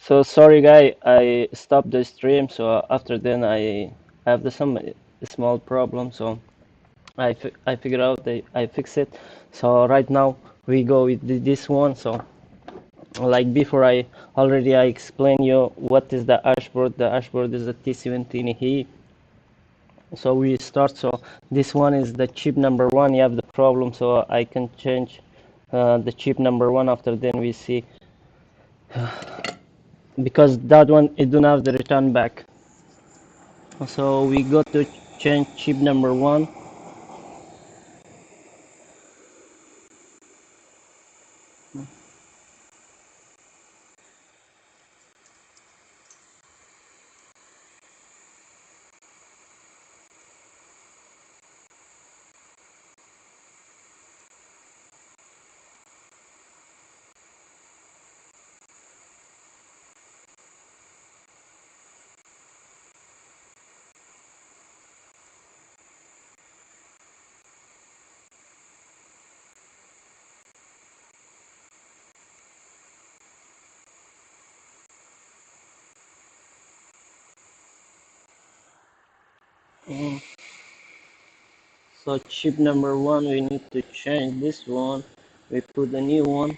So sorry, guy. I stopped the stream. So after then, I have some small problem. So I figured out that I fix it. So right now we go with this one. So like before, I explained you what is the Hashboard. The Hashboard is the T17e. So we start. So this one is the chip number one. You have the problem. So I can change the chip number one. After then we see because that one it don't have the return back. So we go to change chip number one. Mm. So chip number one, we need to change this one. We put the new one.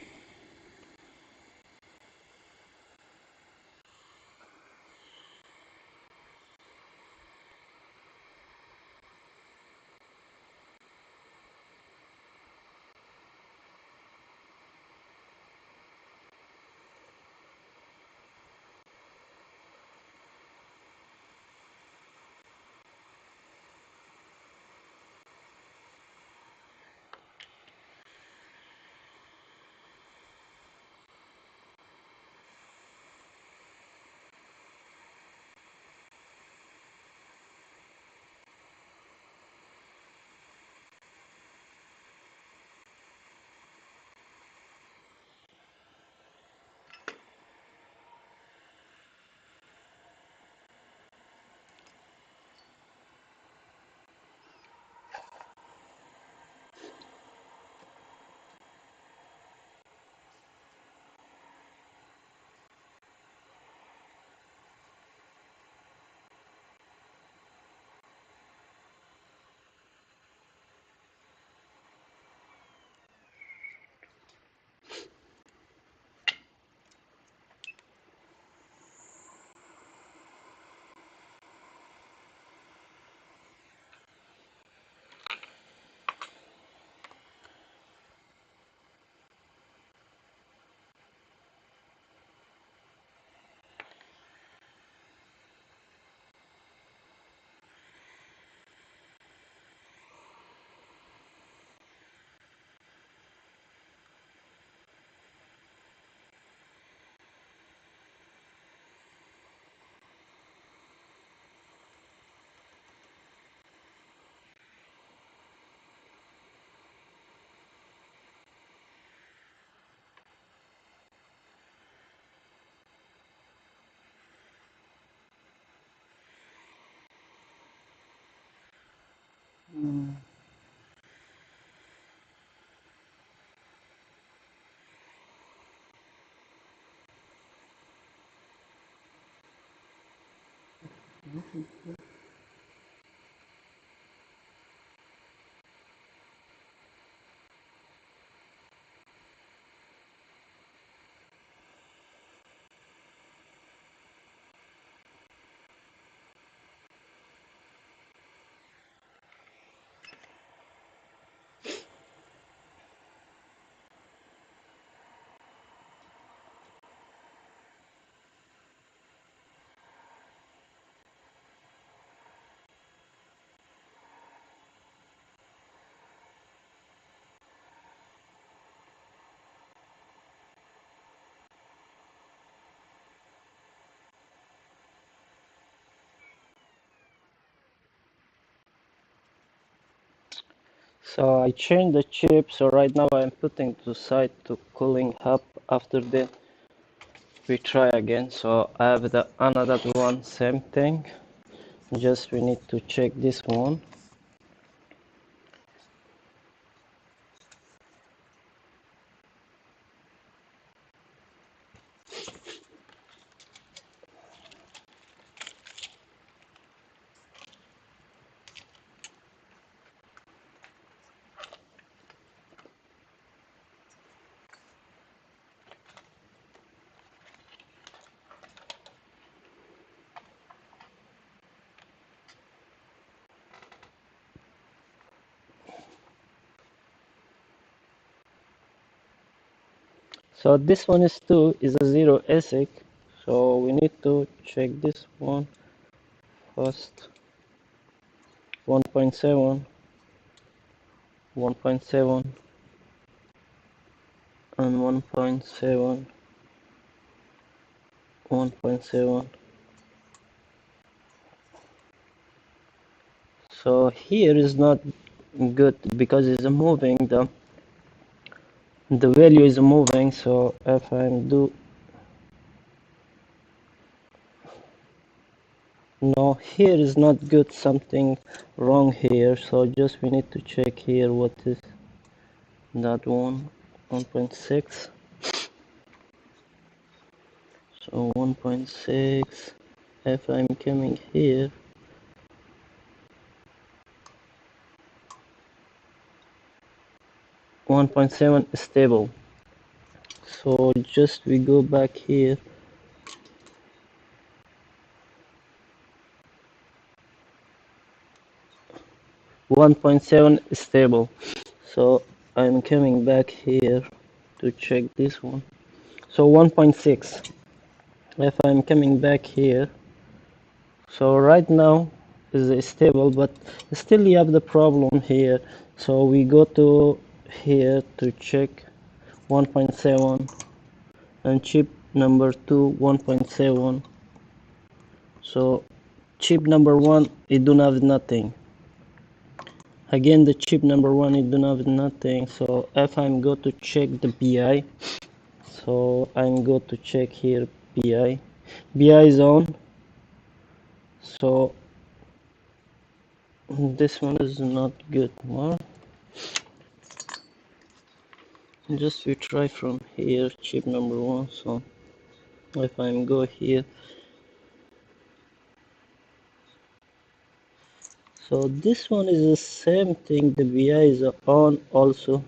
Mm. So I changed the chip. So right now I'm putting to side to cooling up. After that we try again. So I have the another one, same thing. Just we need to check this one. So this one is a 0 ASIC. So we need to check this one first. 1.7, 1.7, and 1.7, 1.7. So here is not good because it's moving, the value is moving. So if I do, no, here is not good, something wrong here. So just we need to check here what is that one. 1.6. So 1.6, if I'm coming here, 1.7 stable. So just we go back here, 1.7 stable. So I'm coming back here to check this one. So 1.6, if I'm coming back here, so right now is stable, but still you have the problem here. So we go to here to check 1.7 and chip number 2 1.7. So chip number 1 it don't have nothing. Again the chip number 1 it don't have nothing. So if I'm go to check the BI, so I'm go to check here BI is on. So this one is not good more. Just we try from here chip number 1. So if I'm go here, so this one is the same thing, the BI is on also.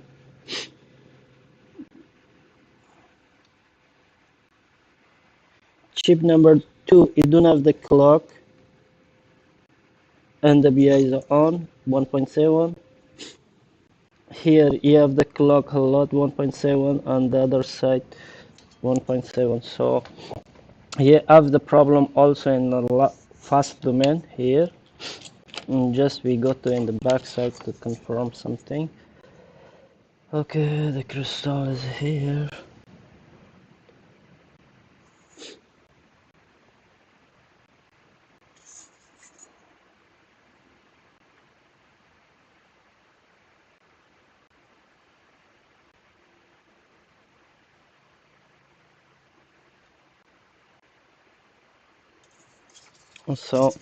Chip number 2 it don't have the clock and the BI is on 1.7. Here you have the clock a lot 1.7, on the other side 1.7. So you have the problem also in the fast domain here. And just we go to in the back side to confirm something. Okay, the crystal is here. So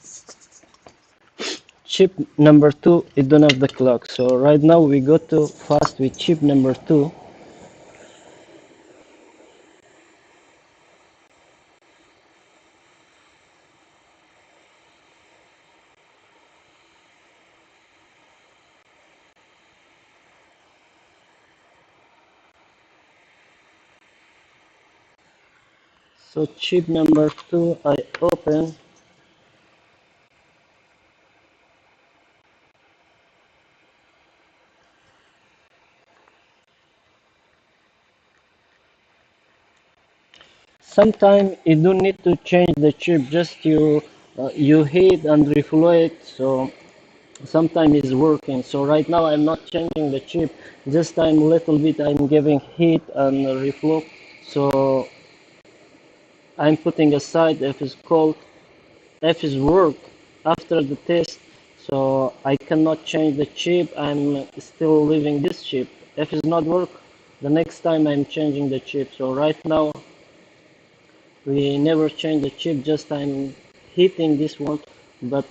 chip number 2 it don't have the clock. So right now we go to fast with chip number 2. So chip number 2 I open. Sometimes you don't need to change the chip, just you heat and reflow it. So sometimes it's working. So right now I'm not changing the chip, just I'm little bit I'm giving heat and reflow. So I'm putting aside if it's cold, if it's work after the test. So I cannot change the chip, I'm still leaving this chip. If it's not work, the next time I'm changing the chip. So right now we never change the chip, just I'm hitting this one, but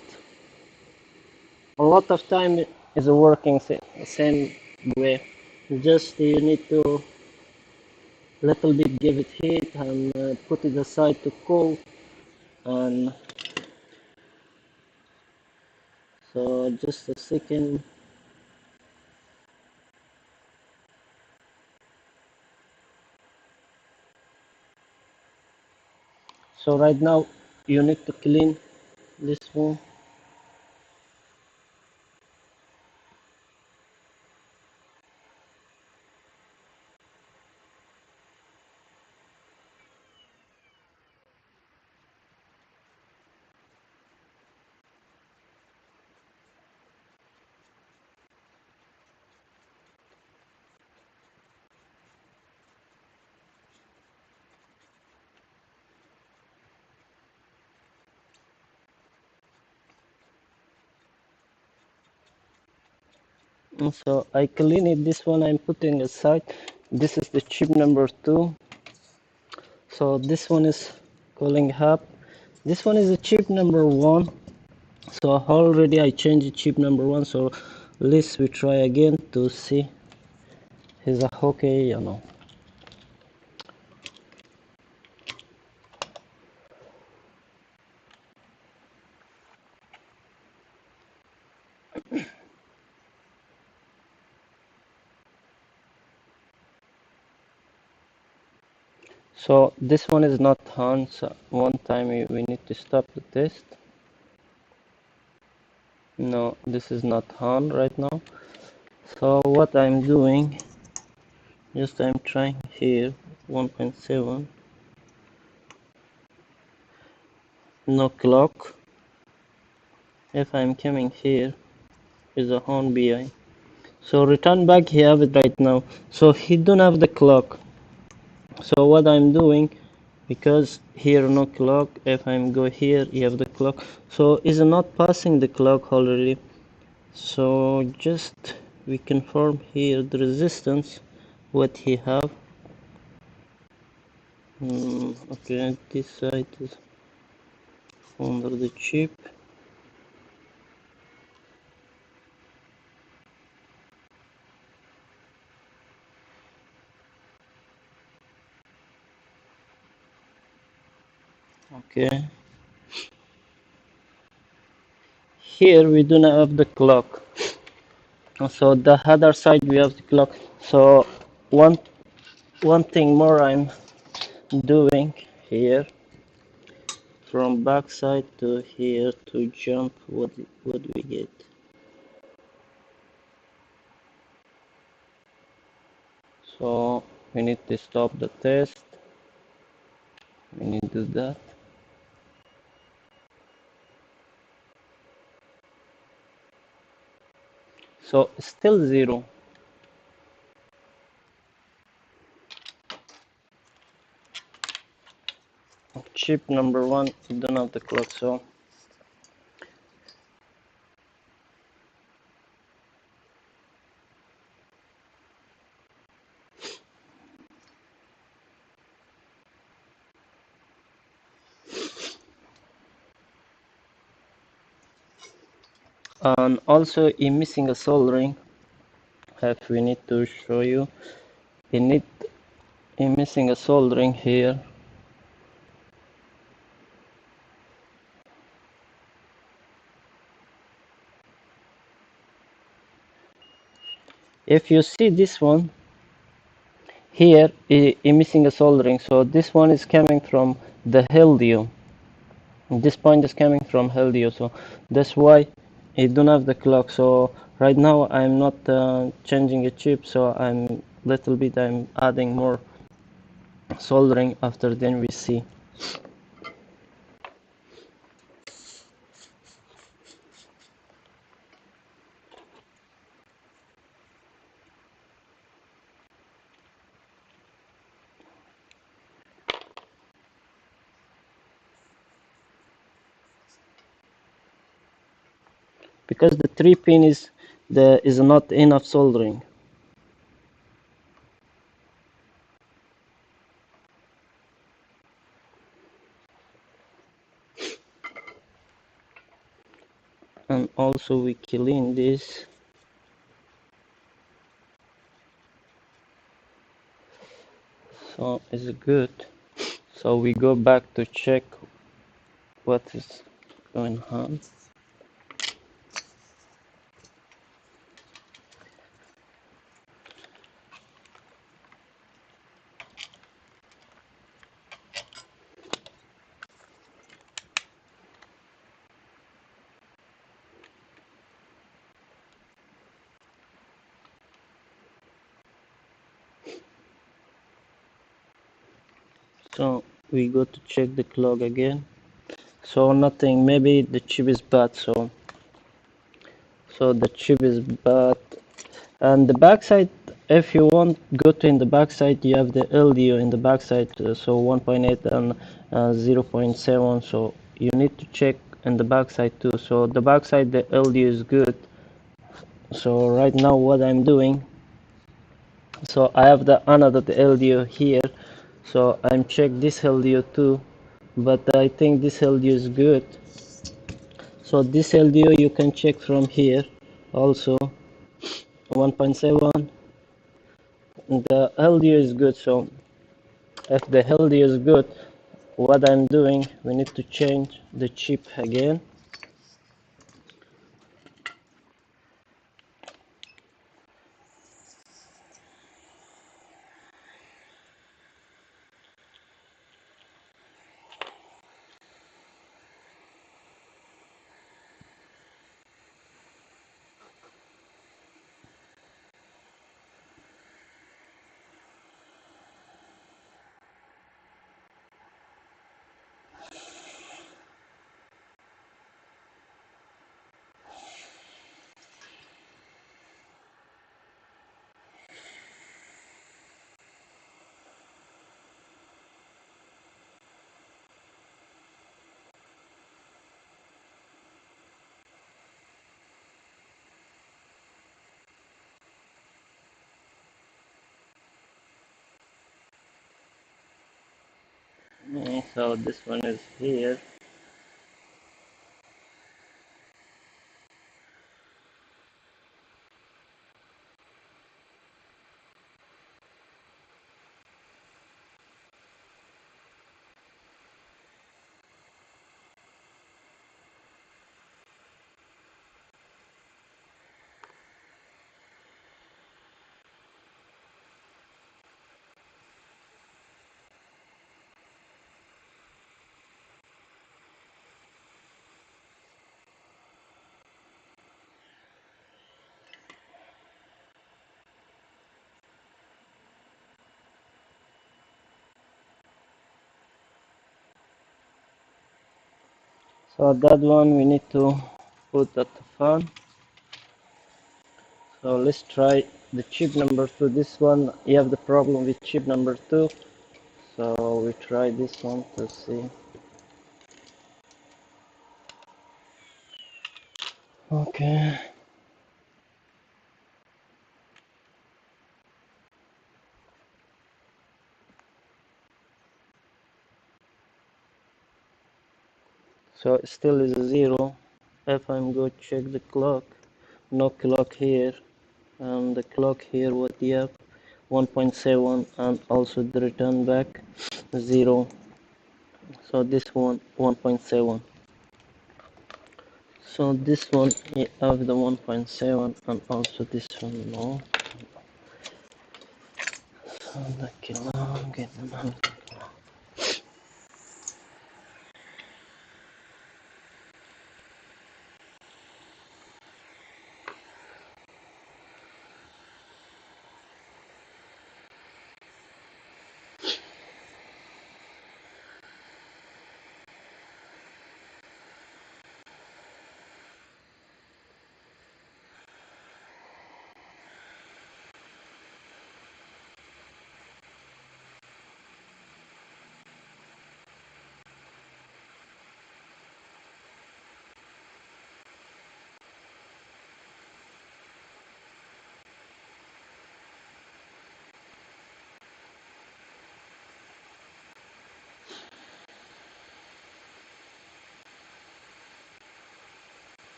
a lot of time is working same way. Just you need to little bit give it heat and put it aside to cool. And so just a second. So right now you need to clean this one. So I clean it. This one I'm putting aside. This is the chip number 2. So this one is calling hub. This one is the chip number 1. So already I changed the chip number 1. So let's we try again to see is that okay, you know. So this one is not on. So one time we need to stop the test. No, this is not on right now. So what I'm doing, just I'm trying here 1.7, no clock. If I'm coming here is a on BI. So return back, he have it right now. So he don't have the clock. So what I'm doing, because here no clock, if I'm go here, you have the clock. So is not passing the clock already. So just we confirm here the resistance, what he have. Okay, this side is under the chip. Okay. Here we do not have the clock. So the other side we have the clock. So one thing more I'm doing here from back side to here to jump what we get. So we need to stop the test. We need to do that. So still 0. Chip number 1, we don't have the clock. So and also in missing a soldering, if we need to show you, in missing a soldering here. If you see this one here, missing a soldering. So this one is coming from the LDO. This point is coming from LDO. So that's why it don't have the clock. So right now I'm not changing a chip. So I'm adding more soldering after then we see. Because the 3 pin is not enough soldering. And also we clean this. So it's good. So we go back to check what is going on. So we go to check the clock again. So nothing, maybe the chip is bad. So the chip is bad. And the backside, if you want go to in the backside, you have the LDO in the backside. So 1.8 and 0.7. So you need to check in the backside too. So the backside, the LDO is good. So right now what I'm doing, so I have the another LDO here, so I'm check this LDO too, but I think this LDO is good. So this LDO you can check from here also 1.7. The LDO is good, so if the LDO is good, what I'm doing, we need to change the chip again. So this one is here. So that one we need to put at the fan. So let's try the chip number 2. This one, you have the problem with chip number 2. So we try this one to see. Okay. So it still is a 0. If I'm going to check the clock, no clock here. And the clock here, what you have? 1.7, and also the return back 0. So this one 1.7. So this one you have the 1.7, and also this one no. So the kilo get them.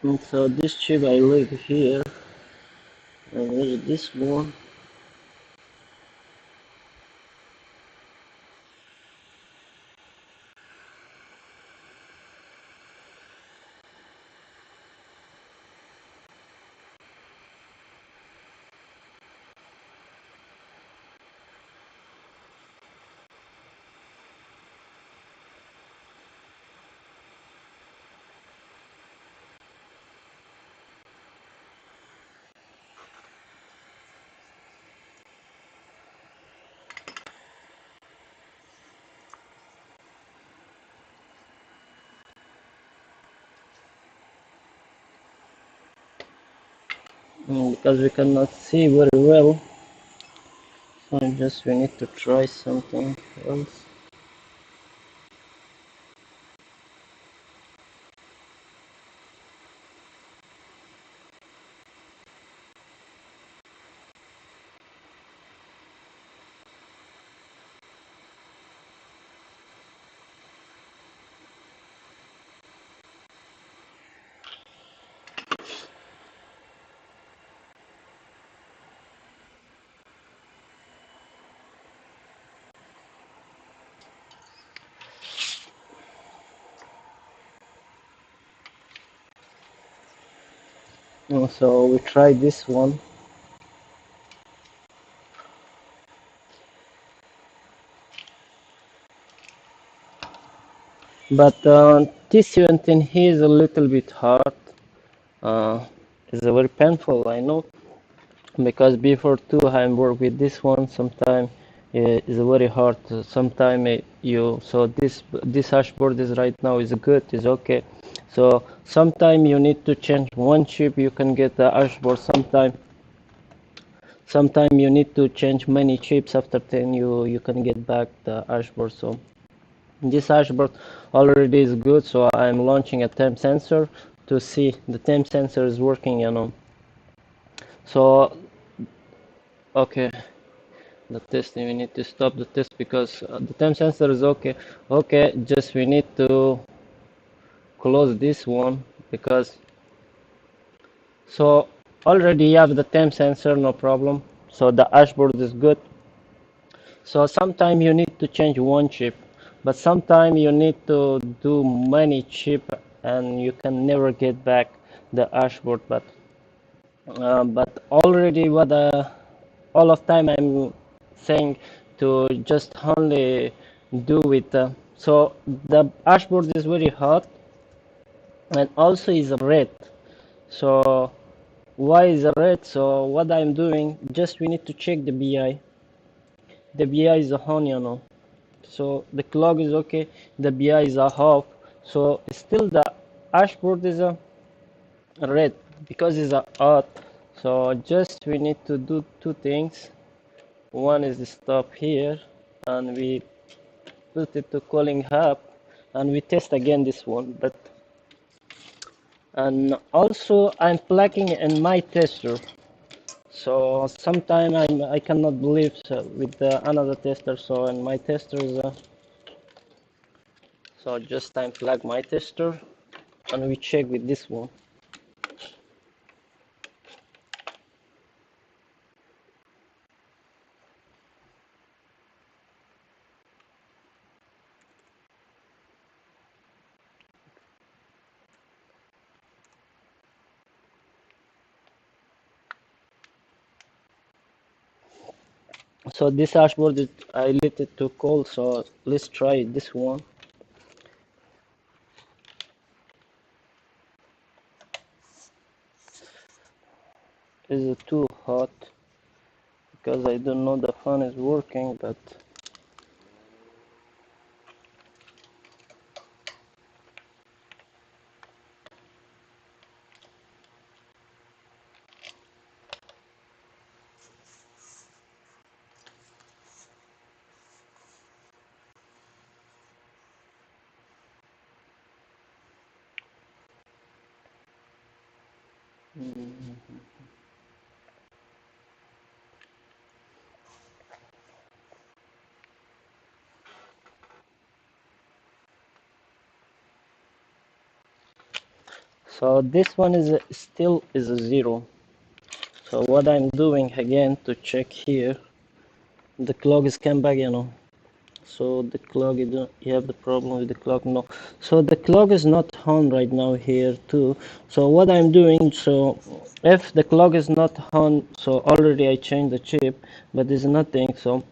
And so this chip I leave here, and there's this one. because we cannot see very well. So just we need to try something else. So we try this one. But T17 is a little bit hard. It's a very painful, I know, because before too I work with this one. Sometimes it's very hard. Sometimes you so this hashboard is right now is good, is okay. So sometimes you need to change one chip. You can get the hashboard. Sometimes you need to change many chips. After 10, you can get back the hashboard. So this hashboard already is good, so I'm launching a temp sensor to see the temp sensor is working, So, okay, the testing, we need to stop the test because the temp sensor is okay. Okay, just we need to close this one because, so already you have the temp sensor, no problem. So the dashboard is good. So sometimes you need to change one chip, but sometimes you need to do many chip and you can never get back the dashboard. But already what all of time I'm saying to just only do it. So the dashboard is very hot and also is red. So why is red? So what I'm doing, just we need to check the BI. The BI is on. So the clock is okay, the BI is a half, so still the dashboard is a red because it's a hot. So just we need to do two things. One is the stop here and we put it to calling hub and we test again this one. But and also I'm plugging in my tester, so sometimes I cannot believe with another tester. So and my tester is so just I'm plug my tester and we check with this one. So this dashboard is I let it to call, so let's try this one. Is it too hot? Because I don't know the fan is working, but so this one is still is a 0. So what I'm doing again to check here, the clock is come back. So the clock, you have the problem with the clock, no. So the clock is not on right now here too. So what I'm doing, so if the clock is not on, so already I changed the chip, but there's nothing. So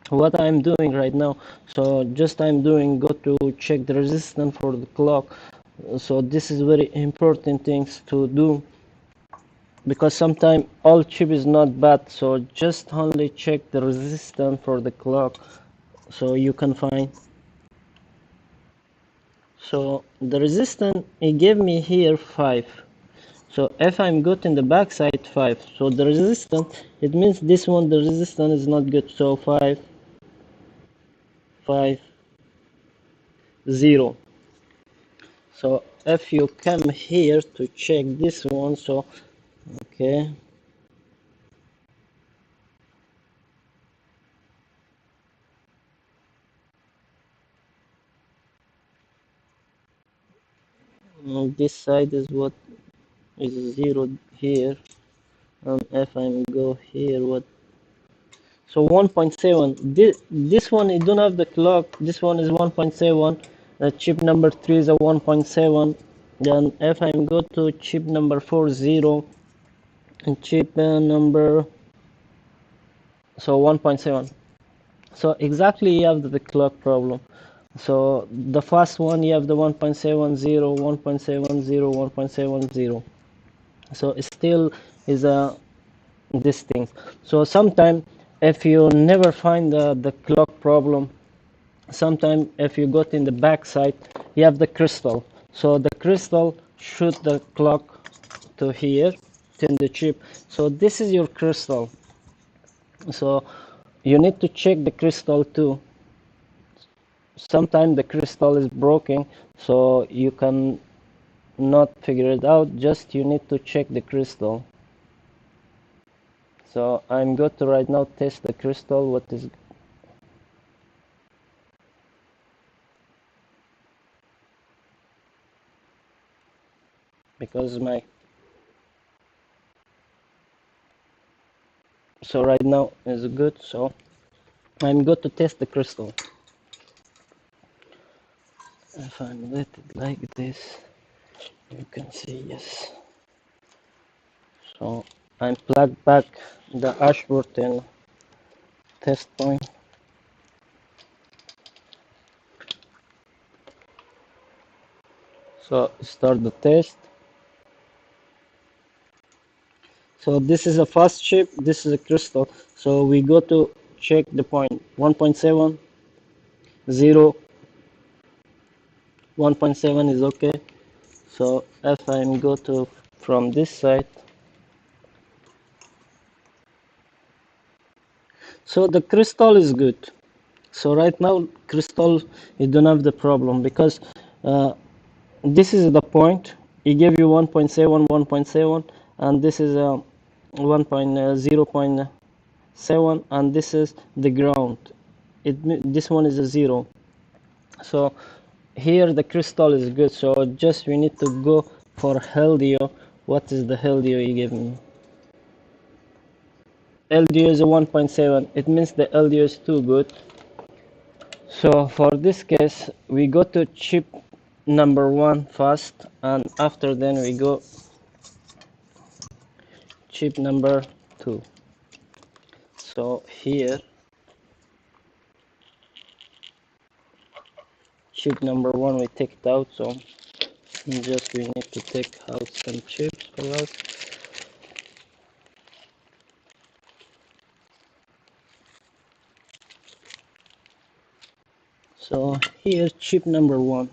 what I'm doing right now, so just I'm doing go to check the resistance for the clock. So this is very important things to do because sometimes all chip is not bad. So just only check the resistance for the clock so you can find. So the resistance it gave me here 5. So if I'm good in the backside 5, so the resistance, it means this one, the resistance is not good. So 5, 5, 0. So if you come here to check this one, so okay, this side is what is 0 here, and if I go here, what? So 1.7. This one you don't have the clock. This one is 1.7. Chip number 3 is a 1.7. Then if I go to chip number 40 and chip number, so 1.7. So exactly you have the clock problem. So the first one you have the 1.70, 1.70, 1.70. So it still is a this thing. So sometimes if you never find the clock problem, sometimes if you got in the back side, you have the crystal. So the crystal shoot the clock to here, to the chip. So this is your crystal. So you need to check the crystal too. Sometimes the crystal is broken, so you can not figure it out. Just you need to check the crystal. So I'm going to right now test the crystal. What is, because my, so right now is good. So I'm going to test the crystal. If I let it like this, you can see yes. So I'm plugged back the Hashboard in test point. So start the test. So this is a fast chip, this is a crystal. So we go to check the point 1.7, 0, 1.7 is okay. So if I go to from this side, so the crystal is good. So right now crystal you don't have the problem because this is the point. He gave you 1.7, 1.7, and this is a 1.0.7, and this is the ground. This one is a 0. So here the crystal is good. So just we need to go for LDO. What is the LDO he gave me? LDO is a 1.7. It means the LDO is too good. So for this case, we go to chip number 1 first, and after then we go chip number 2. So here chip number 1 we take it out, so just we need to take out some chips for us. So here chip number 1.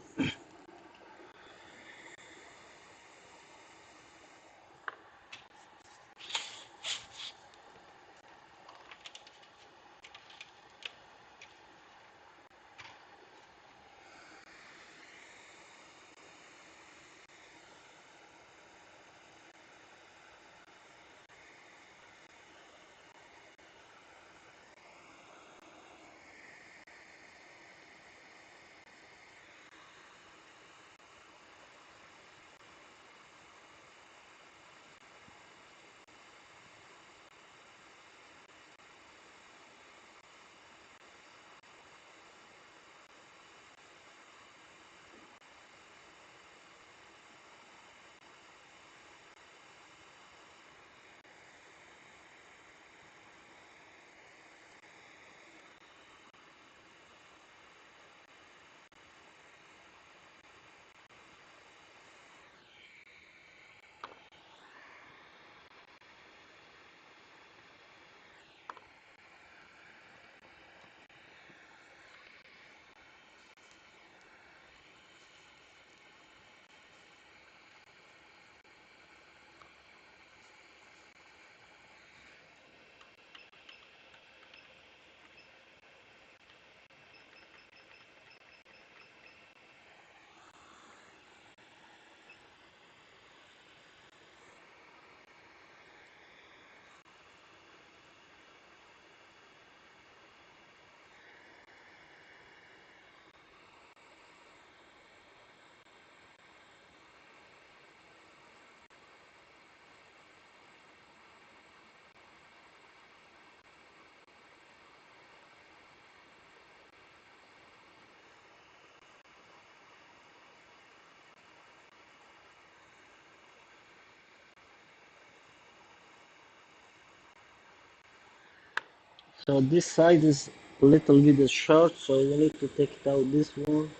So this side is a little bit short, so we need to take it out this one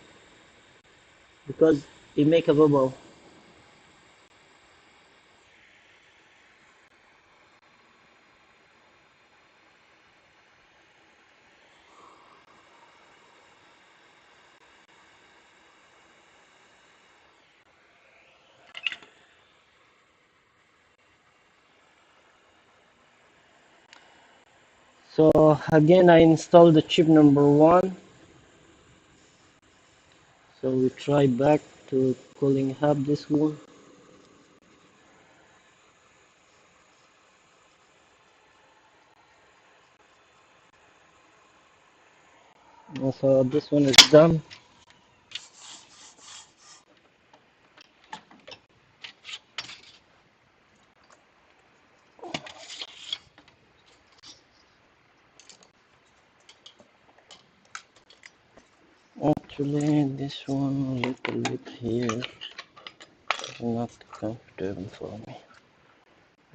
because it make a bubble. So again, I installed the chip number one. So we try back to cooling hub this one. And so this one is done. Actually, this one a little bit here is not comfortable for me.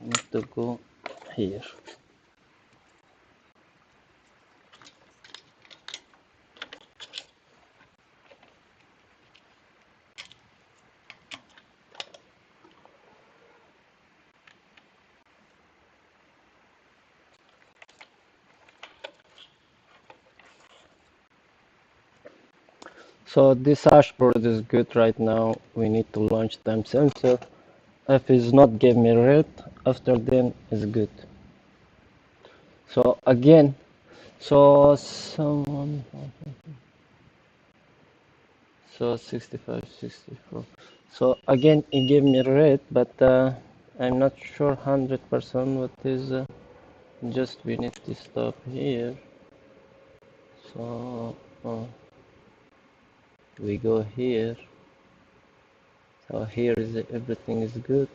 I need to go here. So this hashboard is good right now. We need to launch time sensor. If it's not give me red, after then it's good. So again, so someone, so 65, 64. So again, it gave me red, but I'm not sure 100% what is. Just we need to stop here. So we go here. So here is everything is good.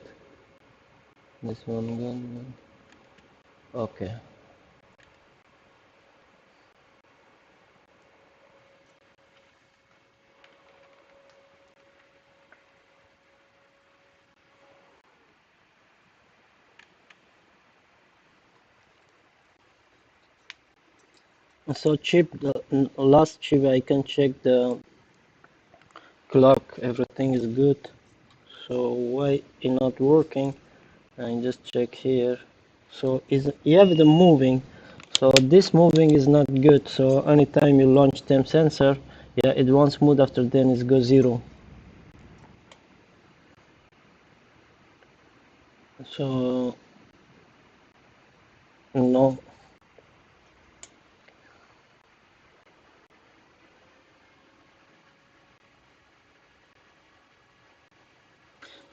This one gone. Okay. So chip, the last chip I can check the clock. Everything is good. So why it not working? I just check here. So is you have the moving. So this moving is not good. So anytime you launch temp sensor, yeah, it won't smooth after then it goes zero. So no.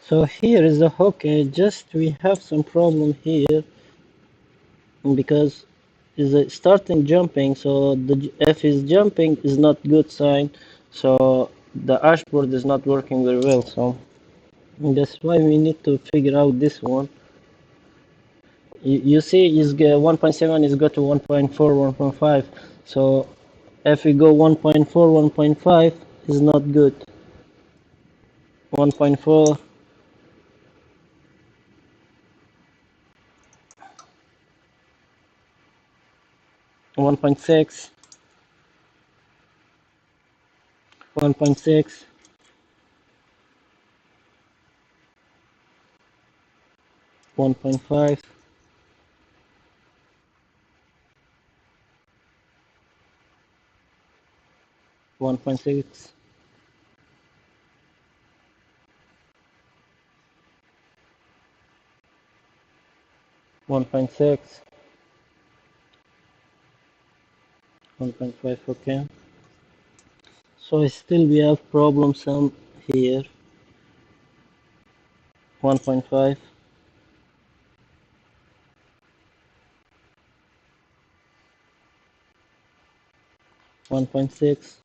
So here is the okay. Just we have some problem here because is starting jumping. So the if is jumping is not good sign. So the dashboard is not working very well. So that's why we need to figure out this one. You see, is 1.7 is go to 1.4, 1.5. So if we go 1.4, 1.5 is not good. 1.4, 1.6, 1.6, 1.5, 1.6, 1.6, 1.5. Okay. So still we have problem some here. 1.5, 1.6,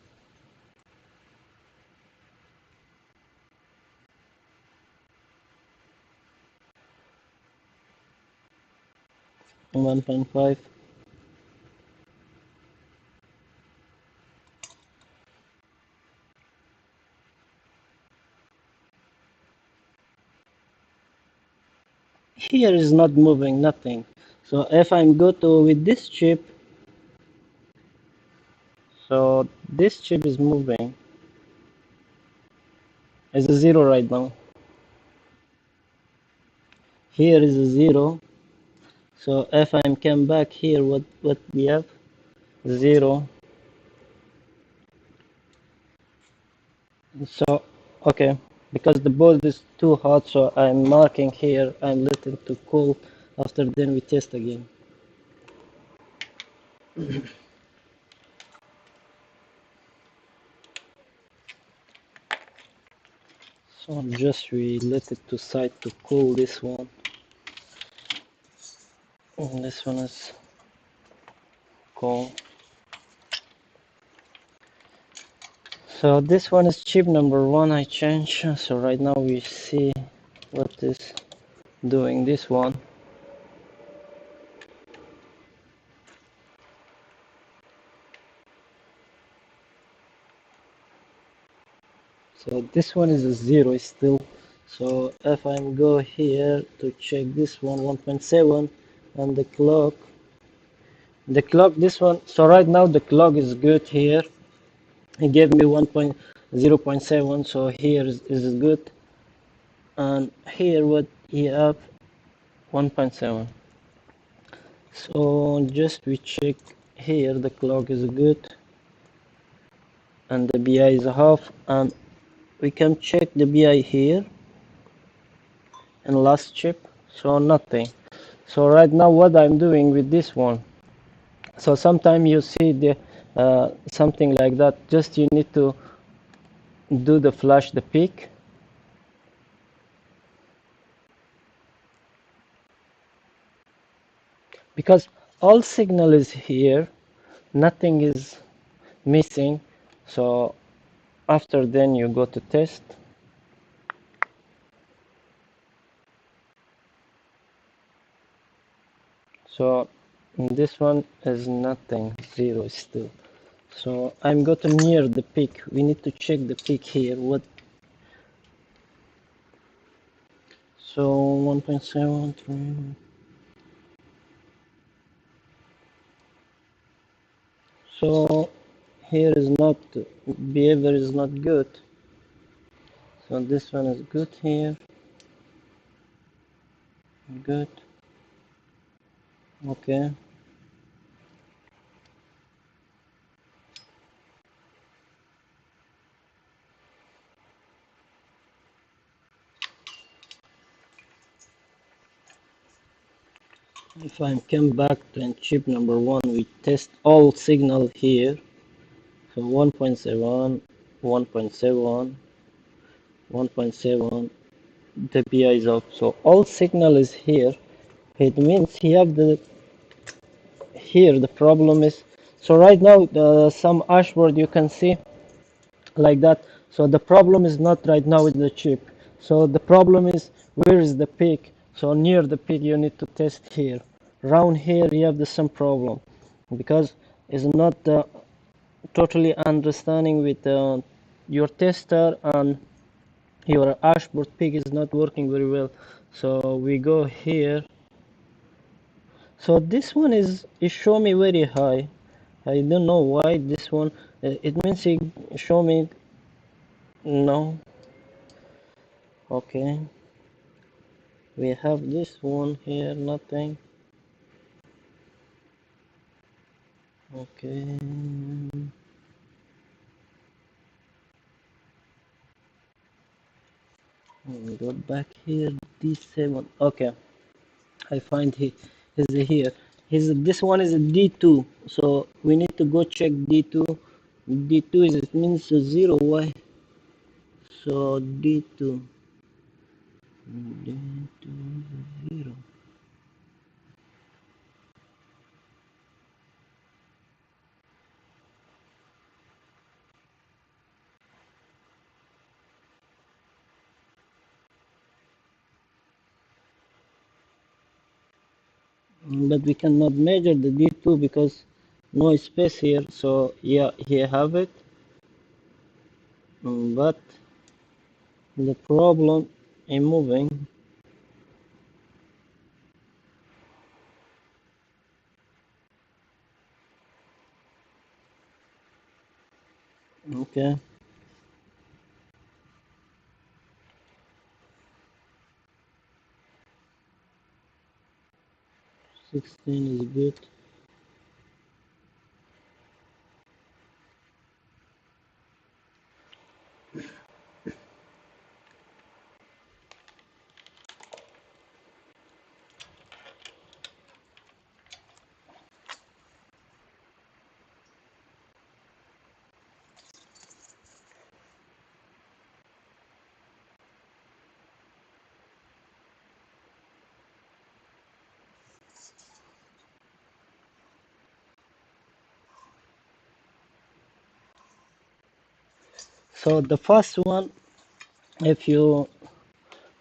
1.5. Here is not moving nothing. So if I'm go to with this chip, So this chip is moving. It's a 0 right now. Here is a 0. So if I come back here, what we have? 0. So okay, because the board is too hot, so I'm marking here. I'm letting to cool. After then we test again. So just we let it to side to cool this one. And this one is cool. So this one is chip number 1 I changed. So right now we see what is doing this one. So this one is a 0 still. So if I go here to check this one 1.7 and the clock, this one, so right now the clock is good here. He gave me 1.0.7, so here is good. And here what he have 1.7. So just we check here the clock is good and the BI is half, and we can check the BI here and last chip, so nothing. So right now what I'm doing with this one, so sometimes you see the something like that, just you need to do the flash the peak, because all signal is here, nothing is missing. So after then you go to test. So this one is nothing, 0 still. So I'm going to near the peak. We need to check the peak here. What? So 1.7. So here is not, behavior is not good. So this one is good here. Good. Okay. If I come back to chip number 1, we test all signal here. So 1.7, 1.7, 1.7. The PI is off. So all signal is here. It means he have the here the problem is, so right now some Hashboard you can see like that. So the problem is not right now with the chip. So the problem is where is the peak. So near the peak you need to test here. Around here you have the same problem because it's not totally understanding with your tester, and your Hashboard peak is not working very well. So we go here. So this one is show me very high. I don't know why this one. It means it show me no. Okay, we have this one here. Nothing. Okay. We go back here. D7. Okay, I find he is here. His this one is a D2. So we need to go check D2. D2 is it means 0. Why? So D2. D2 0. But we cannot measure the D2 because no space here. So yeah, here have it. But the problem in moving. Okay, 16 is good. So the first one, if you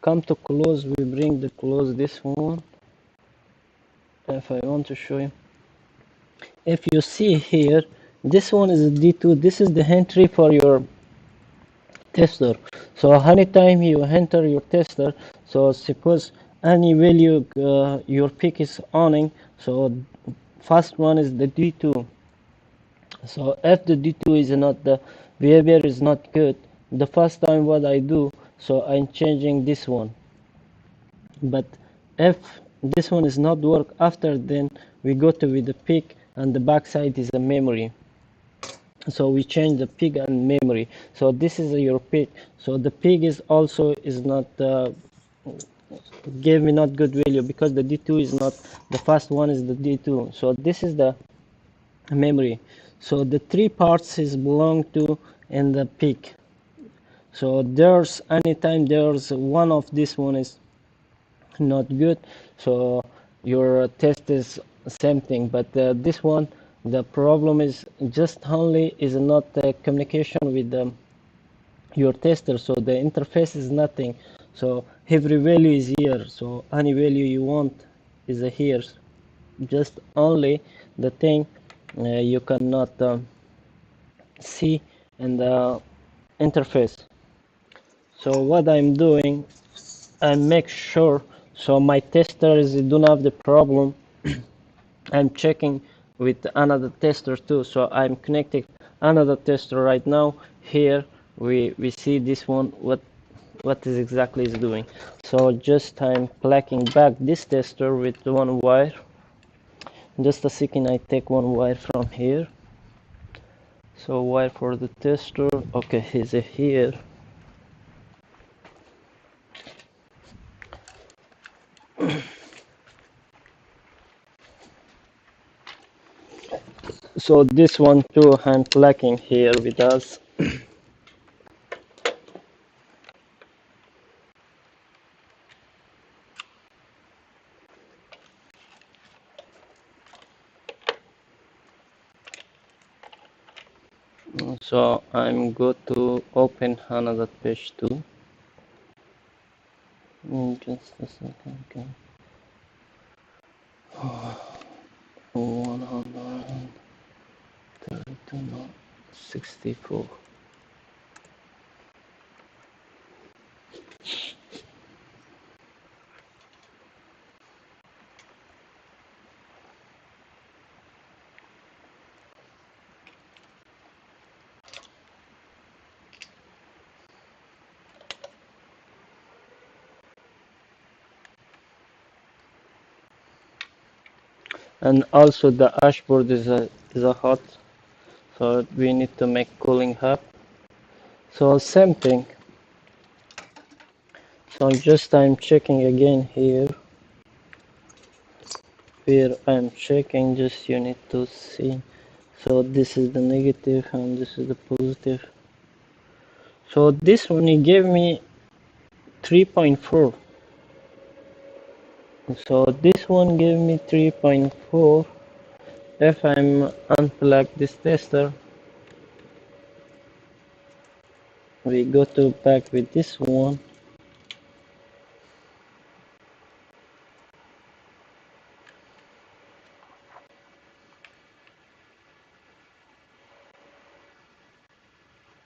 come to close, we bring the close this one. If I want to show you, if you see here, this one is a D2. This is the entry for your tester. So anytime you enter your tester, so suppose any value your pick is owning, so first one is the D2. So if the D2 is not, the behavior is not good, the first time what I do, so I'm changing this one. But if this one is not work after, then we go to with the pick, and the backside is a memory. So we change the pig and memory. So this is your pig. So the pig is also is not gave me not good value, because the D2 is not, the first one is the D2. So this is the memory. So the three parts is belong to in the pig. So there's anytime there's one of this one is not good, so your test is same thing. But this one, the problem is just only is not communication with your tester. So the interface is nothing. So every value is here. So any value you want is here. Just only the thing you cannot see in the interface. So what I'm doing, I make sure so my testers don't have the problem. I'm checking with another tester too. So I'm connecting another tester right now. Here we see this one what is exactly is doing. So just I'm plugging back this tester with one wire. Just a second, I take one wire from here. So wire for the tester. Okay, is it here? So this one too, I'm plugging here with us. So I'm going to open another page too. Just a second. Okay. 132.64. And also the Hashboard is a hot, so we need to make cooling hub. So same thing. So just I'm checking again here. Where I'm checking, just you need to see. So this is the negative and this is the positive. So this one he gave me 3.4. So this one gave me 3.4. If I'm unplug this tester, we go to back with this one.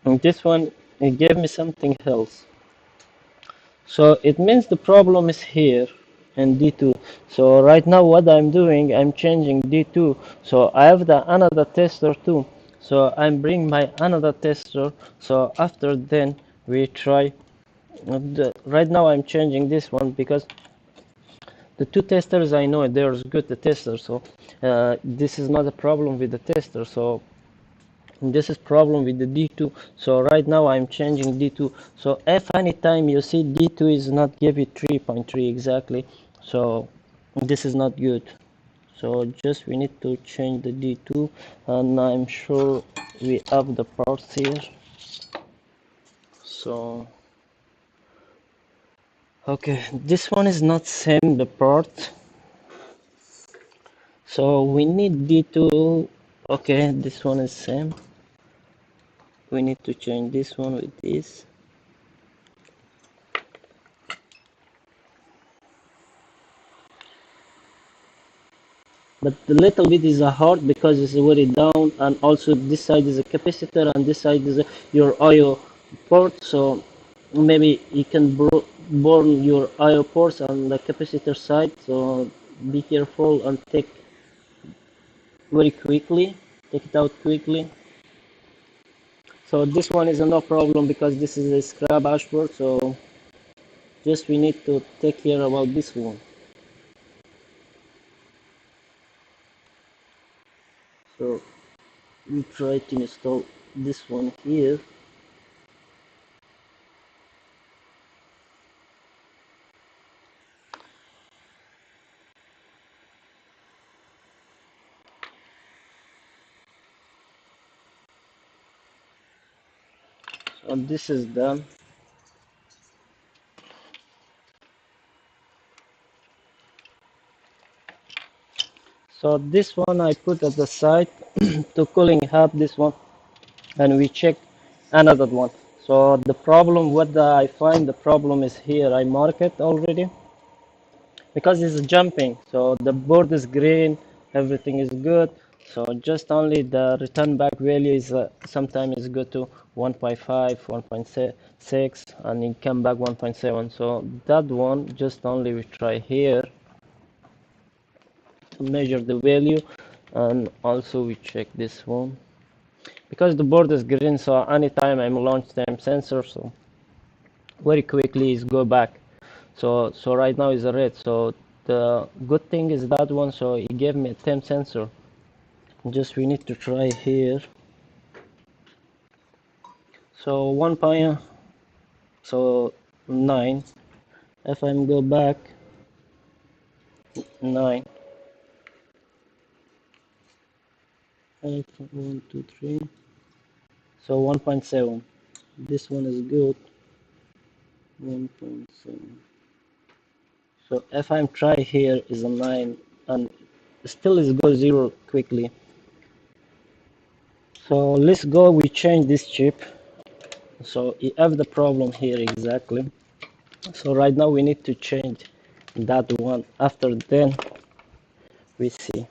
And this one, it gave me something else. So it means the problem is here in D2. So right now what I'm doing, I'm changing D2. So I have the another tester too. So I'm bring my another tester. So after then we try. Right now I'm changing this one because the two testers I know they're good the tester. So this is not a problem with the tester. So this is problem with the D2. So right now I'm changing D2. So if anytime you see D2 is not give you 3.3 exactly, so this is not good. So just we need to change the D2, and I'm sure we have the parts here. So okay, this one is not same the part. So we need D2. Okay, this one is same. We need to change this one with this. But the little bit is hard because it's already down, and also this side is a capacitor and this side is your I/O port. So maybe you can burn your I/O ports on the capacitor side. So be careful and take very quickly, take it out quickly. So this one is no problem because this is a scrap hashboard. So just we need to take care about this one. So we try to install this one here. So this is done. So this one I put at the side to cooling hub this one, and we check another one. So the problem what I find the problem is here. I mark it already because it's jumping. So the board is green, everything is good. So just only the return back value is sometimes is good to 1.5, 1.6, and it come back 1.7. So that one just only we try here to measure the value, and also we check this one because the board is green. So anytime I'm launch time sensor, so very quickly is go back. So right now is red. So the good thing is that one. So it gave me a temp sensor. Just we need to try here. So 1 point, so 9. If I'm go back 9. 1, 2, 3. So 1.7. This one is good. 1.7. So if I'm try here is a 9, and still is go 0 quickly. So let's go, we change this chip. So you have the problem here exactly. So right now we need to change that one. After then we see.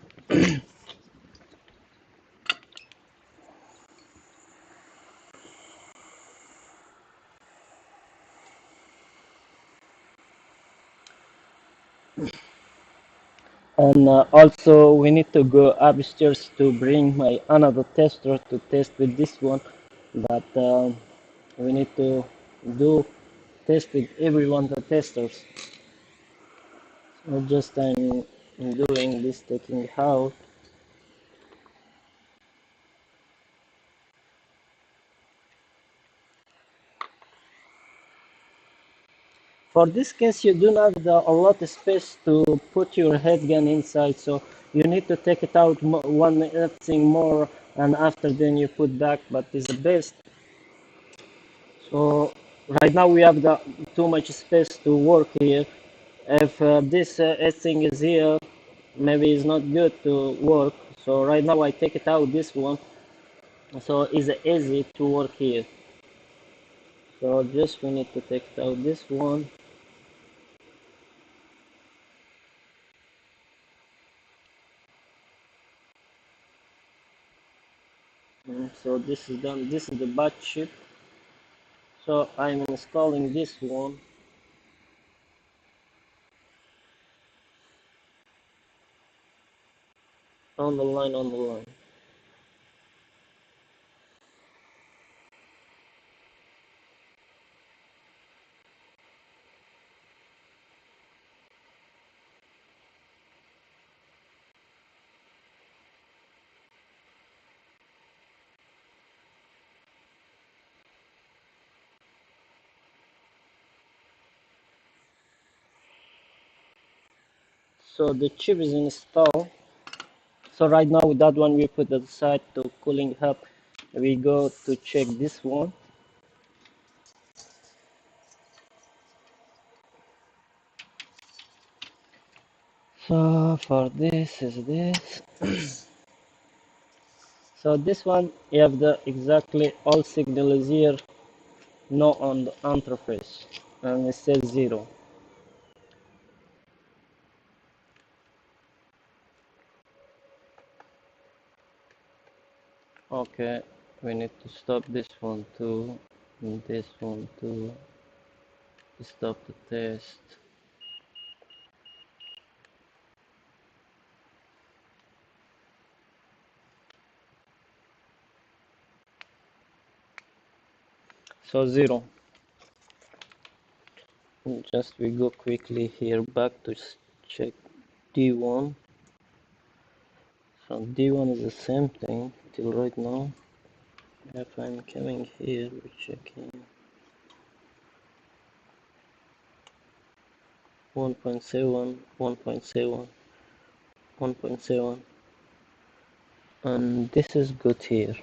And also we need to go upstairs to bring my another tester to test with this one. But we need to do test with everyone the testers. So just I'm doing this, taking out. For this case, you do not have a lot of space to put your head gun inside, so you need to take it out one thing more, and after then you put back. But it's the best. So right now we have the too much space to work here. If this thing is here, maybe it's not good to work. So right now I take it out this one, so it's easy to work here. So just we need to take it out this one. So this is done. This is the batch chip. So I'm installing this one on the line. So the chip is installed. So right now with that one we put aside to cooling hub. We go to check this one. So for this is this. So this one you have the exactly all signal is here, no on the interface, and it says 0. Okay, we need to stop this one too, and this one too, to stop the test. So 0. Just we go quickly here back to check D1. So D1 is the same thing till right now. If I'm coming here, we're checking 1.7, 1.7, 1.7, and this is good here.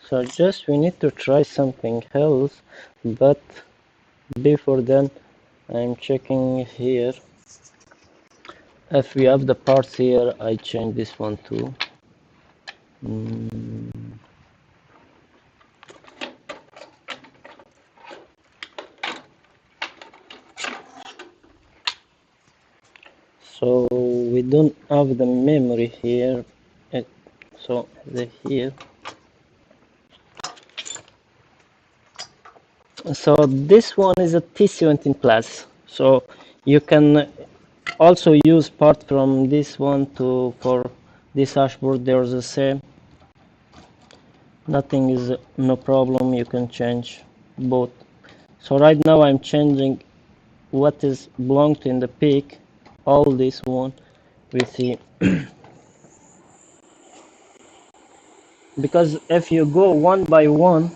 So just we need to try something else, but before then I'm checking here. If we have the parts here, I change this one too. So we don't have the memory here. So here. So this one is a T17 plus. So you can also use part from this one to for this dashboard. There's the same. Nothing is no problem. You can change both. So right now I'm changing what is belonged in the peak. All this one we see. Because if you go one by one,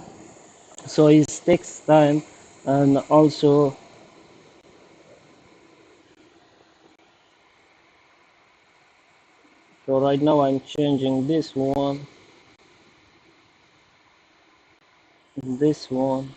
so it takes time, and also so right now I'm changing this one, and this one.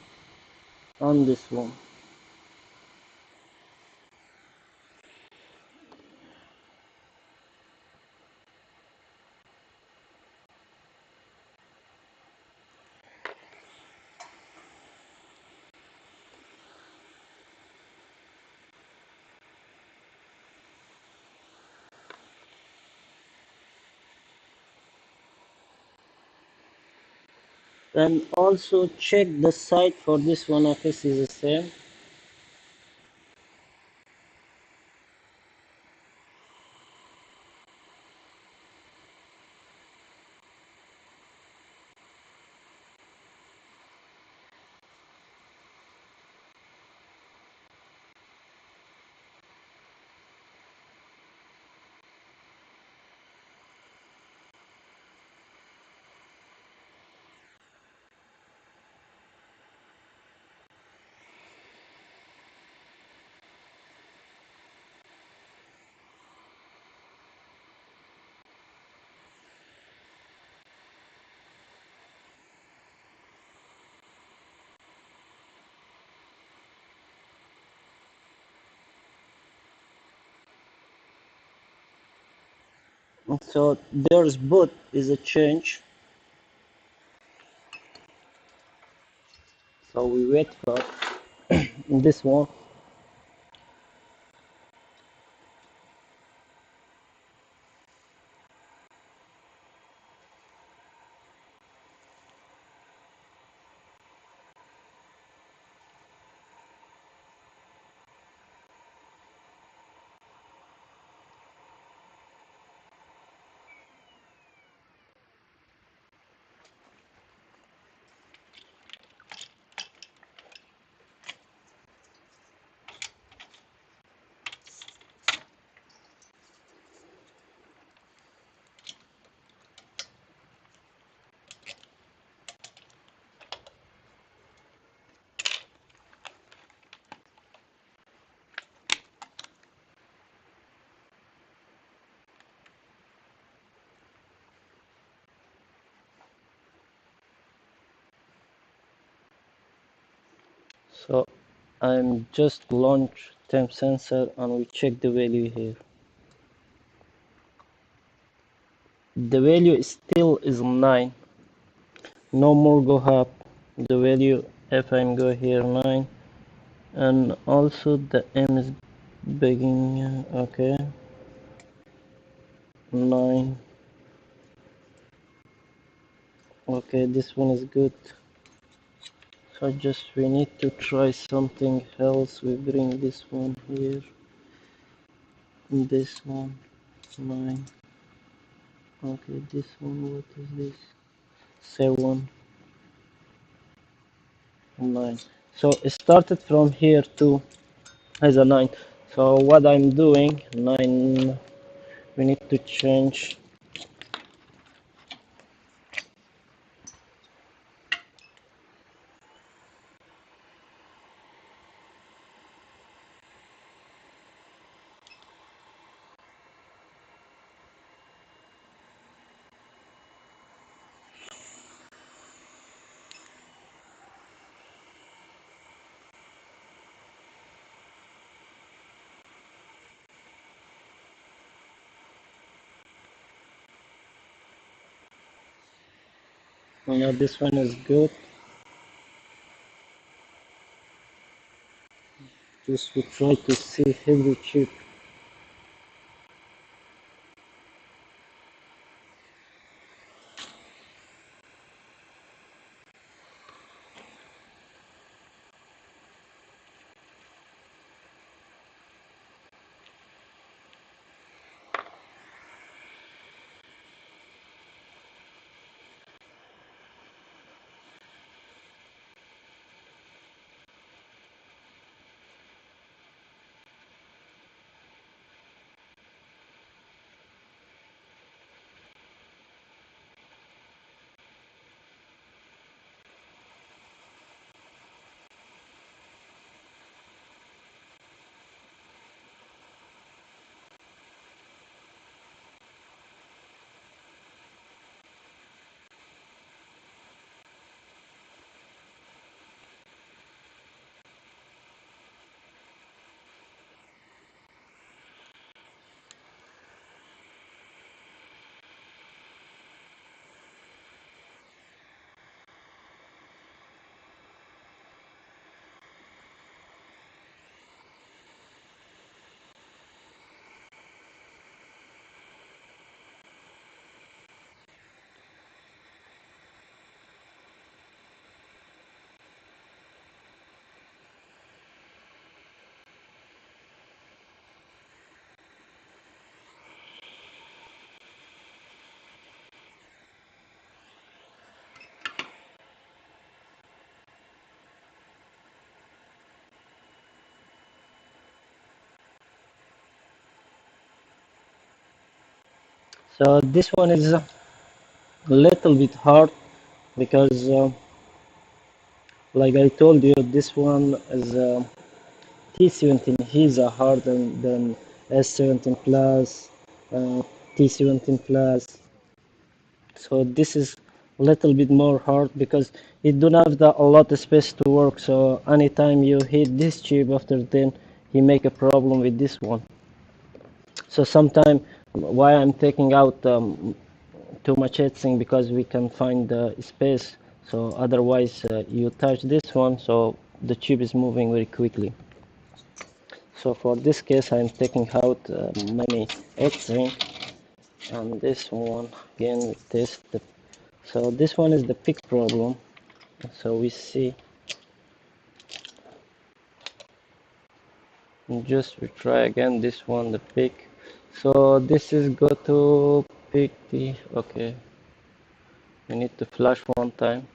And also check the site for this one if this is the same. So there's boot is a change. So we wait for this one. I'm just launch temp sensor and we check the value here. The value still is 9. No more go up. The value if I'm go here 9, and also the M is begging. Okay, 9. Okay, this one is good. So just we need to try something else. We bring this one here. This one 9. Okay, this one, what is this? 7, 9. So it started from here to as a 9. So what I'm doing, 9, we need to change. Now this one is good. Just we try to see every chip. So this one is a little bit hard because like I told you, this one is T17 is a harder than S17 plus, T17 plus. So this is a little bit more hard because it don't have a lot of space to work. So anytime you hit this chip after then he make a problem with this one. So sometimes why I'm taking out too much heatsink, because we can find the space. So otherwise you touch this one, so the chip is moving very quickly. So for this case I'm taking out many heatsink, and this one again we test the. So this one is the pick problem. So we see, just we try again this one, the pick. So this is go to pick the. Okay, we need to flash one time.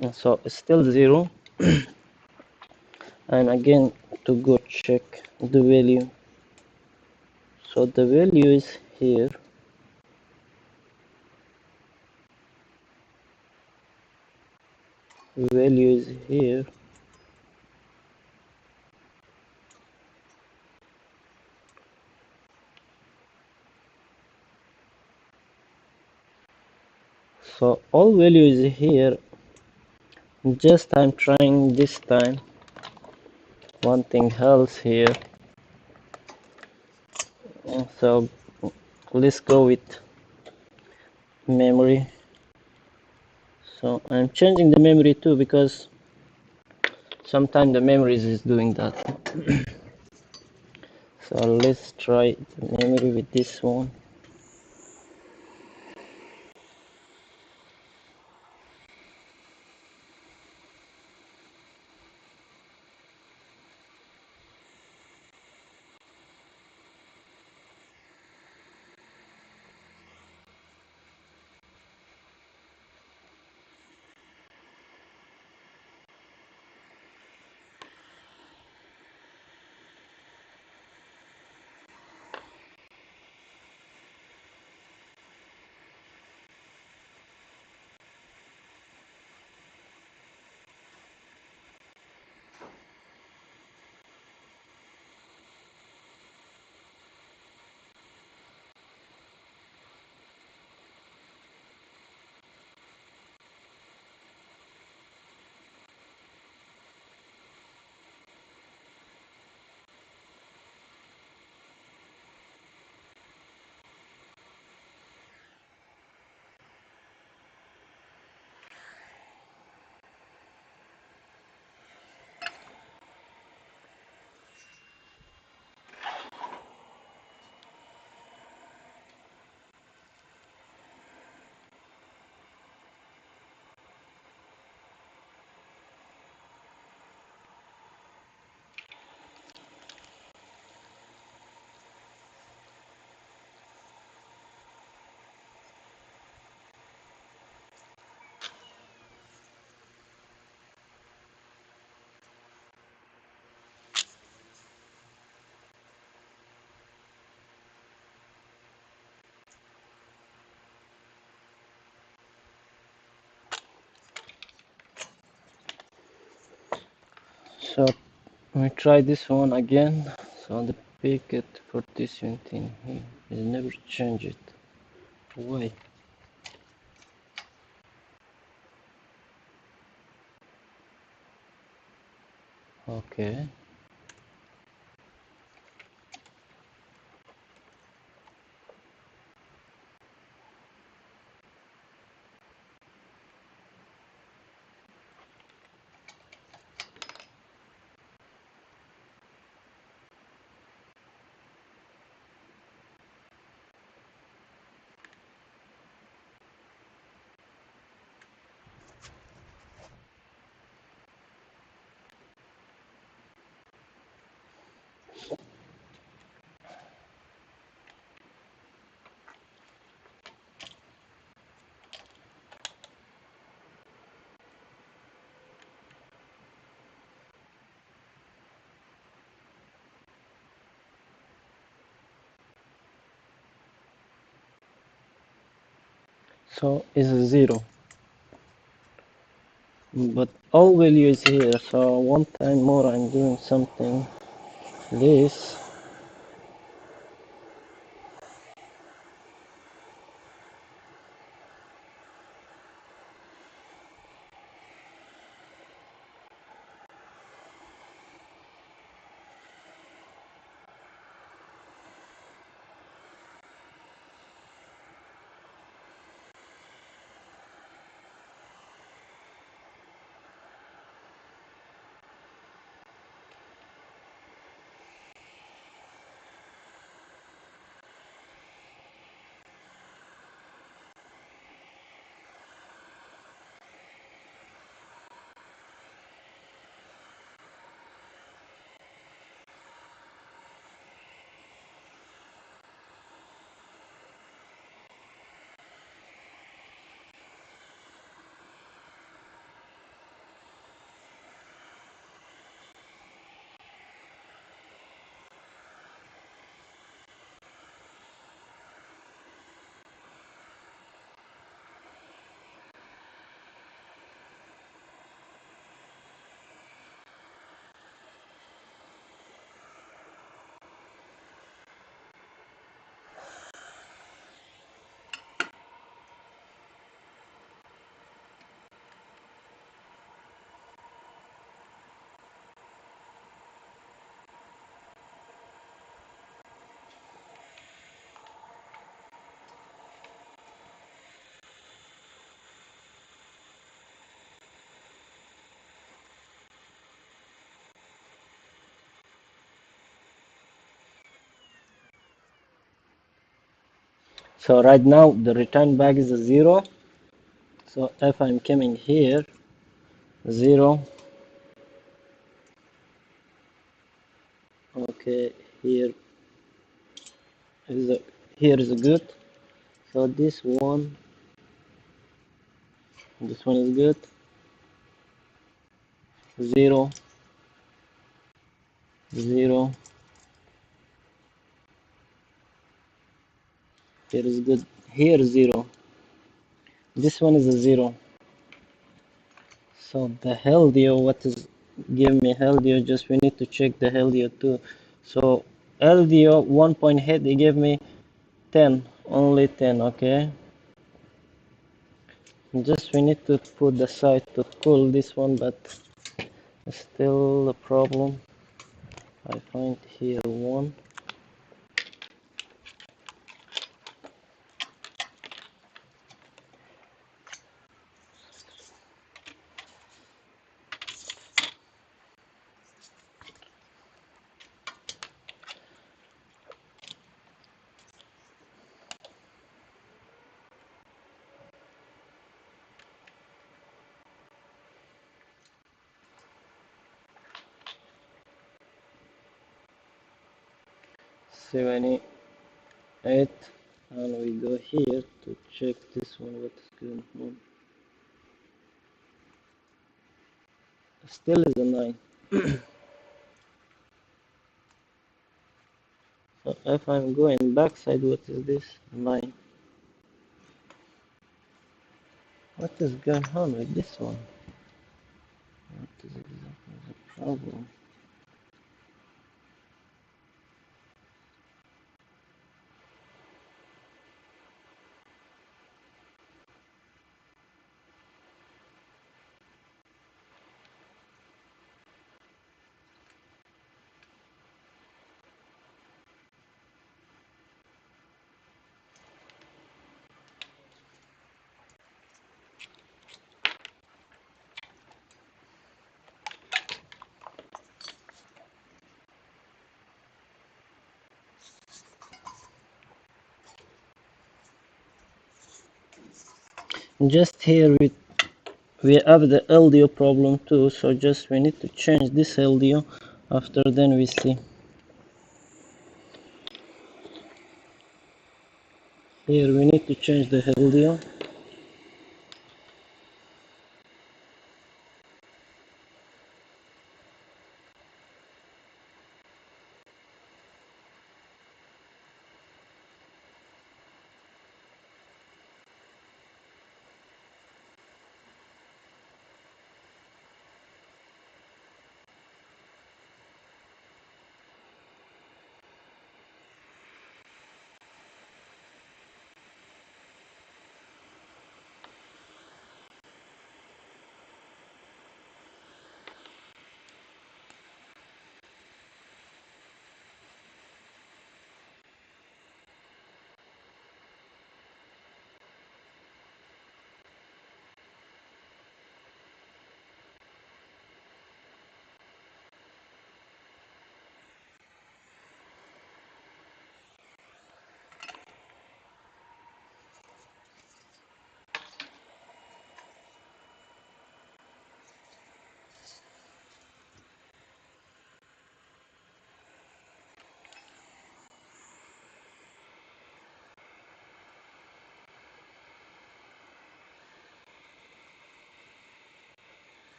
And so it's still 0. And again to go check the value. So the value is here. value is here. So all value is here. Just I'm trying this time one thing else here. So let's go with memory. So I'm changing the memory too because sometimes the memories is doing that. So let's try the memory with this one. So we try this one again. So the packet for T17e is never changed. Why? Okay. So it's a zero. But all value is here. So one time more I'm doing something. This. So right now the return back is a 0. So if I'm coming here, 0. Okay, here is a here is a good. So this one is good. 0, 0. Here is good. Here 0. This one is a 0. So the LDO, what is give me LDO? Just we need to check the LDO too. So LDO 1.8, they gave me 10, only 10. Okay. Just we need to put the side to cool this one, but still a problem. I find here one. Seventy eight, and we go here to check this one, what is going on. Still is a 9. So if I'm going backside, what is this? 9. What is going on with this one? What is exactly the problem? Just here we have the LDO problem too, so just we need to change this LDO. After then we see. Here we need to change the LDO.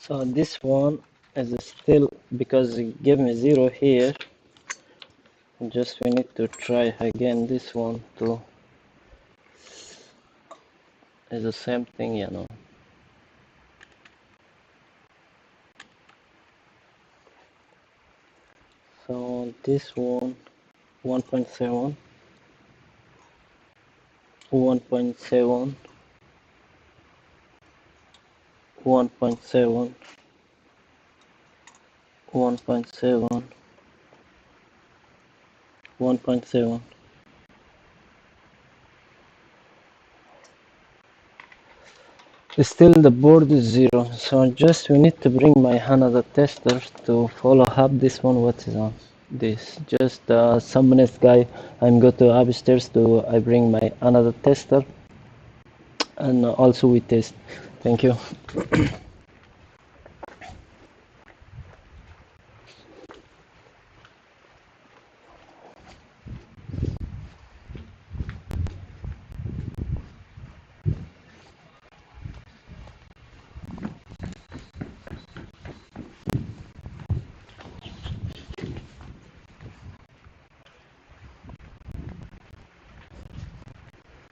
So this one is still, because it gave me 0 here, just we need to try again this one too. It's the same thing, you know. So this one 1.7, 1.7, 1.7, 1.7, 1.7. Still the board is 0, so just we need to bring my another tester to follow up this one. What is on this? Just some minutes, guy. I'm go to upstairs to I bring my another tester, and also we test. Thank you.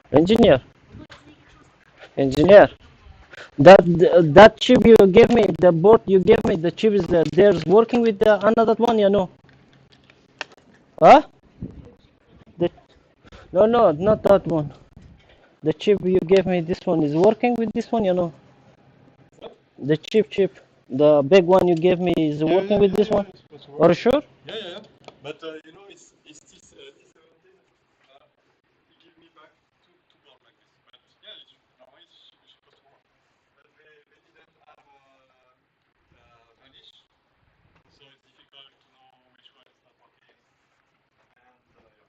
Engineer, engineer. That chip you gave me, the board you gave me, the chip is there's working with the another one, you know. Huh? The, no, not that one. The chip you gave me, this one is working with this one, you know. The chip, the big one you gave me is working with this one. Are you sure? Yeah. But you know, it's T17. He gave me back two boards like this. But yeah, normally it's supposed to work. But they didn't have vanish, so it's difficult to know which one is not working. And yeah.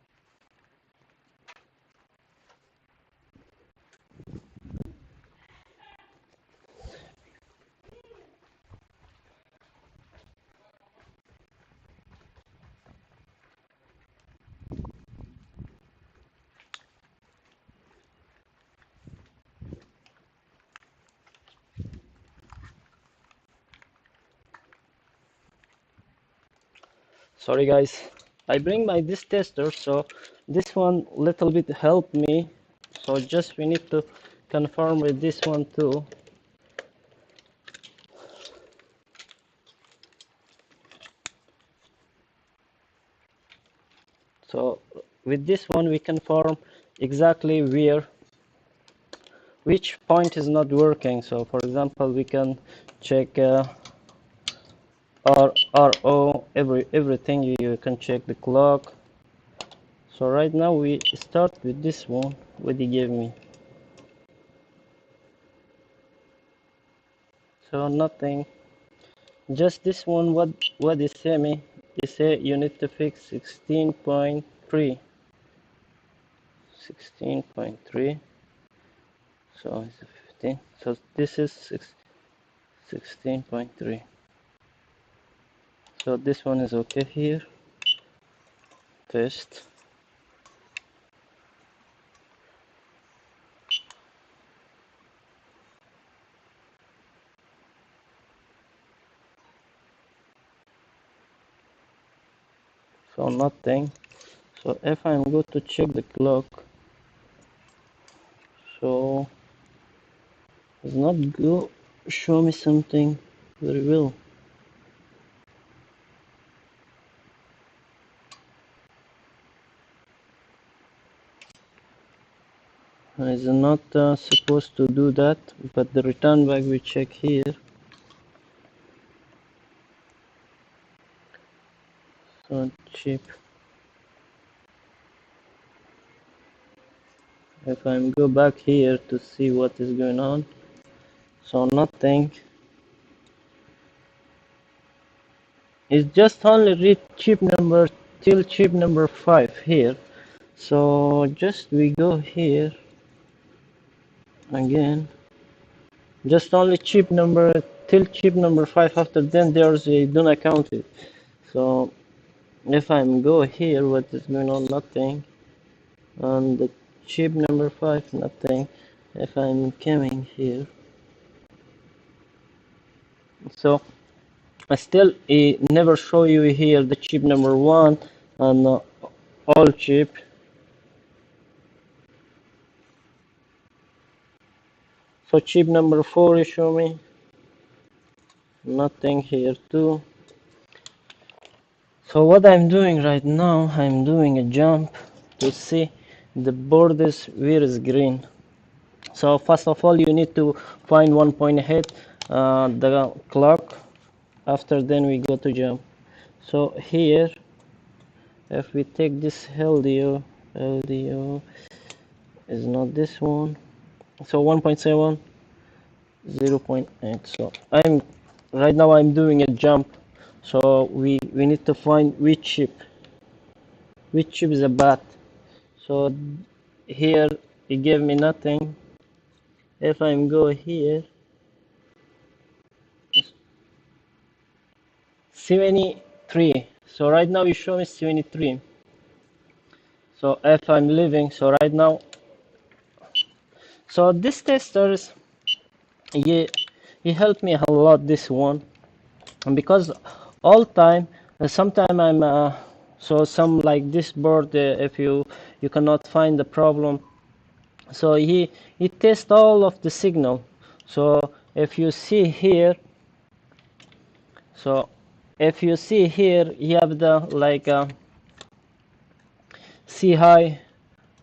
Sorry guys, I bring my this tester, so this one little bit help me. So just we need to confirm with this one too. So with this one we confirm exactly which point is not working. So for example, we can check RO, everything. You can check the clock. So right now we start with this one, what he gave me. So nothing, just this one. What he say me? He say you need to fix 16.3. 16.3. So it's 15. So this is 16.3. So this one is okay here. Test. So nothing. So if I'm going to check the clock, so it's not go show me something very well. It's not supposed to do that, but the return back we check here. So cheap. If I'm go back here to see what is going on, so nothing. It's just only read chip number till chip number 5 here. So just we go here again. Just only chip number till chip number 5. After then there's a do not count it. So if I'm go here, what is going on? Nothing. On the chip number 5, nothing. If I'm coming here, So still it never show you here the chip number 1 and all chip. So chip number 4 is show me nothing here too. So what I'm doing right now, I'm doing a jump to see the borders where is green. So first of all, you need to find one point ahead the clock. After then we go to jump. So here, if we take this LDO is not this one. So 1.7, 0.8. So I'm right now I'm doing a jump. So we need to find which chip is a bad. So here it gave me nothing. If I'm go here, 73. So right now you show me 73. So if I'm leaving, so right now, so this testers, he helped me a lot, this one, and because all time, sometime I'm so some like this board, if you cannot find the problem, so he tests all of the signal. So if you see here, so if you see here, you have the like C high,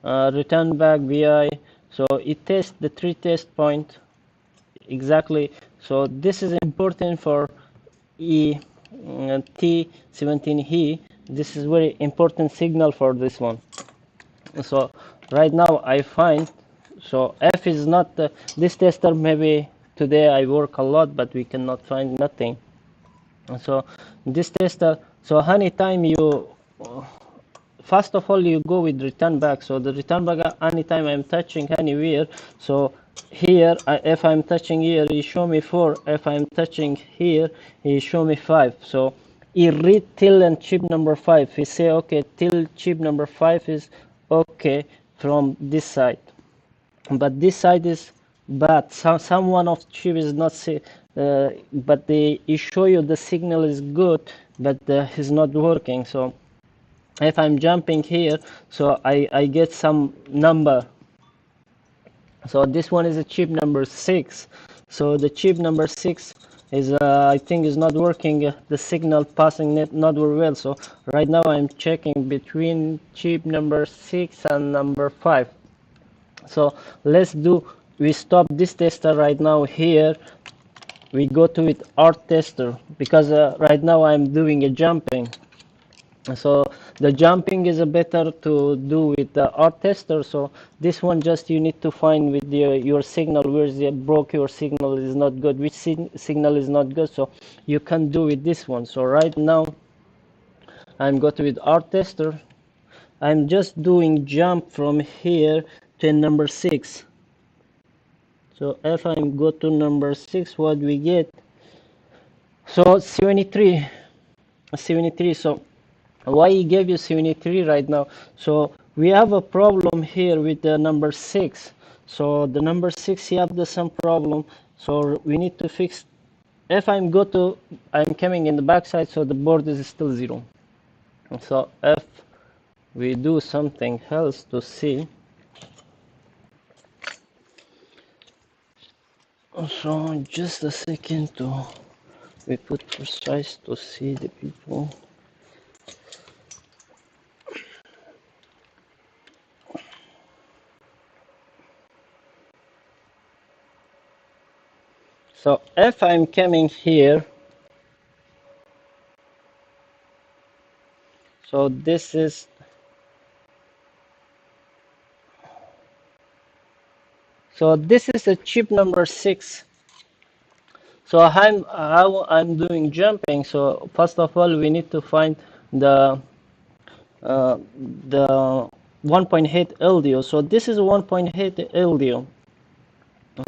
return back VI. So it tests the 3 test point exactly. So this is important for T17e. This is very important signal for this one. So right now I find, so F is not this tester. Maybe today I work a lot, but we cannot find nothing. So this tester, so anytime you first of all you go with return back. So the return back, anytime I'm touching anywhere, so here if I'm touching here, he show me 4. If I'm touching here, he show me 5. So he read till and chip number 5. He say okay, till chip number 5 is okay from this side, but this side is bad. Some one of chip is not say, but they show you the signal is good, but it's not working. So if I'm jumping here, so I get some number. So this one is a chip number 6. So the chip number 6 is I think is not working, the signal passing not very well. So right now I'm checking between chip number 6 and number 5. So let's do, we stop this tester right now here, we go to it art tester, because right now I'm doing a jumping. So the jumping is a better to do with the art tester. So this one just you need to find with your signal where the broke, your signal is not good, which signal is not good, so you can do with this one. So right now I'm going with art tester. I'm just doing jump from here to number 6. So if I go to number 6, what we get? So 73. So why he gave you 73 right now? So we have a problem here with the number 6. So the number 6, you have the same problem. So we need to fix. If I'm coming in the backside, so the board is still 0. So if we do something else to see. So just a second we put precise to see the people. So if I'm coming here, so this is, so this is a chip number 6. So I'm doing jumping. So first of all, we need to find the 1.8 LDO. So this is 1.8 LDO.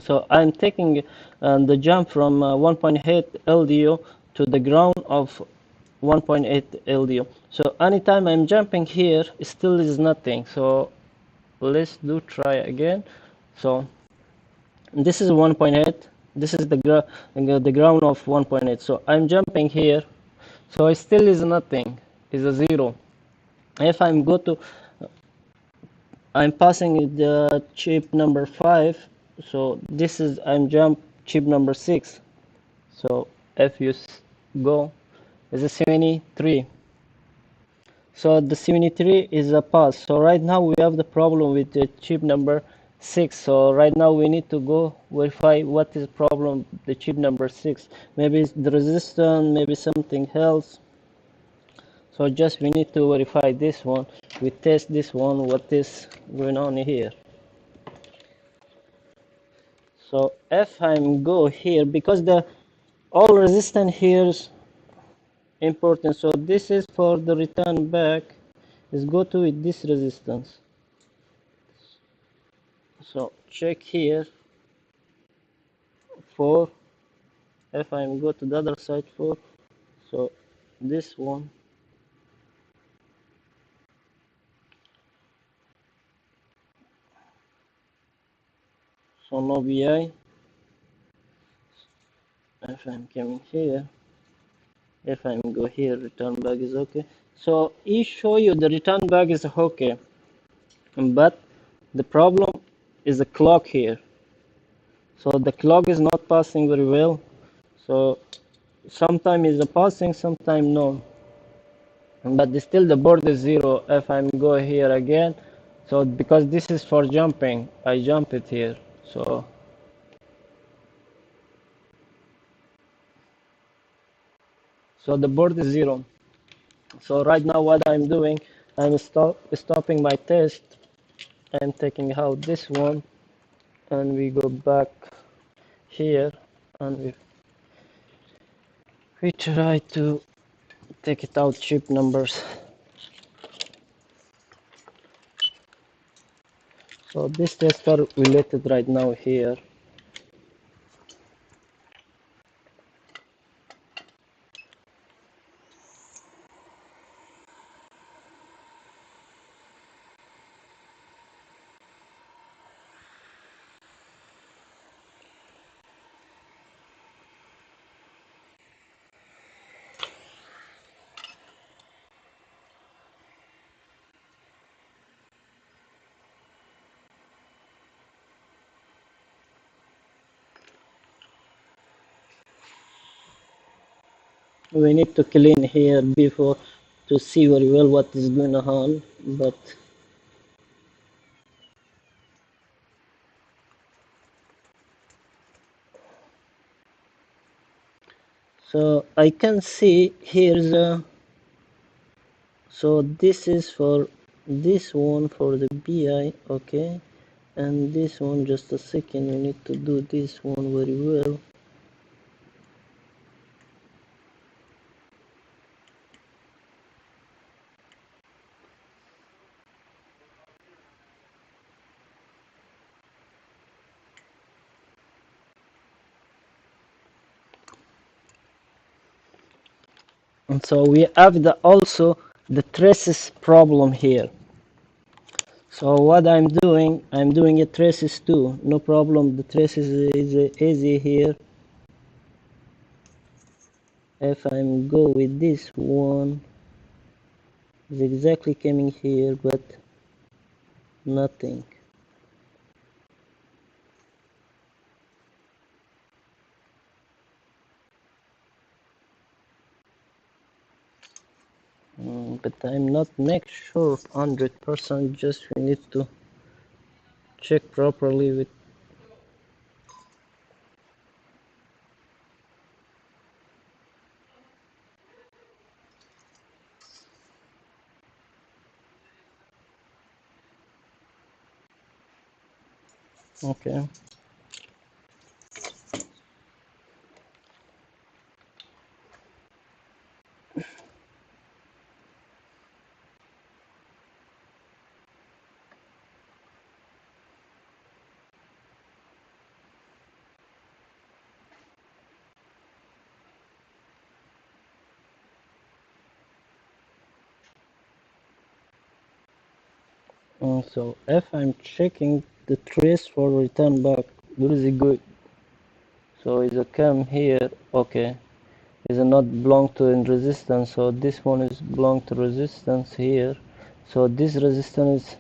So I'm taking the jump from 1.8 LDO to the ground of 1.8 LDO. So anytime I'm jumping here, it still is nothing. So let's try again. So this is 1.8. This is the ground of 1.8. So I'm jumping here. So it still is nothing. Is a 0. If I'm passing the chip number 5. So this is I'm jump chip number 6. So if you go is a 73. So the 73 is a pass. So right now we have the problem with the chip number 6. So right now we need to go verify what is the problem with the chip number 6. Maybe it's the resistance, maybe something else. So just we need to verify this one. We test this one, what is going on here. So if I'm go here, because the all resistance here is important. So this is for the return back, is go to with this resistance. So check here for, if I'm go to the other side for, so this one, so no BI. If I'm coming here, if I'm go here, return back is okay. So he show you the return back is okay, but the problem is the clock here. So the clock is not passing very well. So sometimes it's passing, sometimes no. But still the board is 0. If I'm go here again, so because this is for jumping, I jump it here. So the board is 0. So right now what I'm doing, I'm stopping my test. I'm taking out this one, and we go back here, and we try to take it out chip numbers. So this tests are related right now here. We need to clean here before to see very well what is going on, but so I can see here's a, so this is for this one for the BI, okay, and this one, just a second, we need to do this one very well. And so we have the also the traces problem here. So what I'm doing a traces too, no problem. The traces is easy here. If I'm go with this one, it's exactly coming here, but nothing. But I'm not make sure 100%. Just we need to check properly with. Okay. So if I'm checking the trace for return back, where is it good? So is a come here, okay, is a not belong to in resistance, so this one is belong to resistance here, so this resistance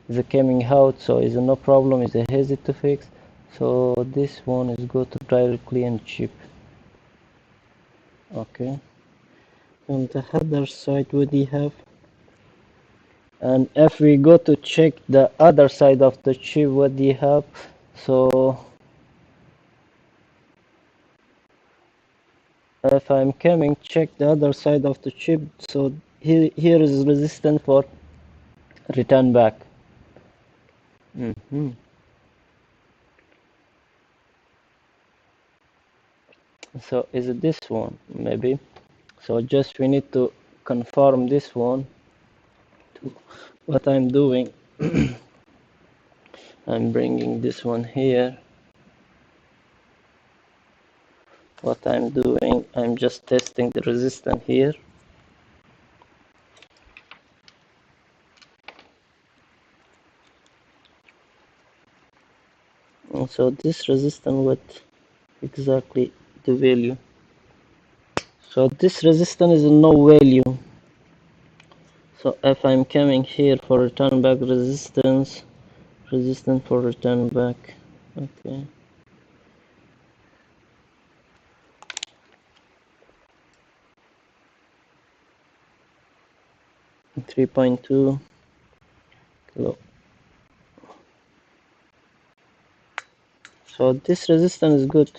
is a coming out, so is a no problem, is a easy to fix. So this one is go to directly and chip. Okay, on the other side what do you have? And if we go to check the other side of the chip, what do you have? So if I'm coming check the other side of the chip, so here is resistance for return back. So is it this one maybe? So just we need to confirm this one to what I'm doing. I'm bringing this one here. What I'm doing, I'm just testing the resistance here. And so this resistance, what exactly the value? So this resistance is no value. So if I'm coming here for return back resistance for return back, okay. 3.2 kilo. So this resistance is good.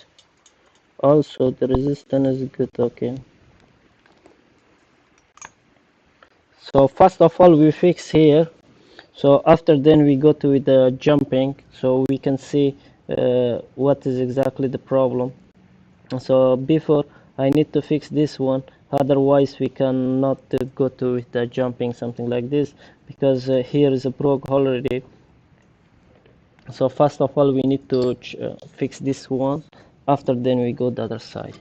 Also the resistance is good, okay. So first of all we fix here. So after then we go to the jumping, so we can see what is exactly the problem. So before I need to fix this one, otherwise we cannot go to with the jumping something like this, because here is a broke already. So first of all we need to fix this one, after then we go the other side.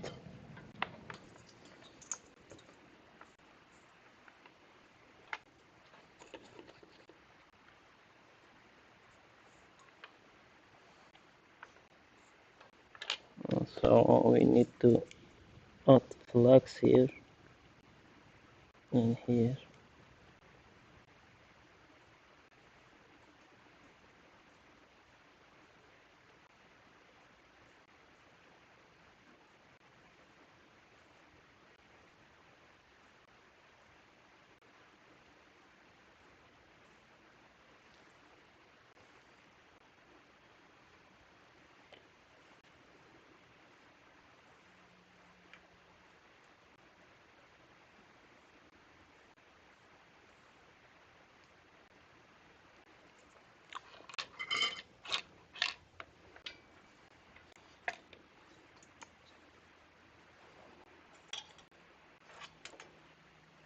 So we need to add flags here and here.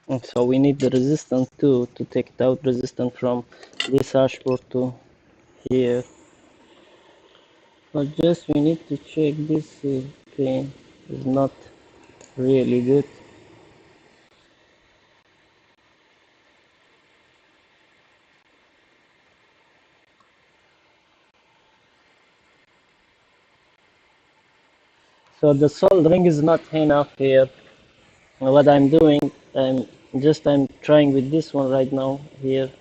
And so we need the resistance too, to take it out resistance from this hashboard to here. But just we need to check this thing is not really good. So the soldering is not enough here. What I'm doing, I'm trying with this one right now here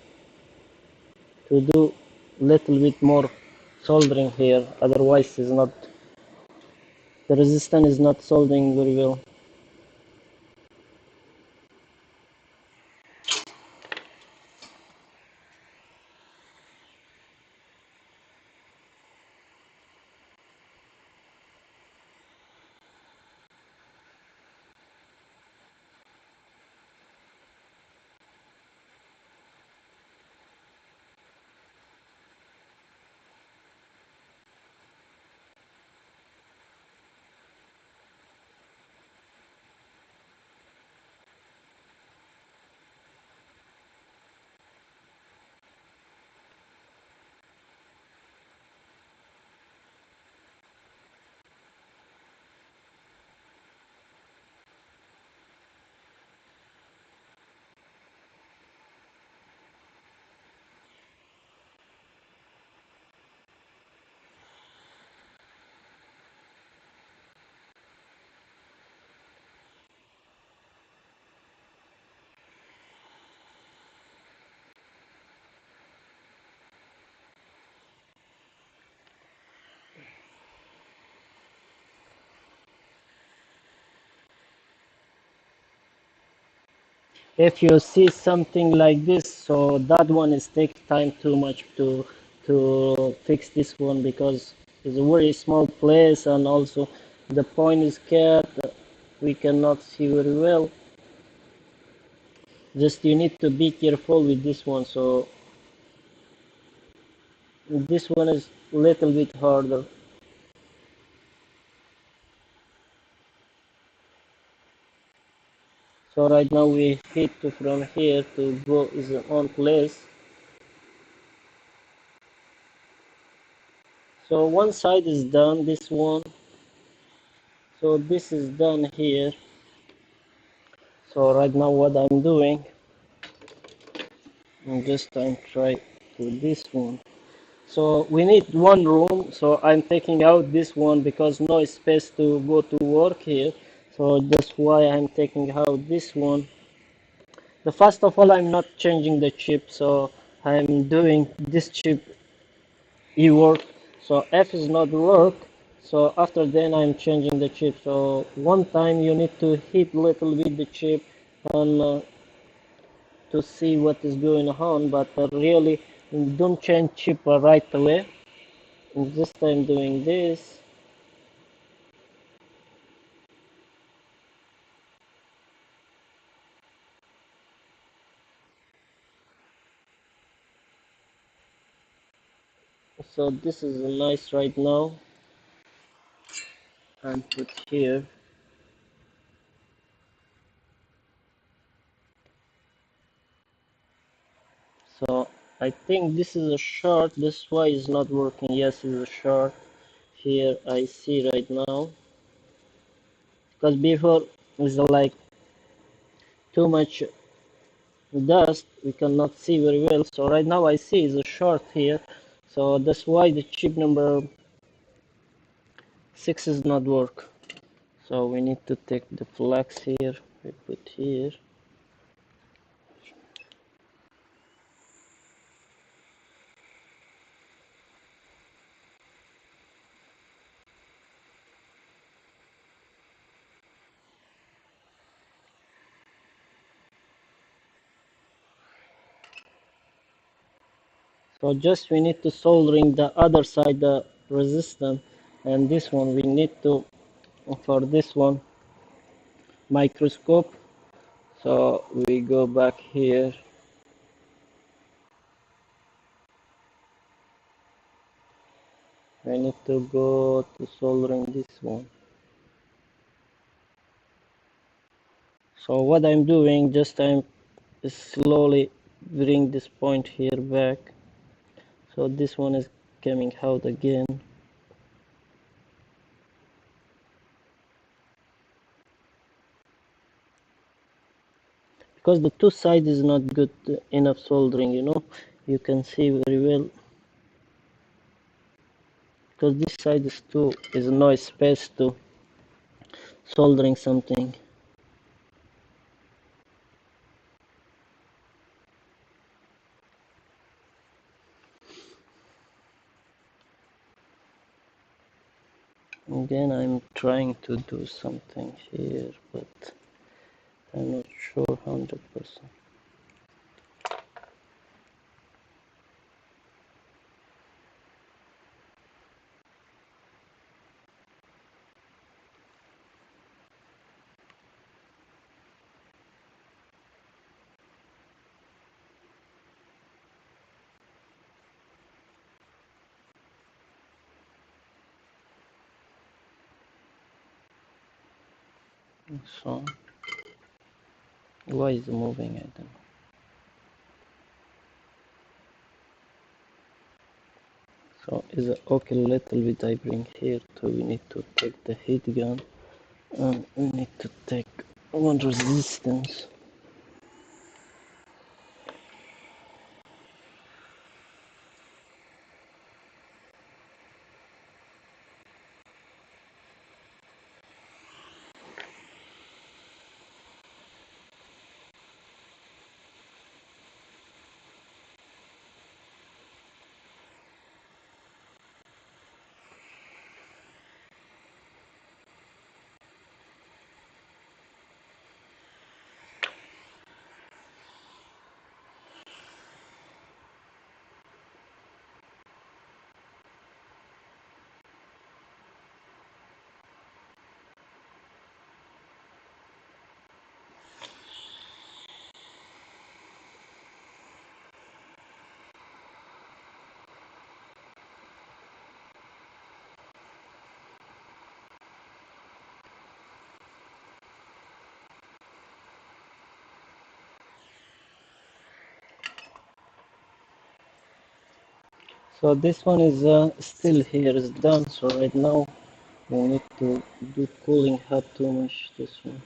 to do little bit more soldering here. Otherwise, is not the resistance is not soldering very well. if you see something like this, so that one is take time too much to fix this one, because it's a very small place, and also the point is cut, we cannot see very well. Just you need to be careful with this one. So this one is a little bit harder. So right now we hit from here to go is on place. So one side is done, this one. So this is done here. So right now what I'm doing, I'm try to this one. So we need one room. So I'm taking out this one because no space to go to work here. So that's why I'm taking out this one. The first of all, I'm not changing the chip. So I'm doing this chip E work. So F is not work. So after then I'm changing the chip. So one time you need to hit little bit the chip and to see what is going on, but really don't change chip right away. And this time doing this. So this is nice right now, and put here. So I think this is a short. This why is not working. Yes, it's a short. Here I see right now, because before is like too much dust, we cannot see very well. So right now I see is a short here. So that's why the chip number 6 is not work. So we need to take the flex here. We put here. So just we need to soldering the other side the resistance, and this one we need to, for this one, microscope. So we go back here. I need to go to soldering this one. So what I'm doing, just I'm slowly bring this point here back. So this one is coming out again. Because the two sides is not good enough soldering, you can see very well. Because this side is no space to soldering something. Again, I'm trying to do something here, but I'm not sure 100%. So why is it moving? I don't know. So is it okay? Little bit I bring here. So we need to take the heat gun, and we need to take one resistance. So this one is still here, is done. So right now we need to do cooling hub to mesh this one.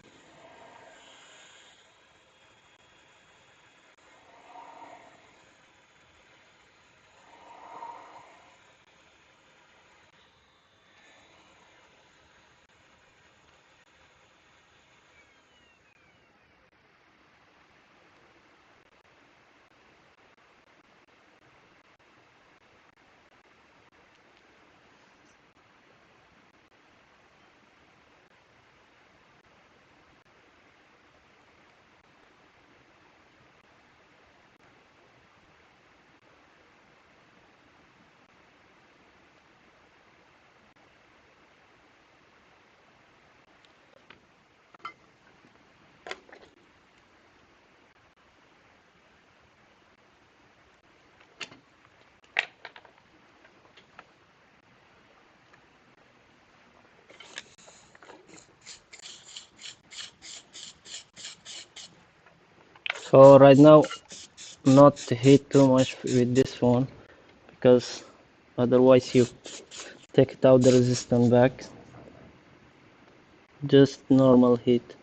So right now, not to heat too much with this one, because otherwise you take it out the resistance back. Just normal heat.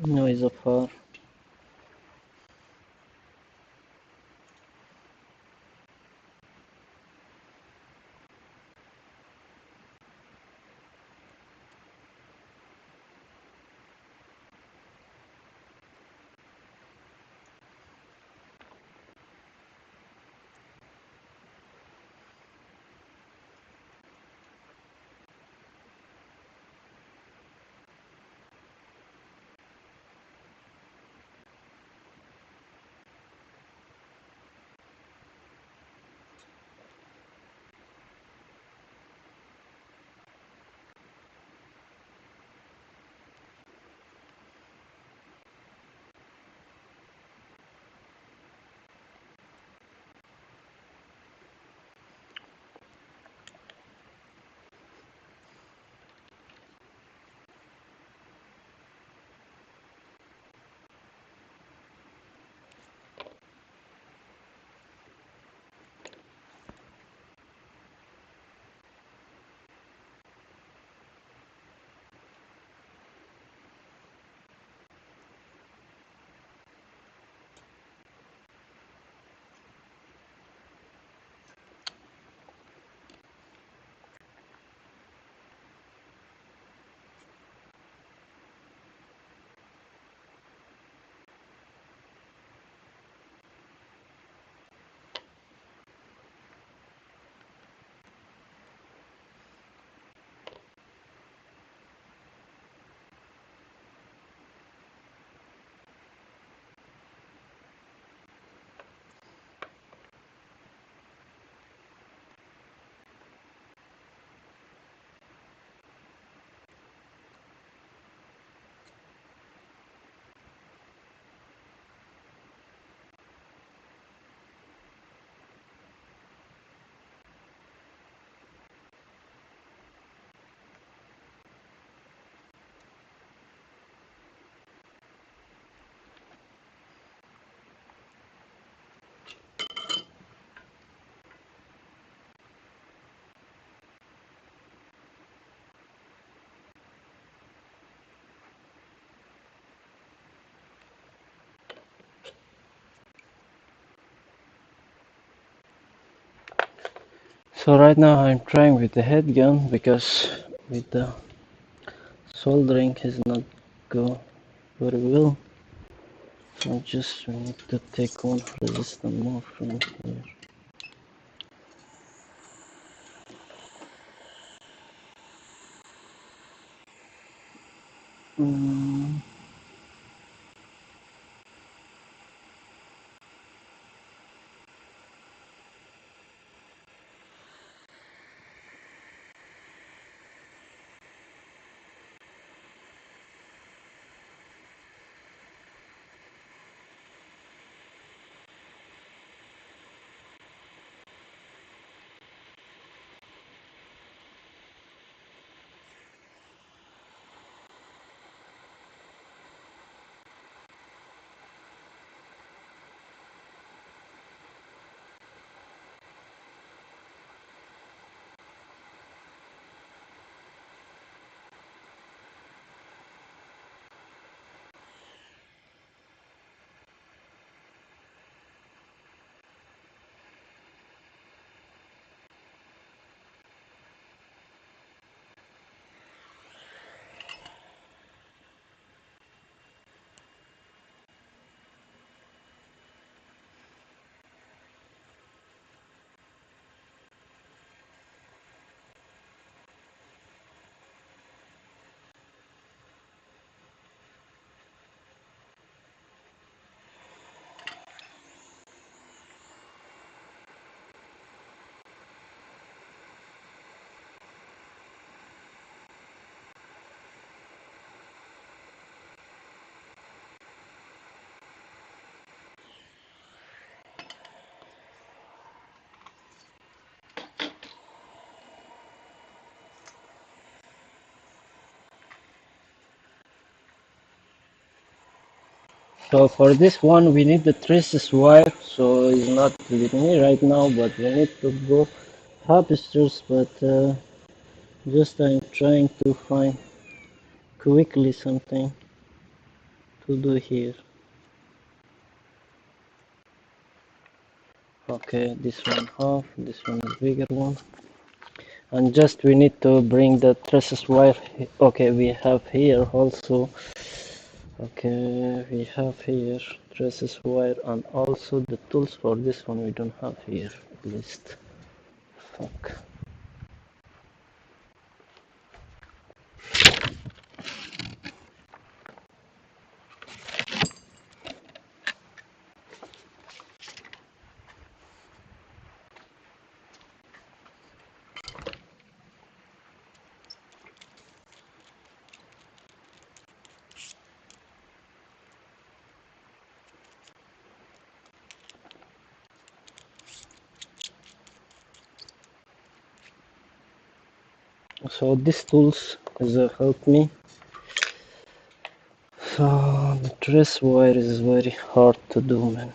Noise of far. So right now I'm trying with the head gun because with the soldering is not go very well. So just we need to take one resistance more from here. Mm. So for this one we need the traces wire, so it's not with me right now, but we need to go upstairs, but just I'm trying to find quickly something to do here. Okay, this one half, this one is bigger one. And just we need to bring the traces wire. Okay, we have here also. Okay, we have here traces wire and also the tools for this one we don't have here at least. Fuck. So these tools has helped me. So the trace wire is very hard to do, man.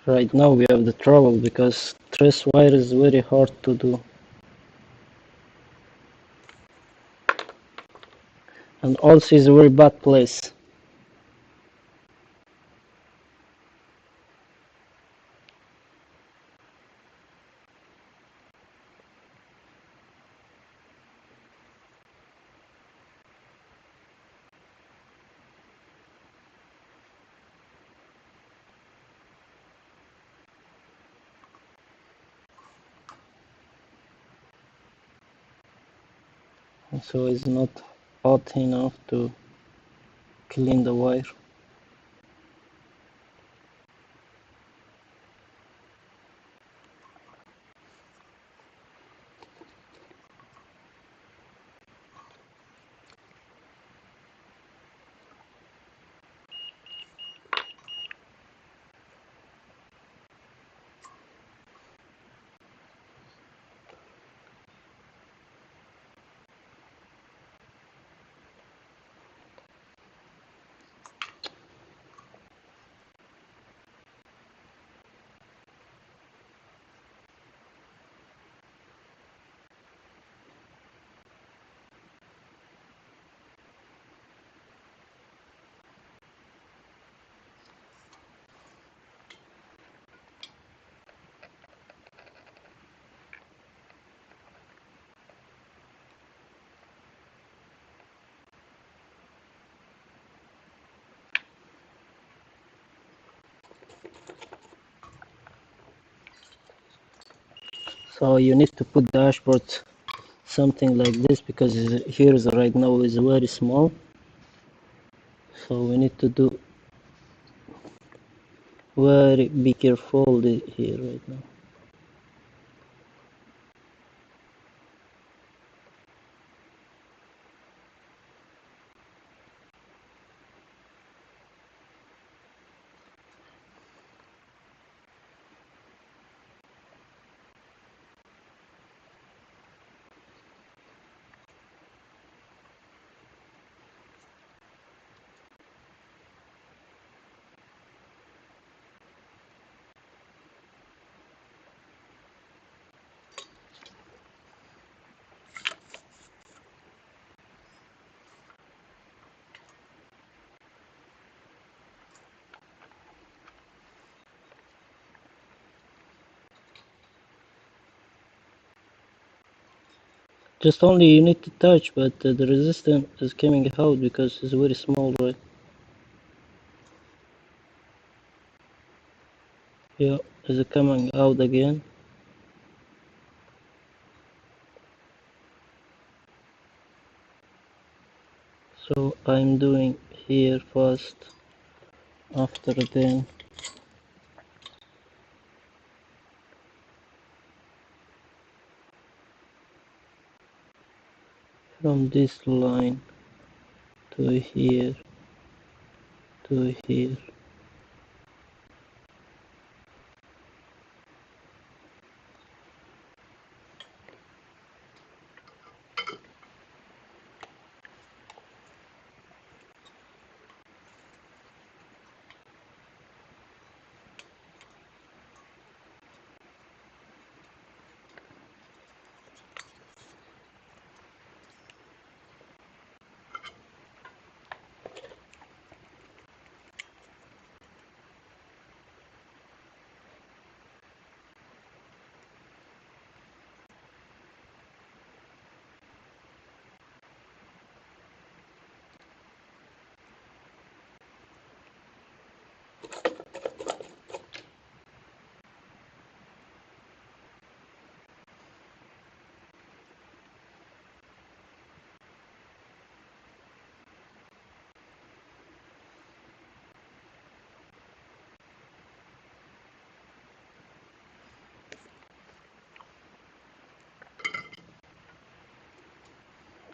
Right now we have the trouble because trace wire is very hard to do. And also is a very bad place. So it's not hot enough to clean the wire. So you need to put the dashboard something like this because here is right now is very small. So we need to do very be careful here right now. Just only you need to touch, but the resistance is coming out because it's very small, right? Yeah, is it coming out again? So I'm doing here first, after then from this line to here to here.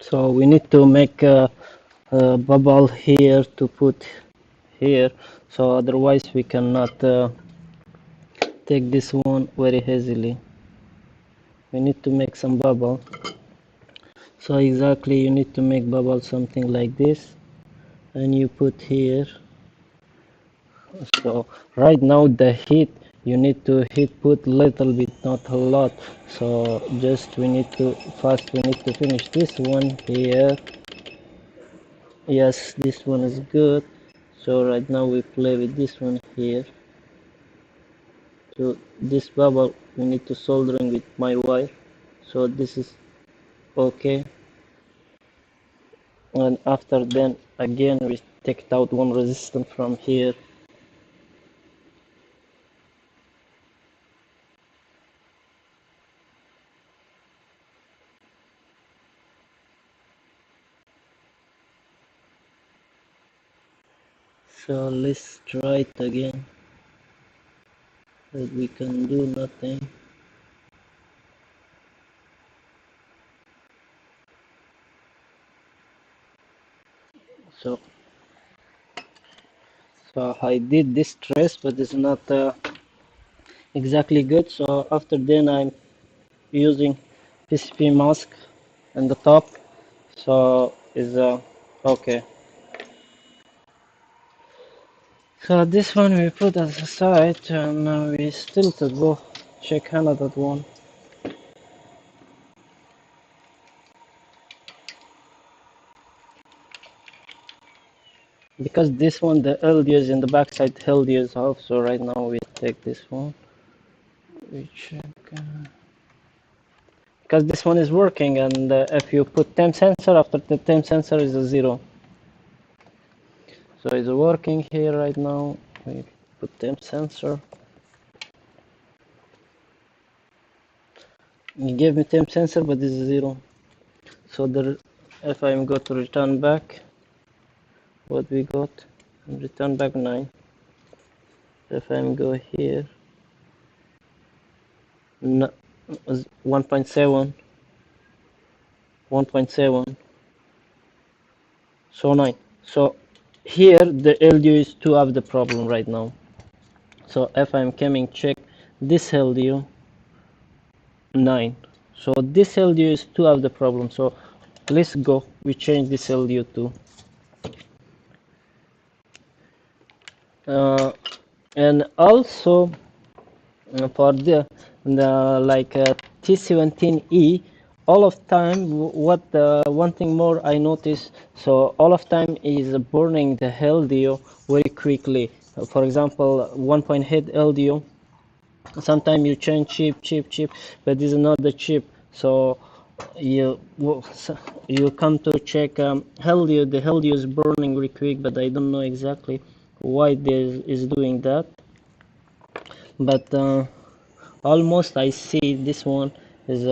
So we need to make a bubble here to put here, so otherwise we cannot take this one very easily. We need to make some bubble. So exactly, you need to make bubble something like this, and you put here. So right now the heat, you need to heat put little bit, not a lot. So just we need to finish this one here. Yes, this one is good. So right now we play with this one here. So this bubble we need to soldering with my wire. So this is okay. And after then again we take out one resistance from here. So let's try it again. But we can do nothing. So I did this trace, but it's not exactly good. So after then I'm using PCP mask on the top. So is okay. So this one we put as a side, and we still to go check another one. Because this one the LDO is in the backside, LDO is off. So right now we take this one. We check. Because this one is working, and if you put temp sensor, after the temp sensor is a 0. So it's working here right now. We put temp sensor. You gave me temp sensor, but this is 0. So if I'm going to return back, what we got, return back 9. If I'm go here, 1.7, 1.7, so 9. So here the LDO is 2 of the problem right now. So if I'm coming check this LDO, 9. So this LDO is 2 of the problem. So let's go, we change this LDO to and also for the like T17e, all of time what one thing more I noticed, so all of time is burning the LDO very quickly. For example, 1.8 LDO, sometimes you change chip, but this is not the chip. So you you come to check LDO, the LDO is burning very quick, but I don't know exactly why this is doing that. But almost I see this one is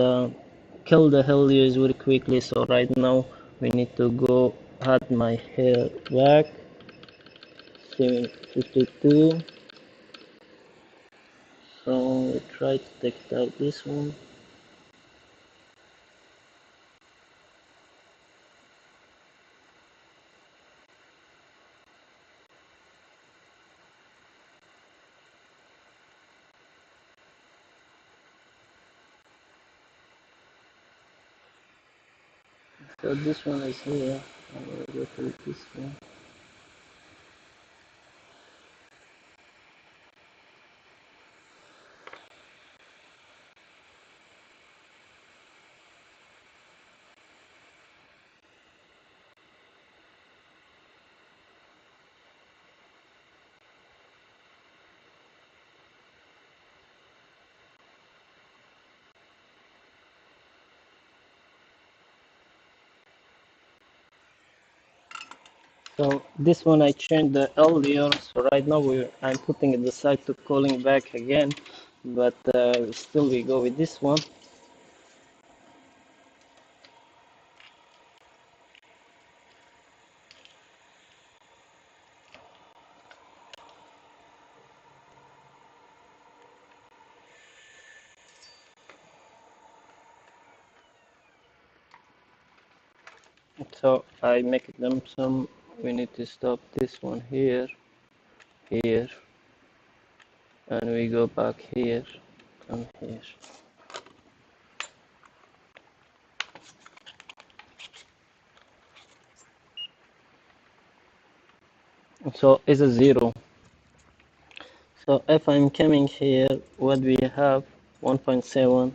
kill the LDOs very quickly. So right now we need to go add my hair back 752. So we try to take out this one. So this one is here. I'm gonna go to this one. So this one I changed the LDR. So right now I'm putting it aside to calling back again, but still we go with this one. So I make them some. We need to stop this one here, here, and we go back here and here. So it's a 0. So if I'm coming here, what we have 1.7.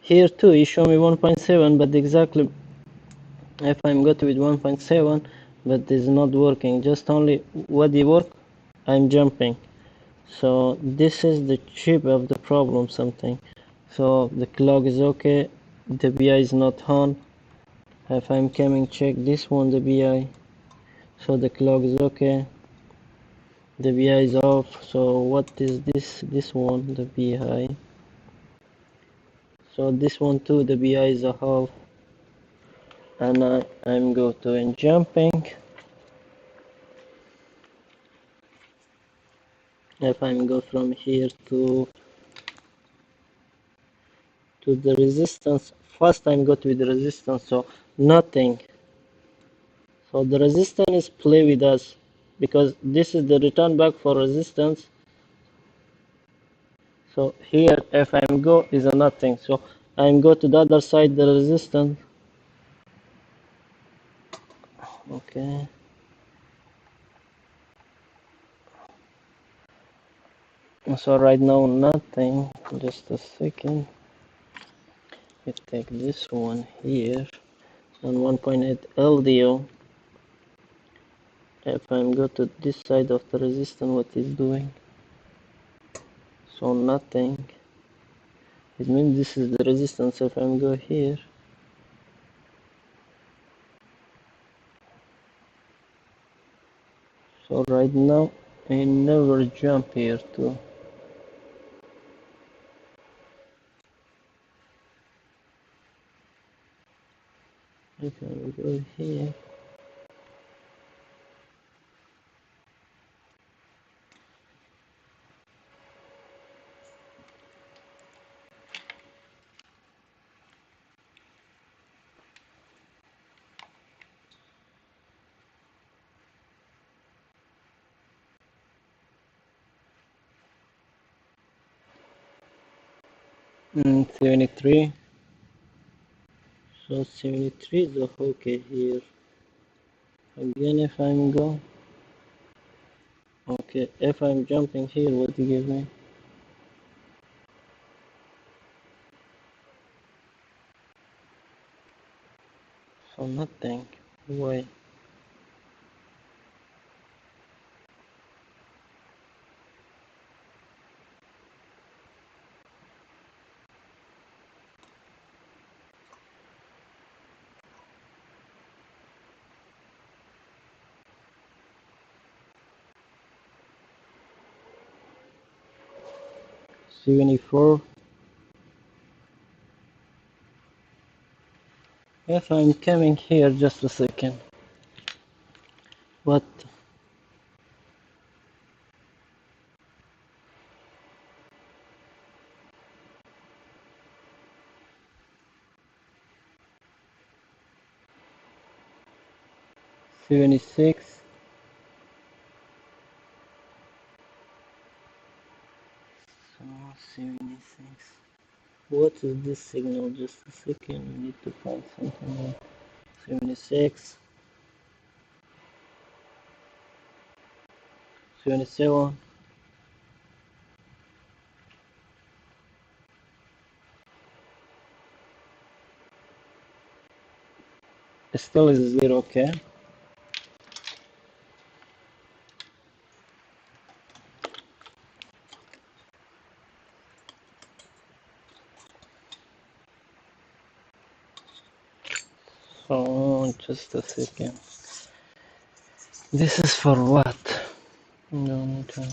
Here too, you show me 1.7, but exactly if I'm got with 1.7, but it's not working. Just only what you work, I'm jumping. So this is the chip of the problem something. So the clock is okay, the BI is not on. If I'm coming check this one, the BI, so the clock is okay, the BI is off. So what is this one, the BI? So this one too, the BI is a half, and I'm go to in jumping. If I'm go from here to the resistance, first I'm go to the resistance, so nothing. So the resistance play with us because this is the return back for resistance. So here if I'm go is a nothing. So I'm go to the other side the resistance. Okay. So right now nothing. Just a second. We take this one here and 1.8 LDO. If I'm go to this side of the resistance, what is doing? So nothing. It means this is the resistance. If I'm go here, so right now I never jump here too. If I go here, 73. So 73 is okay here. Again, if I'm go, okay. If I'm jumping here, what do you give me? So nothing. Why? 74. If I'm coming here, just a second. What? 76. So 76. What is this signal? Just a second. We need to find something more. 76. 77. It still is 0, okay? So just a second. This is for what? No, okay.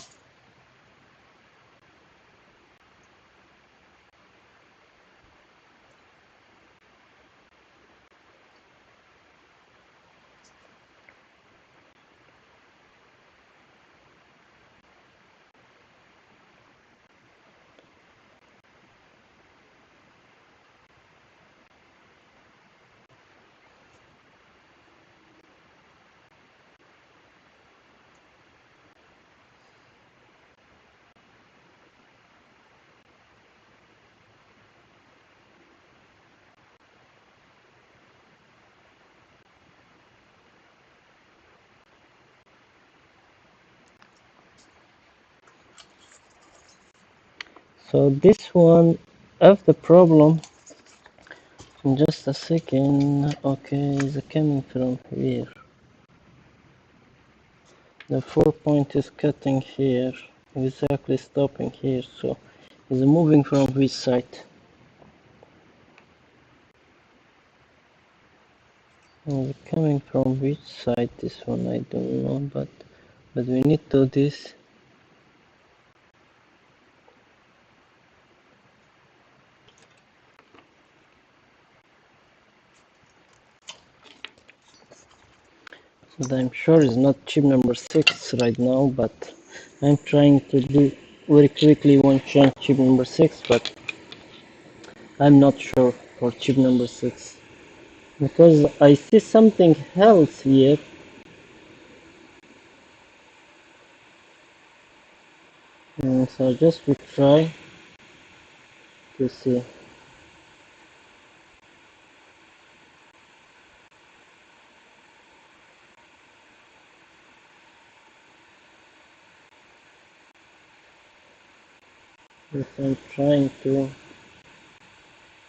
So this one have the problem. Just a second. Okay, it's coming from here. The 4 point is cutting here, exactly stopping here. So it's moving from which side? Coming from which side? This one I don't know, but we need to do this. But I'm sure it's not chip number 6 right now, but I'm trying to do very quickly one change chip number 6, but I'm not sure for chip number 6 because I see something else here. So just we try to see. If I'm trying to,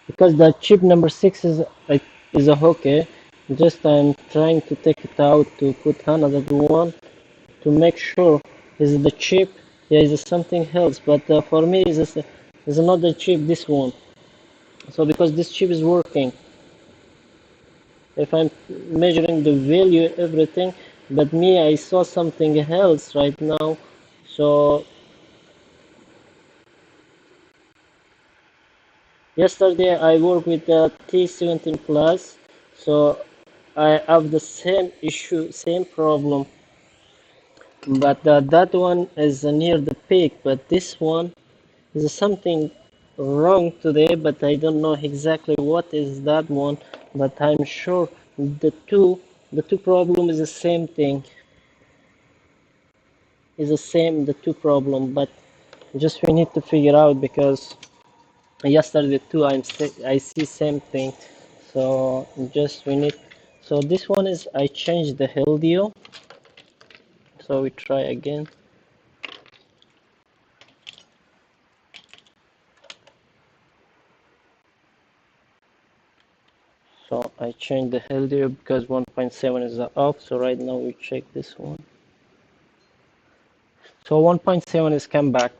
because the chip number 6 is a okay. Just I'm trying to take it out to put another one to make sure is the chip. Yeah, is something else, but for me is not the chip. This one. So because this chip is working, if I'm measuring the value, everything, but me I saw something else right now. So yesterday I worked with the T17 Plus, so I have the same issue, same problem, but that one is near the peak, but this one is something wrong today, but I don't know exactly what is that one, but I'm sure the two problem is the same thing, is the same, the two problem, but just we need to figure out because yesterday too I see same thing. So just we need, so this one is I changed the LDO, so we try again. So I changed the LDO because 1.7 is off, so right now we check this one. So 1.7 is come back.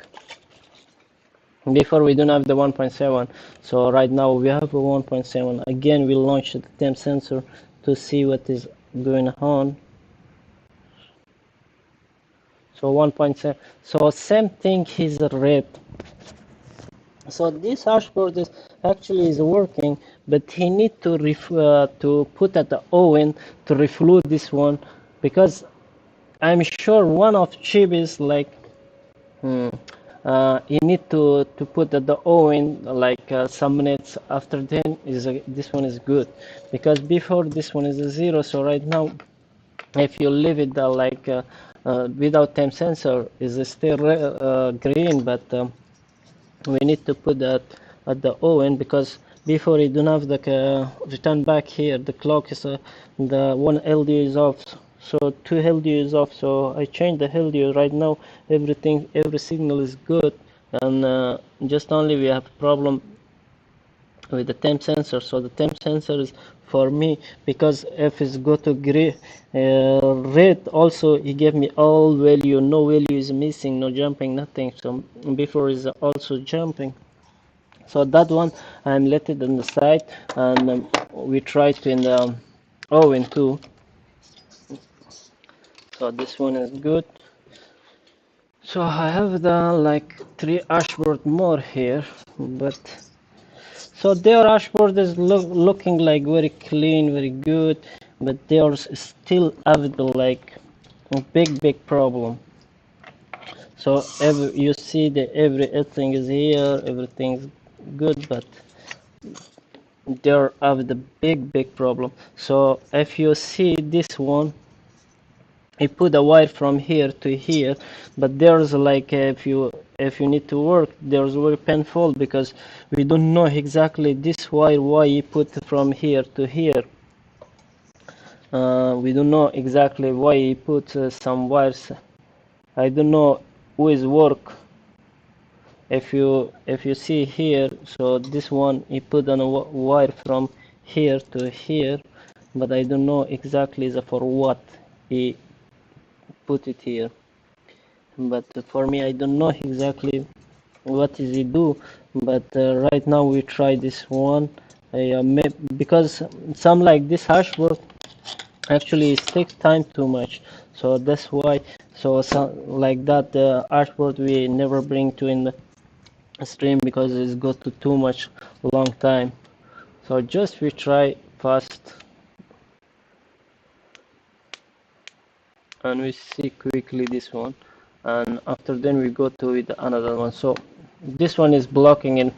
Before we don't have the 1.7, so right now we have a 1.7. Again we launched the temp sensor to see what is going on. So 1.7, so same thing is red. So this hashboard is actually is working, but he need to put at the oven to reflow this one, because I'm sure one of chip is like you need to put at the oven like some minutes after. Then is this one is good, because before this one is a 0. So right now if you leave it without temp sensor is still green, but we need to put that at the oven, because before you don't have the return back here, the clock is the one LDO is off, so two LDO is off. So I changed the LDO. Right now every signal is good, and just only we have problem with the temp sensor. So the temp sensor is for me, because if it's go to red, also he gave me all value, no value is missing, no jumping, nothing. So before is also jumping. So that one I'm let it on the side, and we try to in the oven too. So this one is good. So I have the like 3 Hashboard more here, but so their dashboard is looking like very clean, very good, but they are still have the like a big problem. So you see that everything is here, everything's good, but they have the big problem. So if you see this one, I put a wire from here to here, but there's like if you need to work, there's very painful, because we don't know exactly this wire why you put from here to here. We don't know exactly why he put some wires. I don't know who is work if you see here, so this one he put on a wire from here to here, but I don't know exactly for what he put it here. But for me, I don't know exactly what does he do. But right now we try this one. Because some like this hashboard actually it takes time too much, so that's why. So like that the hashboard we never bring to in the stream because it's got to too much long time. So just we try fast and we see quickly this one, and after then we go to it another one. So this one is blocking in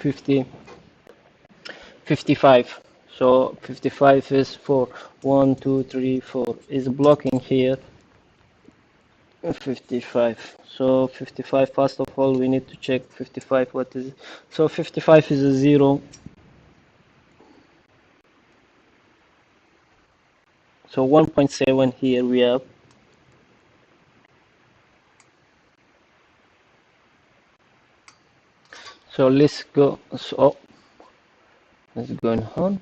55. So 55 is for 1 2 3 4 is blocking here 55. So 55, first of all we need to check 55 what is it. So 55 is a 0. So 1.7 here we have. So let's go. So what's going on?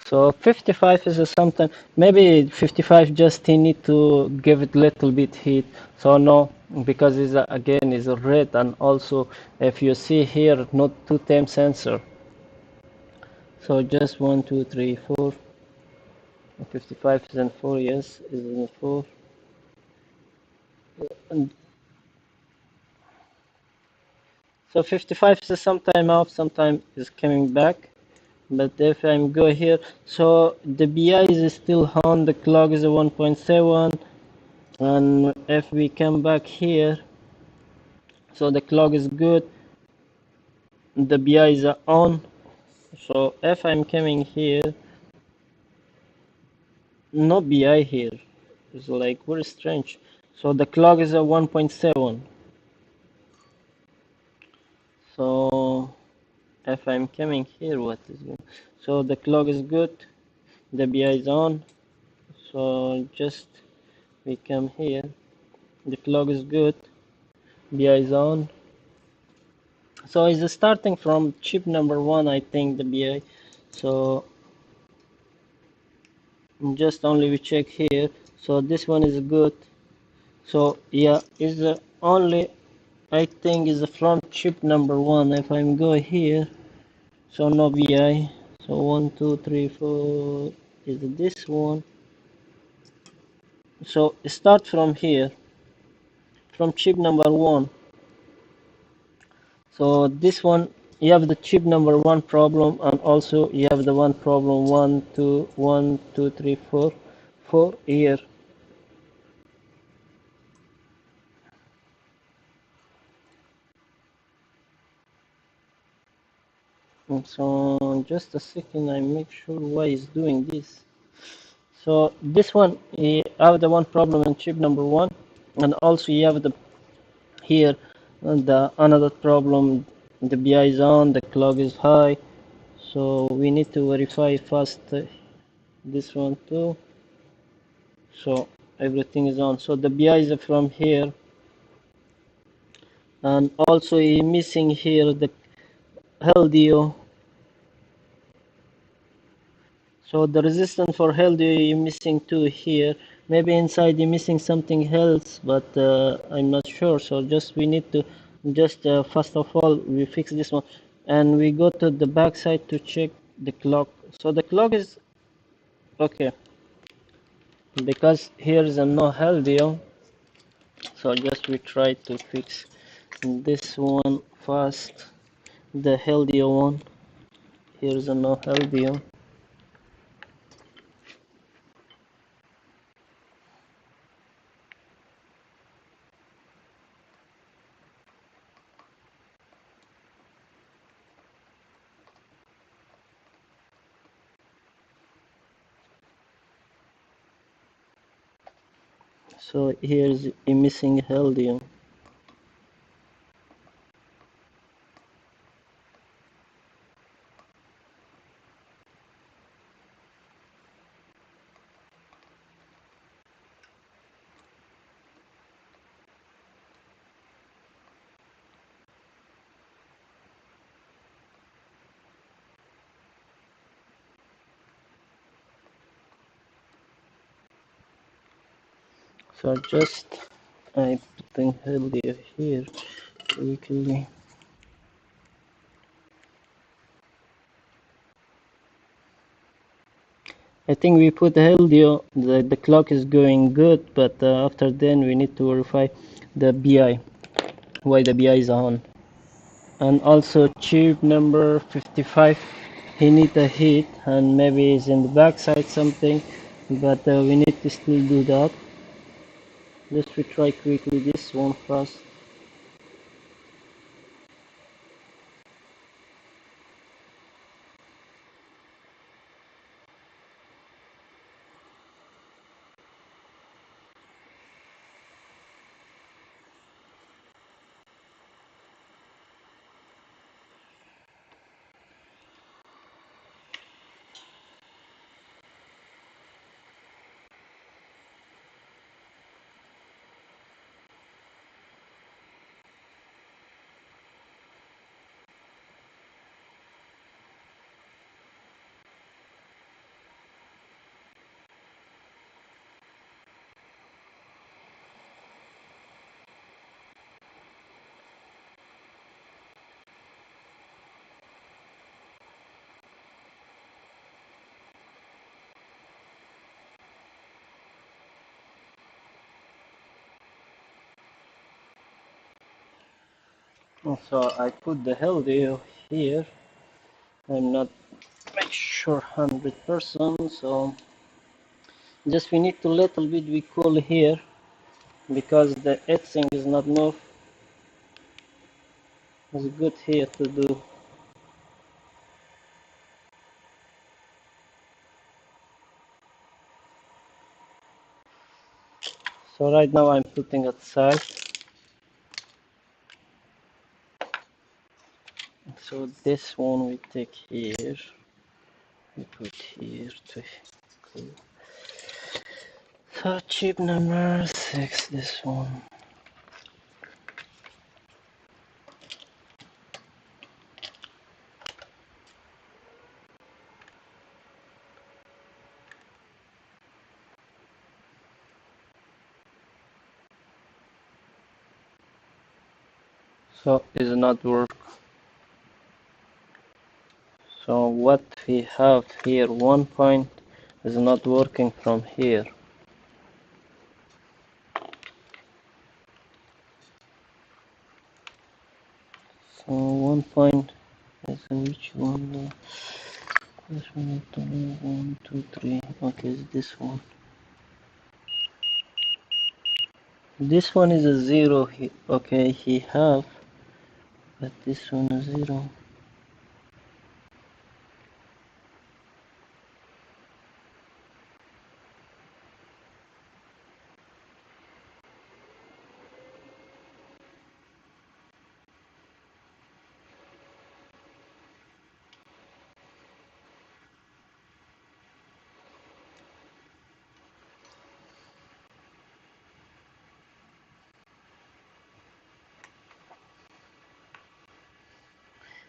So 55 is a sometime, maybe 55 just he need to give it little bit heat. So no, because it's again is a red, and also if you see here not two time sensor. So just 1 2 3 4. 55 is in 4, yes, is in 4. And so 55 is sometime off, sometime is coming back. But if I go here, so the BI is still on, the clock is a 1.7, and if we come back here, so the clock is good, the BI is on. So if I'm coming here, no BI here. It's like very strange. So the clock is a 1.7. So if I'm coming here, what is good? So the clock is good, the BI is on. So just we come here, the clock is good, BI is on. So it's starting from chip number 1, I think, the BI. So just only we check here. So this one is good. So yeah, is the only I think is from chip number 1. If I'm go here, so no BI. So 1 2 3 4 is this one. So start from here, from chip number 1. So this one you have the chip number 1 problem, and also you have the one problem 1 2 1 2 3 4 4 here. And so just a second, I make sure why it's doing this. So this one you have the one problem in chip number 1, and also you have the here the another problem, the BI is on, the clock is high. So we need to verify first this one too. So everything is on. So the BI is from here, and also missing here the LDO. So the resistance for LDO you missing too here. Maybe inside you missing something else, but I'm not sure. So just we need to just first of all we fix this one, and we go to the back side to check the clock. So the clock is okay because here is a no LDO. So just we try to fix this one first, the healthier one. Here's a no healthier. So here's a missing healthier. So just I putting healthier here quickly. I think we put healthier, the clock is going good, but after then we need to verify the BI, why the BI is on. And also chip number 55, he need a hit, and maybe it's in the backside something, but we need to still do that. Let's retry quickly this one first. So I put the healthy here. I'm not make sure 100%, so just we need to little bit we cool here because the etching is not more. It's good here to do. So right now I'm putting aside. So this one we take here. We put here to cool. So chip number 6, this one. So it's not work. So what we have here, 1 point is not working from here. So 1 point is in which one? This one, 1, 2, 3. Okay, it's this one. This one is a 0. Okay, he have, but this one is 0.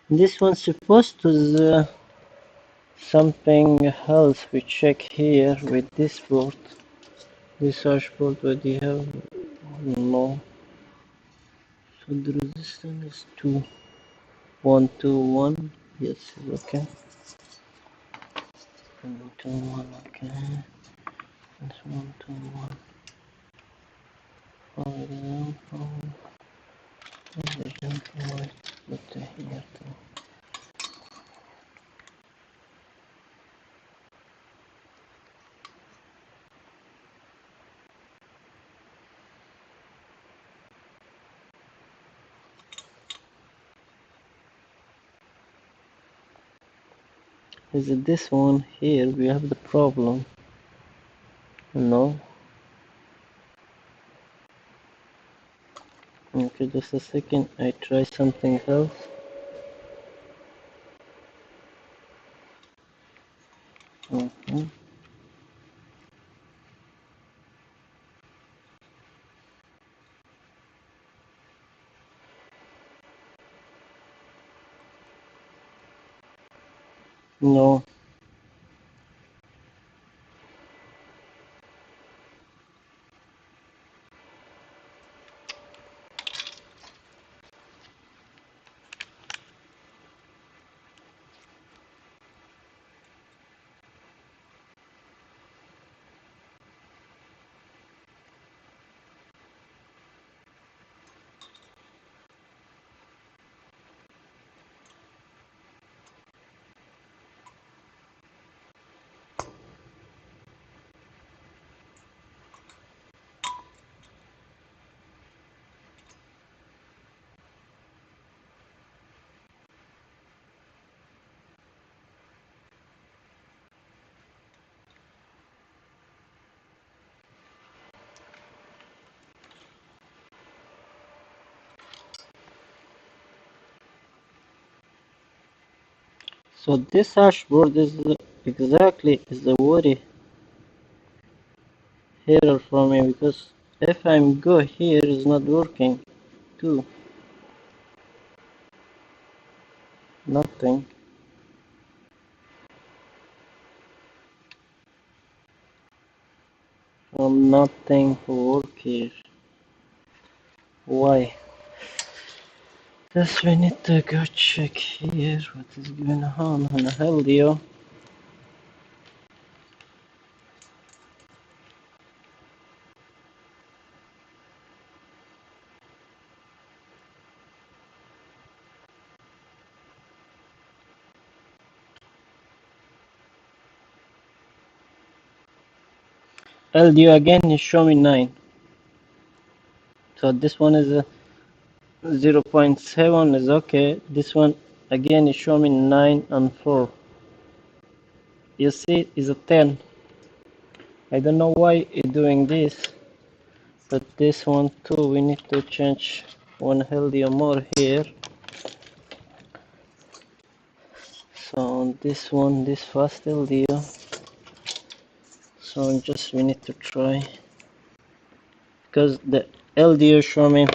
This one's supposed to something else. We check here with this board. This Hashboard, what do you have? No. So the resistance is 2, 1, 2, 1. Yes, okay. 1, 2, 1, okay. That's 1, 2, 1. For example, put here too. Is it this one here? We have the problem. No. Okay, just a second. I try something else. Mm-hmm. No. So this hashboard is exactly is the worry here for me, because if I'm go here is not working too. Nothing. Nothing work here. Why? Yes, we need to go check here what is going on the LDO. LDO again is showing 9. So this one is a 0.7 is okay. This one again is showing 9 and 4. You see is a 10. I don't know why it's doing this, but this one too we need to change one LDO more here. So on this one, this fast LDO, so just we need to try, because the LDO show me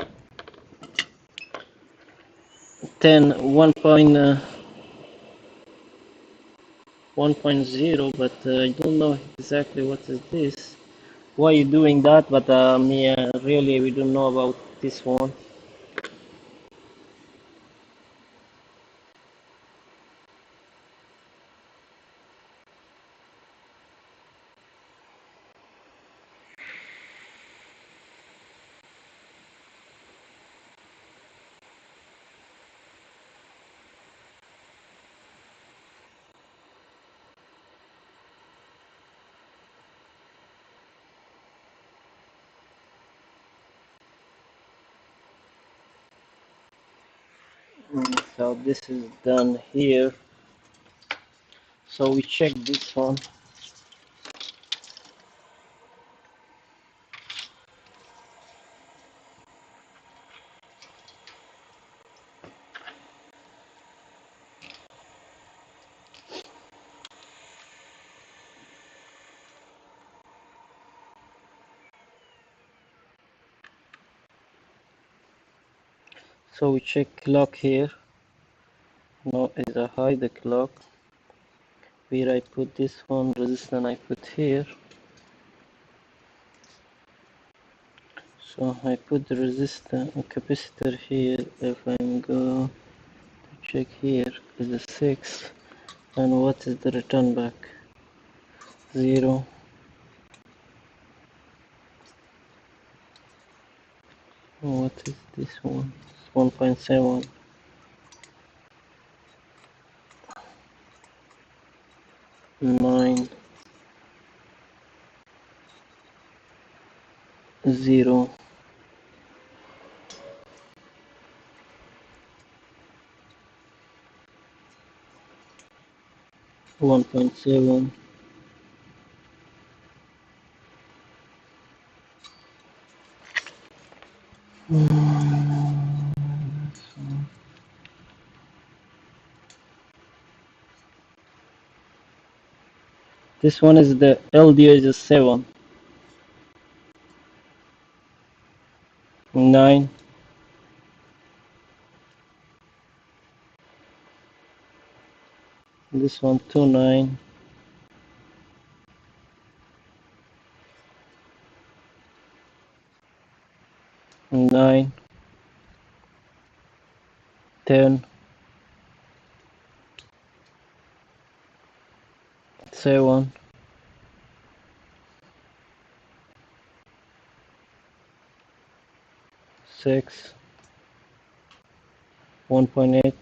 10 1.0, but I don't know exactly what is this, why you doing that, but yeah, really we don't know about this one. So this is done here, so we check this one. So we check clock here. No, is a high the clock. Where I put this one resistance I put here. So I put the resistor capacitor here. If I'm go to check here is a 6, and what is the return back? 0. What is this one? It's 1.7. 9 0 1.7. This one is the LDO is a 7. 9. This one 2 9. 9 10 7 6 1.8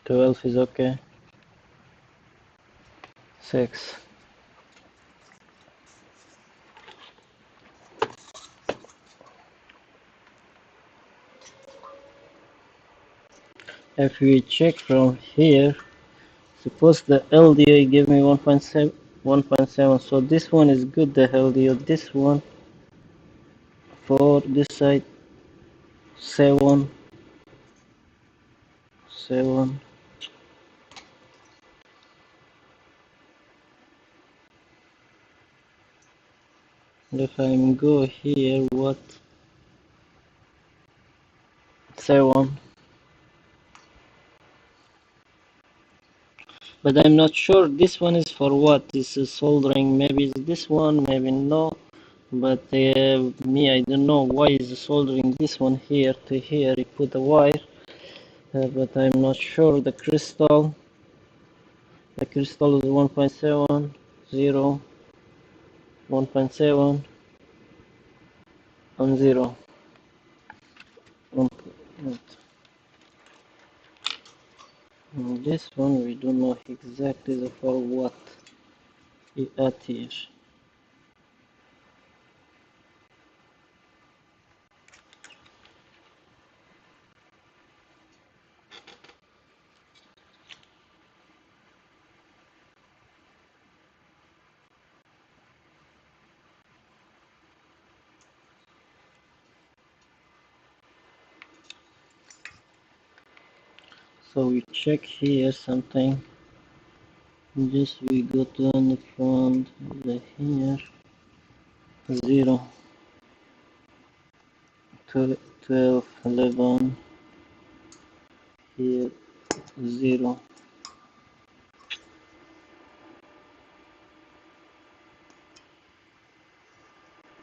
12 is okay. 6. If we check from here, suppose the LDO give me 1.7, 1.7, so this one is good, the LDO. This one for this side 7 7 If I go here, what? 7. But I'm not sure this one is for what. This is soldering. Maybe it's this one, maybe no. But me, I don't know why is soldering this one here to here. You put a wire, but I'm not sure. The crystal is 1.7, 0, 1.7, and 0. This one we don't know exactly for what it at here. So we check here something. Just we go to the front the here 0, 12, 11 here 0,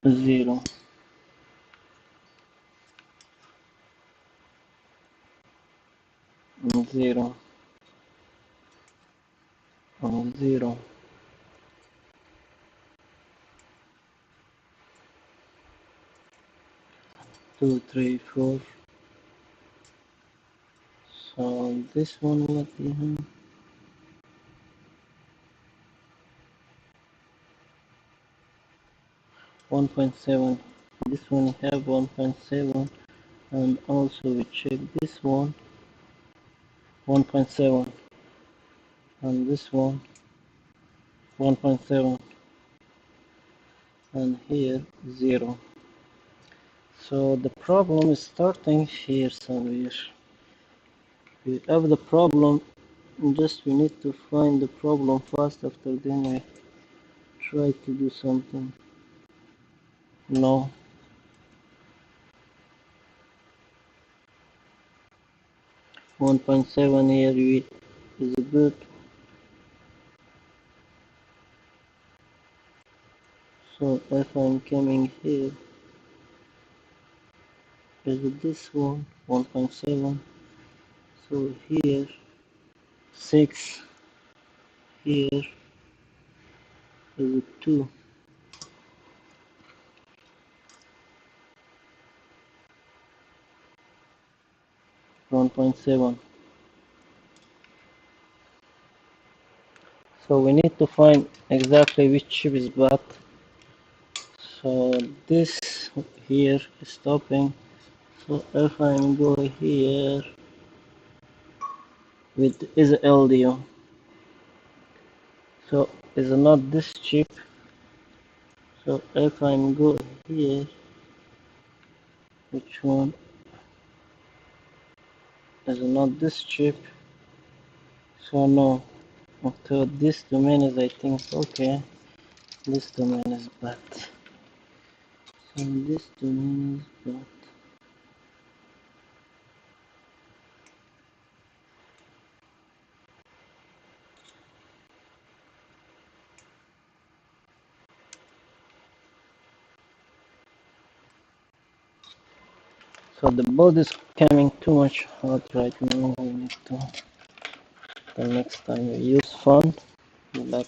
0, 0, 0, 2, 3, 4. So this one what we have 1.7. This one we have 1.7, and also we check this one 1.7, and this one 1.7, and here 0. So the problem is starting here somewhere. We have the problem, just we need to find the problem fast. After then we try to do something. No, 1.7 here is good. So if I'm coming here, is this one 1.7. So here 6, here is 2, 1.7. So we need to find exactly which chip is bad. So this here is stopping. So if I'm going here with is LDO, so is not this chip. So if I'm go here, which one is not this chip? So no. So this domain is I think okay. This domain is bad. So this domain is bad. So the board is coming too much hot right now. We need to the next time we use fun. But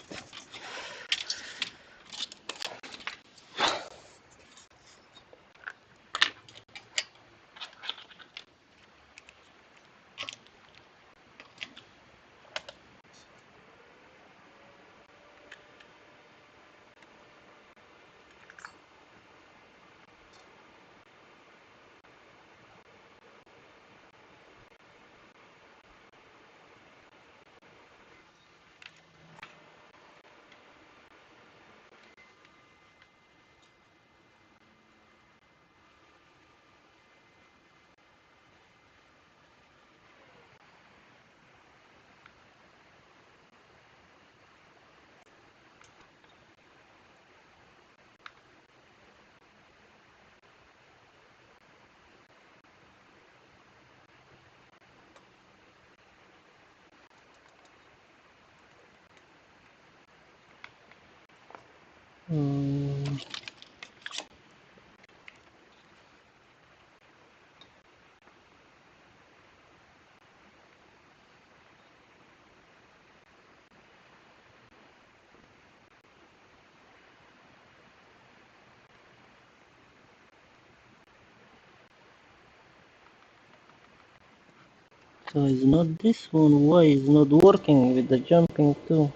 Mm, so it's not this one. Why is not working with the jumping too?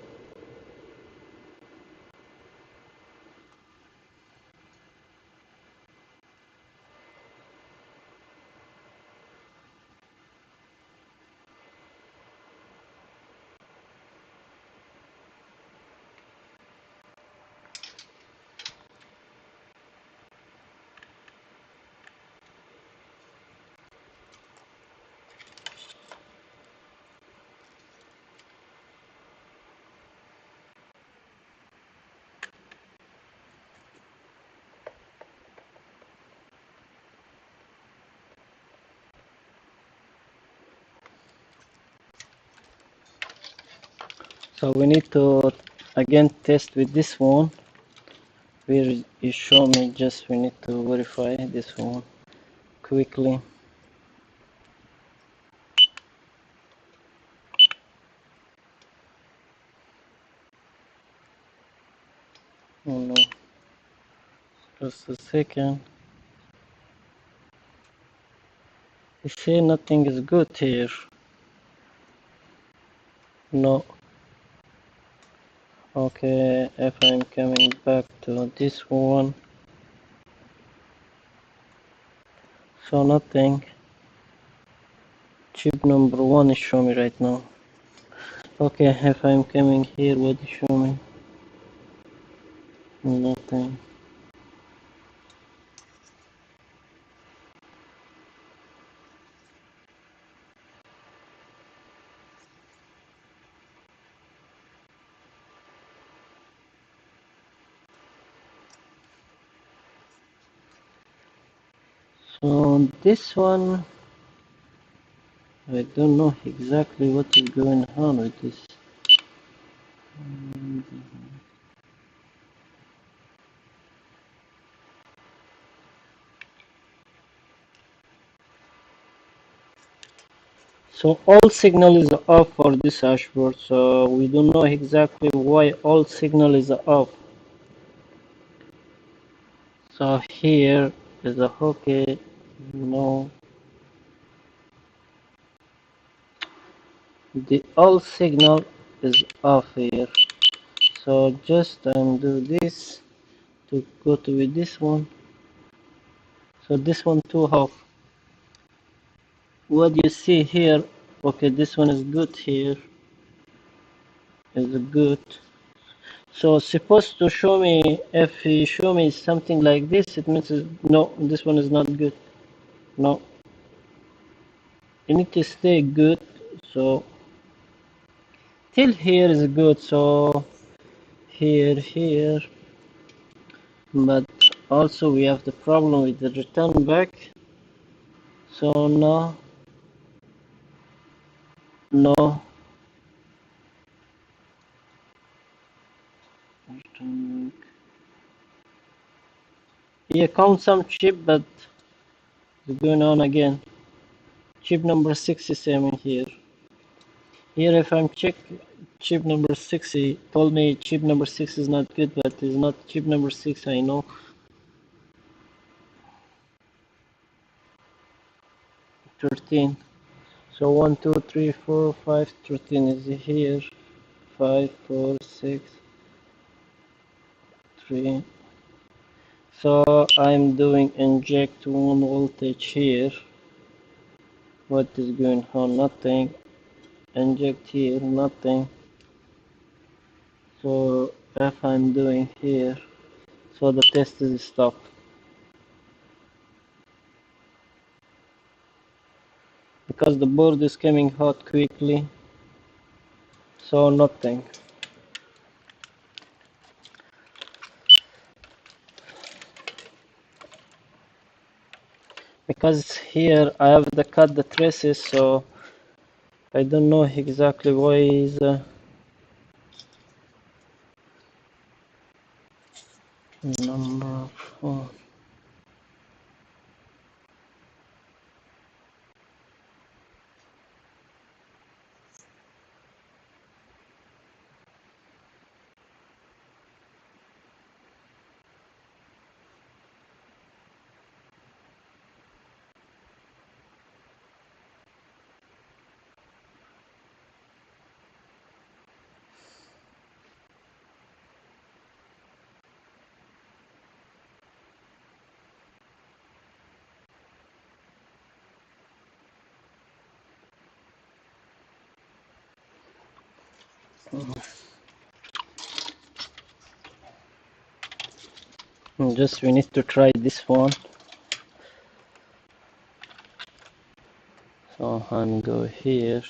So we need to again test with this one. Where you show me, just we need to verify this one quickly. Oh no, just a second. You say nothing is good here. No. Okay, if I'm coming back to this one, so nothing. Chip number one is showing me right now. Okay, if I'm coming here, what is showing me? Nothing. So this one, I don't know exactly what is going on with this. So all signal is off for this dashboard, so we don't know exactly why all signal is off. So here is a okay, no, the all signal is off here. So just undo this to go to with this one. So this one too off. What you see here, okay, this one is good here, is good. So supposed to show me, if he show me something like this, it means no, this one is not good. No, you need to stay good. So till here is good. So here, but also we have the problem with the return back. So no, return back. Yeah, count some chip, but it's going on again. Chip number 6 is same in here. Here if I'm check chip number 6, he told me chip number 6 is not good, but it's not chip number 6, I know. 13. So 1, 2, 3, 4, 5, 13 is here. 5, 4, 6, 3. So I'm doing inject 1 voltage here. What is going on? Nothing. Inject here, nothing. So if I'm doing here, so the test is stopped. Because the board is coming hot quickly, so nothing. Because here I have to cut the traces, so I don't know exactly why is Number 4. Just we need to try this one. So I'm go here.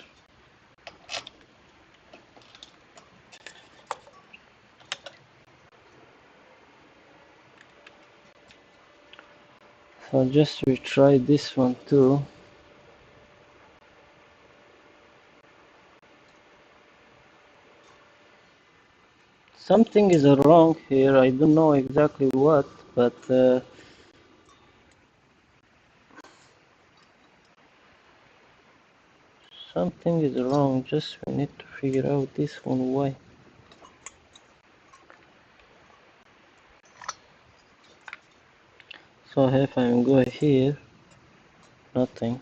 So just we try this one too. Something is wrong here. I don't know exactly what, but something is wrong. Just we need to figure out this one why. So if I'm go here, nothing.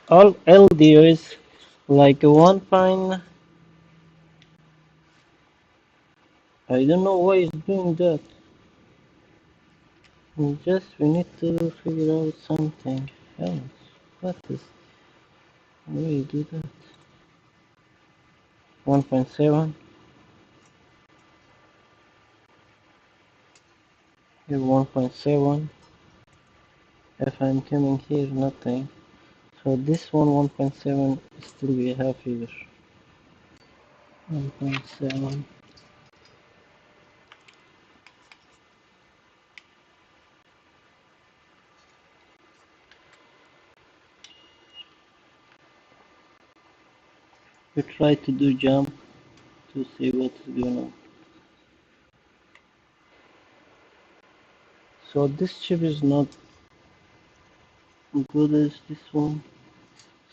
All LDOs like one pine. I don't know why it's doing that. We need to figure out something else. What is why you do that? 1.7 here 1.7. If I'm coming here, nothing. So this one 1.7 still we have here. 1.7. We try to do jump to see what is going on. So this chip is not good as this one.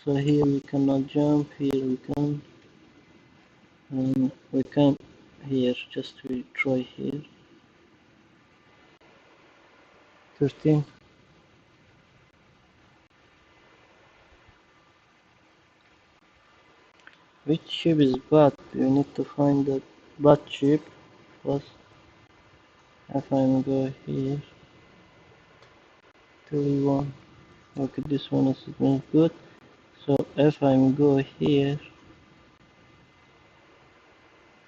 So here we cannot jump, here we can, and we can here, just we try here. 13. Which chip is bad? You need to find the bad chip first. If I'm go here, 31. Okay, this one is not good. So if I'm go here,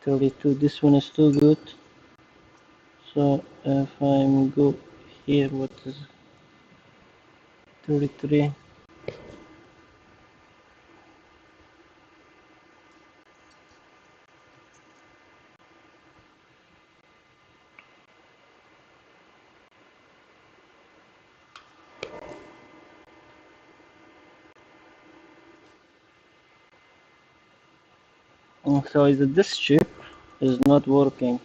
32, this one is too good. So if I'm go here, what is 33? So is this chip is not working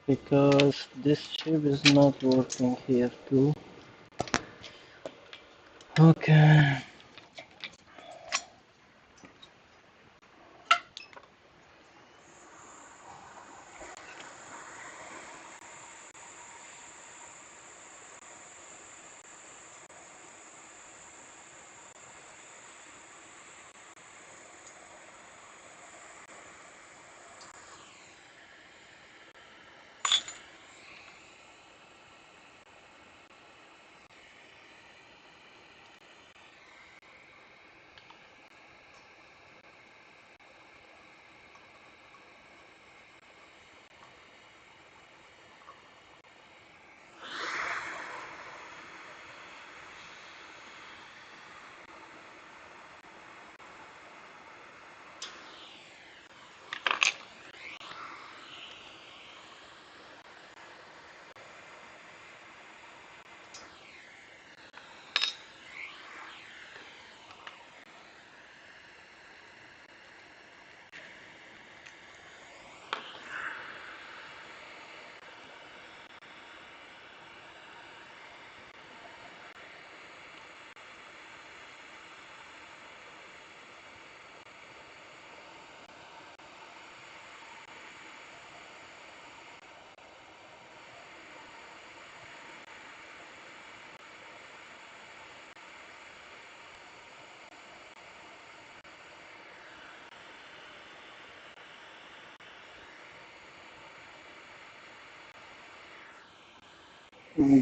because this chip is not working here too. Okay.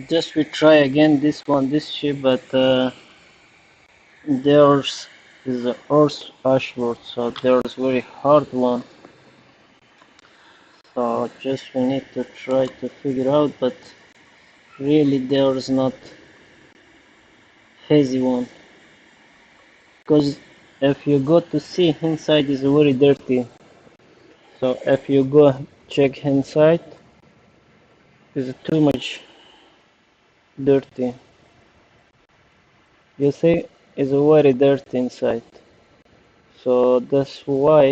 Just we try again this chip, but theirs is a horse Hashboard, so there's very hard one. So just we need to try to figure out, but really there's not easy one. Because if you go to see inside is very dirty. So if you go check inside, is too much dirty. You see, it's very dirty inside. So that's why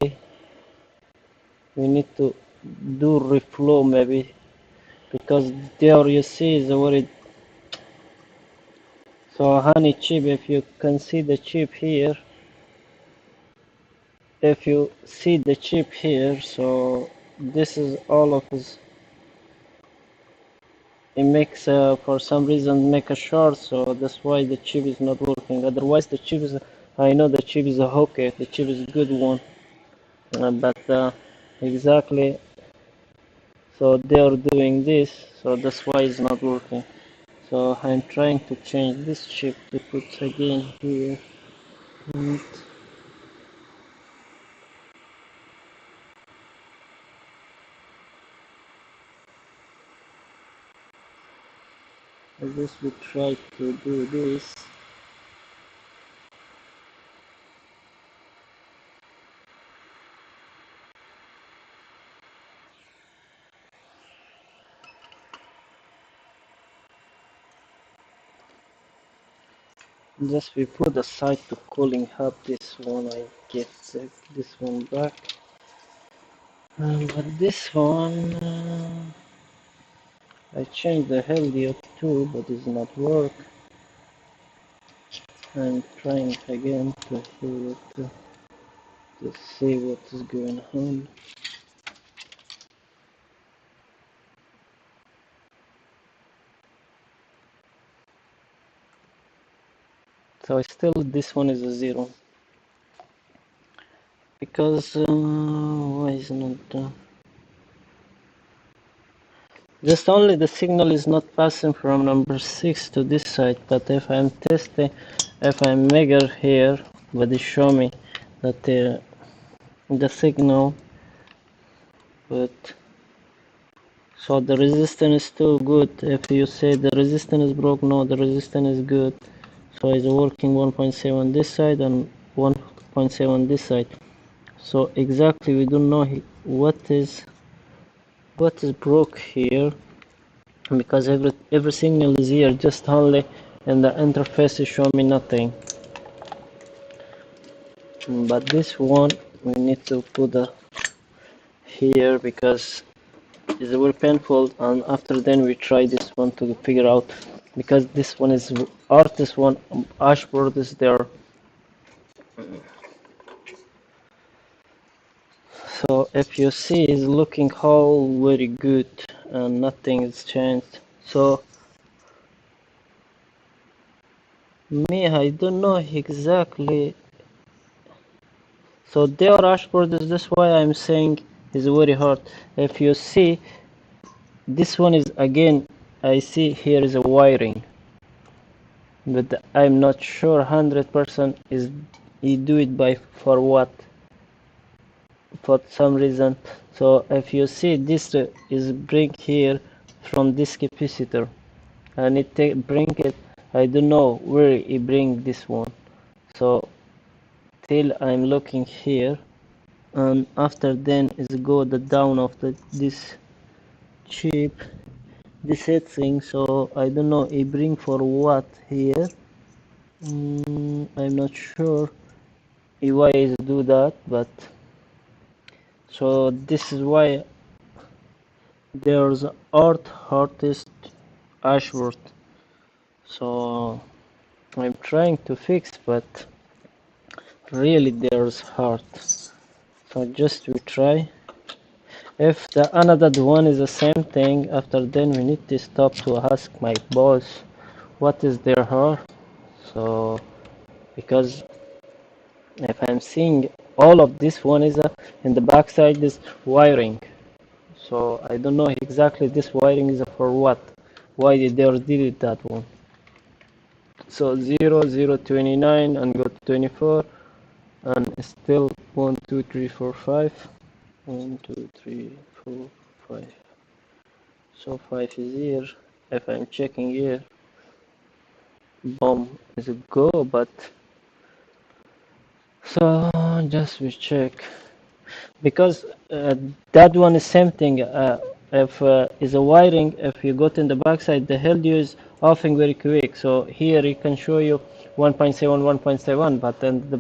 we need to do reflow maybe, because there you see is very. So honey chip, if you can see the chip here, if you see the chip here, so this is all of us. It makes for some reason make a short, so that's why the chip is not working. Otherwise the chip is, I know the chip is a okay, the chip is a good one, but exactly, so they are doing this, so that's why it's not working. So I'm trying to change this chip to put again here. And I guess we try to do this. Just we put aside to cooling up this one. I get this one back. But this one, I changed the LDO too, but it's not work. I'm trying again to do it to see what is going on. So still this one is a 0 because why is not just only the signal is not passing from number 6 to this side, but if I'm testing, if I measure here, but it show me that the signal, but so the resistance is too good. If you say the resistance is broke, no, the resistance is good. So it's working 1.7 this side and 1.7 this side. So exactly we don't know what is broke here, because every signal is here, just only, and the interface is showing me nothing. But this one we need to put here because it's very painful, and after then we try this one to figure out, because this one is artist one, Hashboard is there. So if you see, it's looking all very good and nothing is changed. So me, I don't know exactly. So their dashboard is this why I'm saying is very hard. If you see, this one is again, I see here is a wiring, but I'm not sure 100% is he do it by for what, for some reason. So if you see, this is bring here from this capacitor, and it bring it, I don't know where it bring this one. So till I'm looking here, and after then is go the down of this chip, this setting. So I don't know it bring for what here. I'm not sure why is do that, but so this is why there's artist Hashboard. So I'm trying to fix, but really there's hard. So just we try. If the another one is the same thing, after then we need to stop to ask my boss what is their hard. So because if I'm seeing all of this one is in the backside is wiring. So I don't know exactly this wiring is for what. why did they delete that one. So 0 0 29 and go to 24 and still 1 2 3 4 5 1 2 3 4 5. So 5 is here. If I'm checking here, bomb is a go, but so just we check because that one is same thing. If is a wiring, if you got in the backside, the LDO is offing very quick. So here it can show you 1.7, 1.7, but then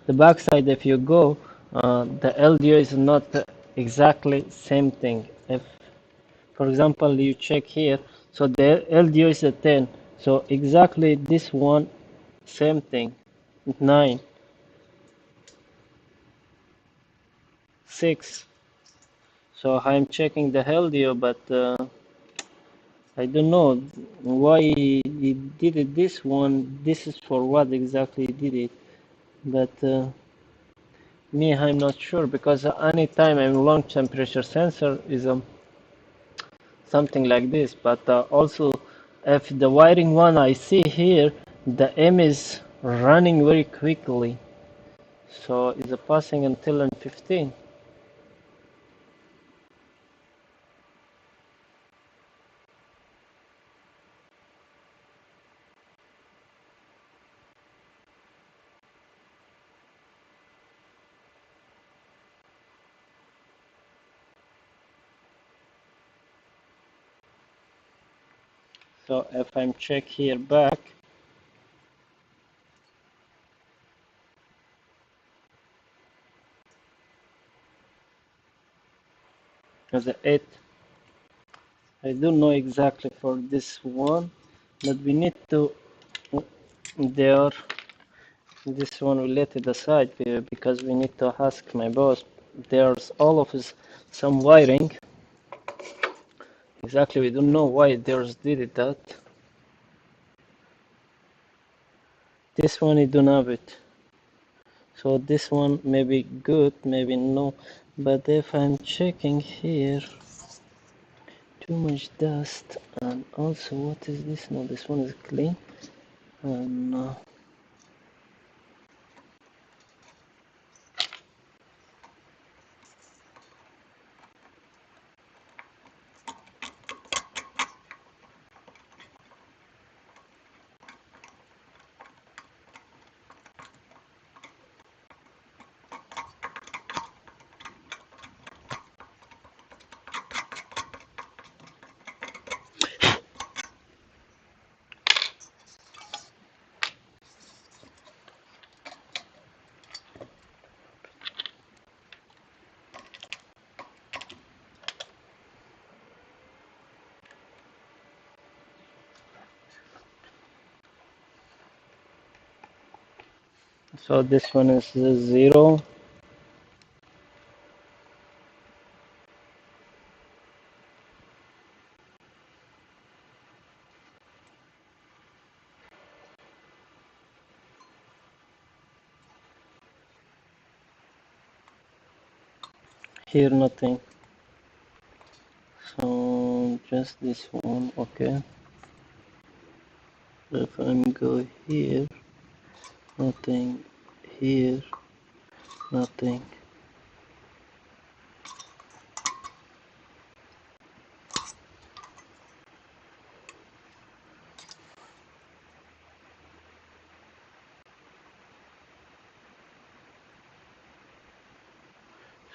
the backside, if you go, the LDO is not exactly same thing. If, for example, you check here, so the LDO is a 10, so exactly this one, same thing, 9, 6. So I'm checking the LDO, but I don't know why he did it this one. This is for what exactly he did it, but me, I'm not sure because anytime I'm long temperature sensor is something like this. But also, if the wiring one I see here, the M is running very quickly, so it's passing until in 15. So if I'm check here back, as a 8, I don't know exactly for this one, but we need to. There, this one will let it aside because we need to ask my boss. There's all of us some wiring. Exactly, we don't know why there's did it that. This one I don't have it. So this one may be good, maybe no. But if I'm checking here, too much dust. And also, what is this? No, this one is clean. And so this one is 0. Here nothing. So just this one, okay. If I'm go here, nothing. Here, nothing.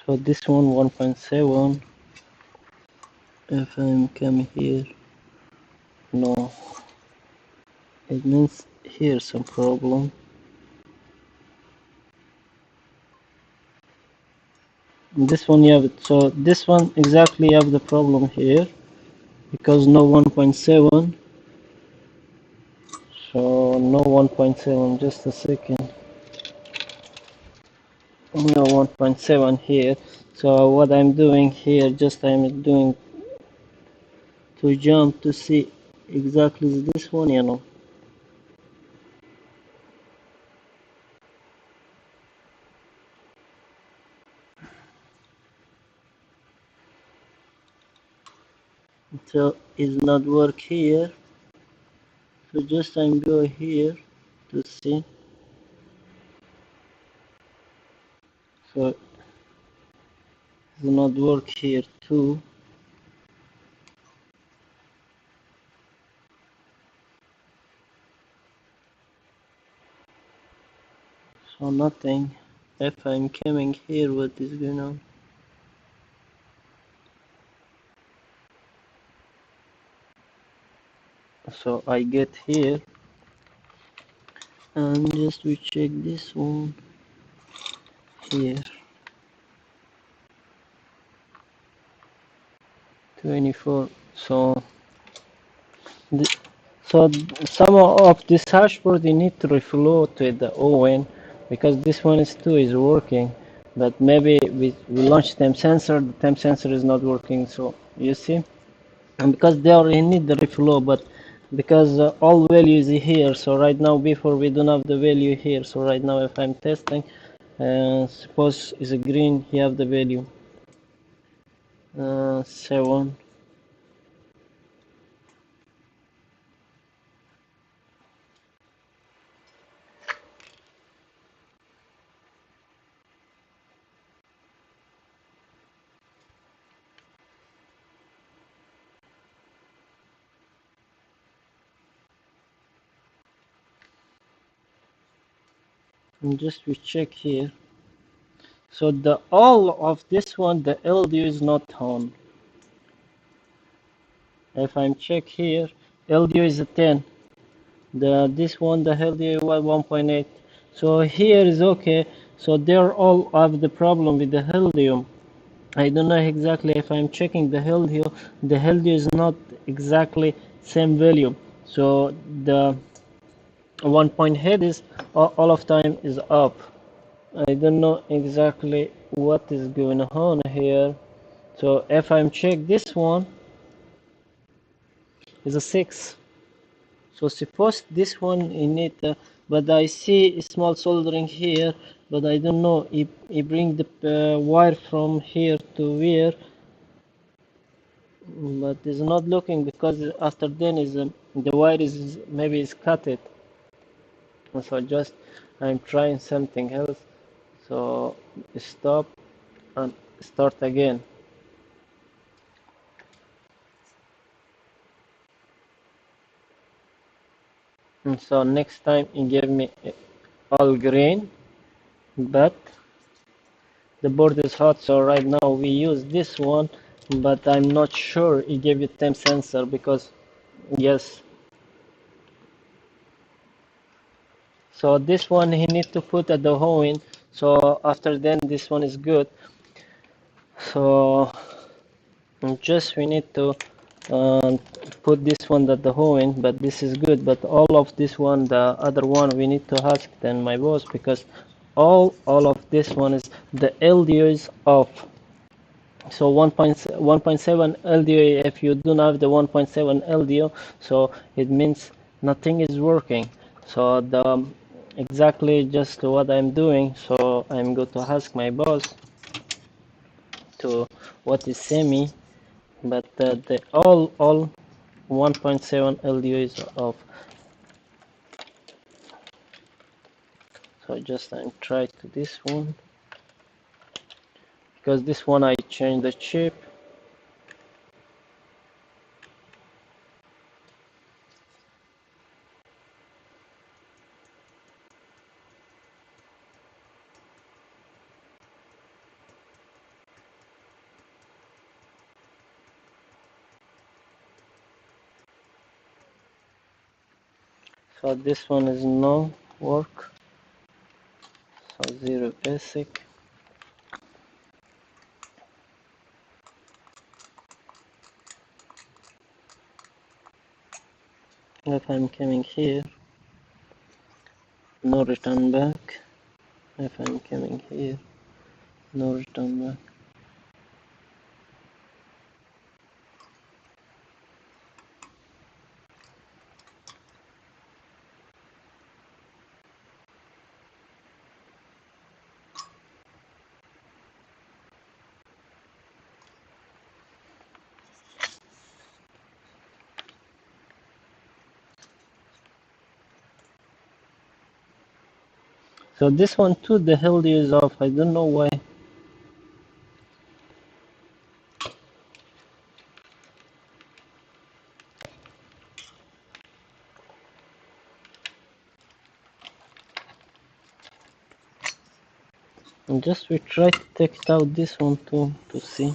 So this one 1.7. If I'm coming here, no. It means here some problem. This one you have it. So this one exactly have the problem here because no 1.7. So no 1.7. Just a second. No 1.7 here. So what I'm doing here, just I'm doing to jump to see exactly this one, you know. So it's not work here. So just I'm go here to see. So it's not work here too. So nothing. If I'm coming here, what is going on? So I get here and just we check this one here. 24. So so some of this hashboard you need to reflow to the ON because this one is too is working, but maybe we launch temp sensor, the temp sensor is not working. So you see, and because they already need the reflow, but because all values is here. So right now before we don't have the value here. So right now if I'm testing, suppose is a green, you have the value 7. And just we check here. So the all of this one, the LDU is not on. If I'm check here, LDU is a 10. The this one, the LDU was 1.8. So here is okay. So they're all have the problem with the LDU. I don't know exactly if I'm checking the LDU. The LDU is not exactly same value. So the 1.8 is all of time is up. I don't know exactly what is going on here. So if I'm check this one is a 6. So suppose this one in it, but I see small soldering here, but I don't know if he bring the wire from here to where, but it's not looking because after then is the wire is maybe is cut it. So just I'm trying something else. So stop and start again. And so next time he gave me all green, but the board is hot, so right now we use this one, but I'm not sure he gave you temp sensor because yes. So this one he need to put at the home, so after then this one is good. So just we need to uh, put this one at the home, but this is good. But all of this one, the other one, we need to ask then my boss because all of this one is the LDO is off. So 1.7 LDO, if you don't have the 1.7 LDO, so it means nothing is working. So the exactly just what I'm doing. So I'm going to ask my boss to what is semi, but the all 1.7 LDO is off. So just I'm try to this one because this one I changed the chip. So this one is no work. So 0 ASIC. If I'm coming here, no return back. If I'm coming here, no return back. So this one too, the LDO is off. I don't know why. And just we try to take it out this one too to see.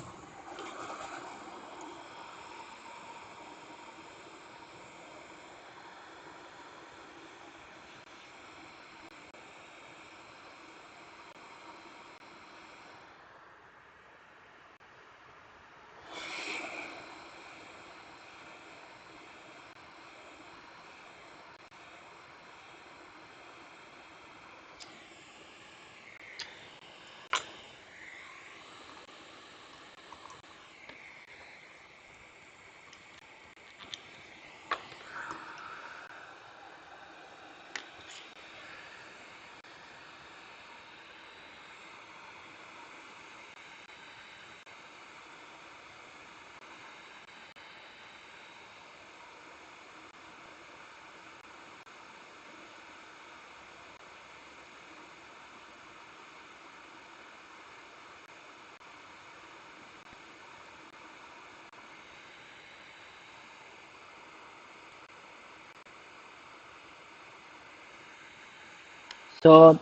So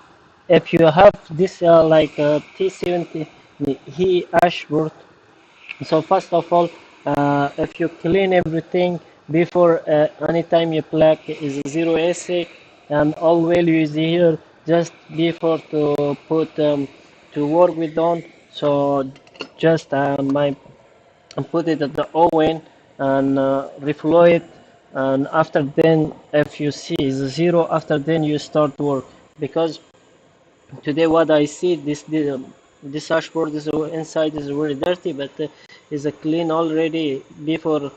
if you have this like T17e Hashboard, so first of all, if you clean everything before anytime you plug is zero ASIC and all values here just before to put to work with on. So just my put it at the oven and reflow it, and after then if you see is zero, after then you start work. Because today what I see this dashboard is inside is very dirty, but is a clean already before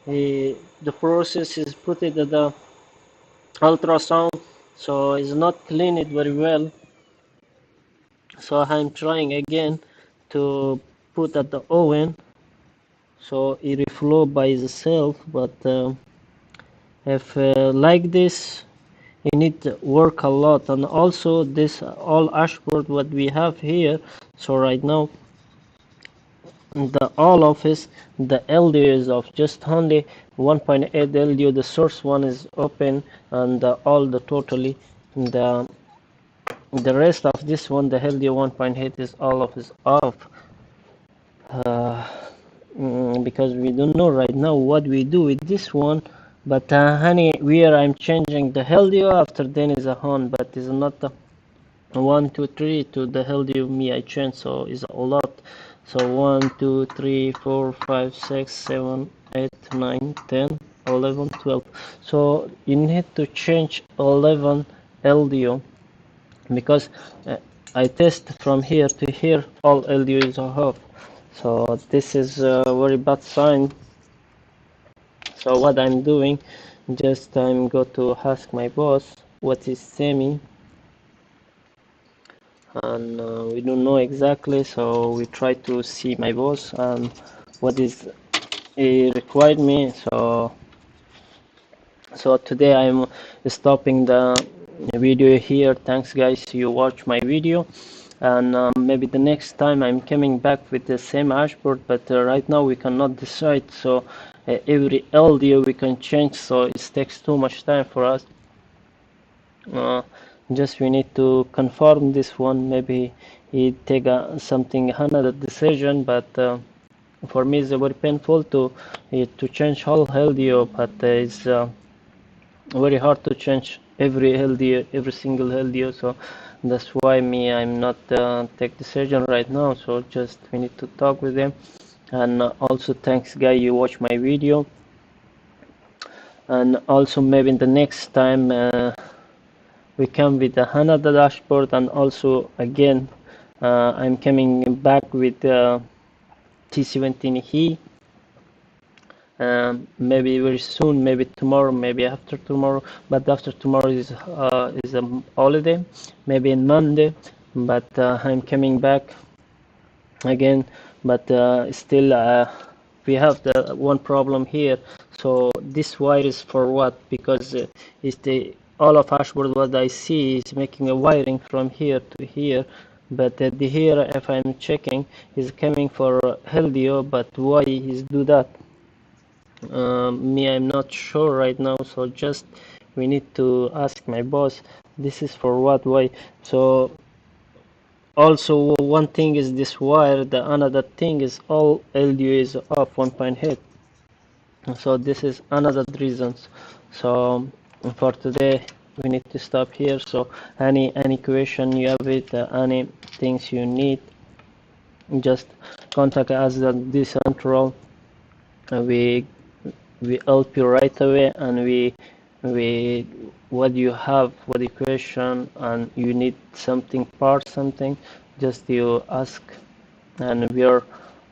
the process is put it at the ultrasound, so it's not clean it very well. So I'm trying again to put at the oven so it reflow by itself, but if like this you need to work a lot. And also this all dashboard what we have here, so right now the all of this the LDO is off, just only 1.8 LDO, the source one is open, and all the totally the rest of this one the LDO 1.8 is all of is off. uh, because we don't know right now what we do with this one. But honey, where I'm changing the LDO after then is a on, but it's not a 1 2 3 to the LDO me I change, so it's a lot. So 1 2 3 4 5 6 7 8 9 10 11 12, so you need to change 11 LDO, because I test from here to here all LDO is off. So this is a very bad sign. So what I'm doing, just I'm go to ask my boss what is semi, and we don't know exactly, so we try to see my boss and what is he required me. So today I'm stopping the video here. Thanks guys, you watch my video, and maybe the next time I'm coming back with the same dashboard, but right now we cannot decide. So every LDO we can change, so it takes too much time for us. Just we need to confirm this one, maybe he take something another decision, but for me it's very painful to change whole LDO, but it's very hard to change every LDO, every single LDO. So that's why me I'm not take decision right now, so just we need to talk with them. And also thanks guy you watch my video, and also maybe in the next time we come with another dashboard, and also again I'm coming back with T17e. Maybe very soon, maybe tomorrow, maybe after tomorrow, but after tomorrow is a holiday, maybe in Monday. But I'm coming back again, but still we have the one problem here. So this wire is for what? Because it's the all of Hashboard, what I see is making a wiring from here to here, but at the here, if I'm checking, is coming for LDO, but why is do that? Me, I'm not sure right now, so just we need to ask my boss, this is for what, why? So also one thing is this wire, the another thing is all LDO is off 1.8. So this is another reasons. So for today we need to stop here. So any question you have it, any things you need, just contact us at Decentral. We help you right away, and we what you have, what the question, and you need something part something, just you ask, and we are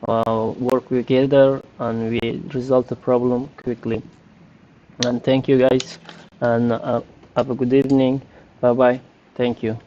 work together and we resolve the problem quickly. And thank you guys, and have a good evening. Bye bye. Thank you.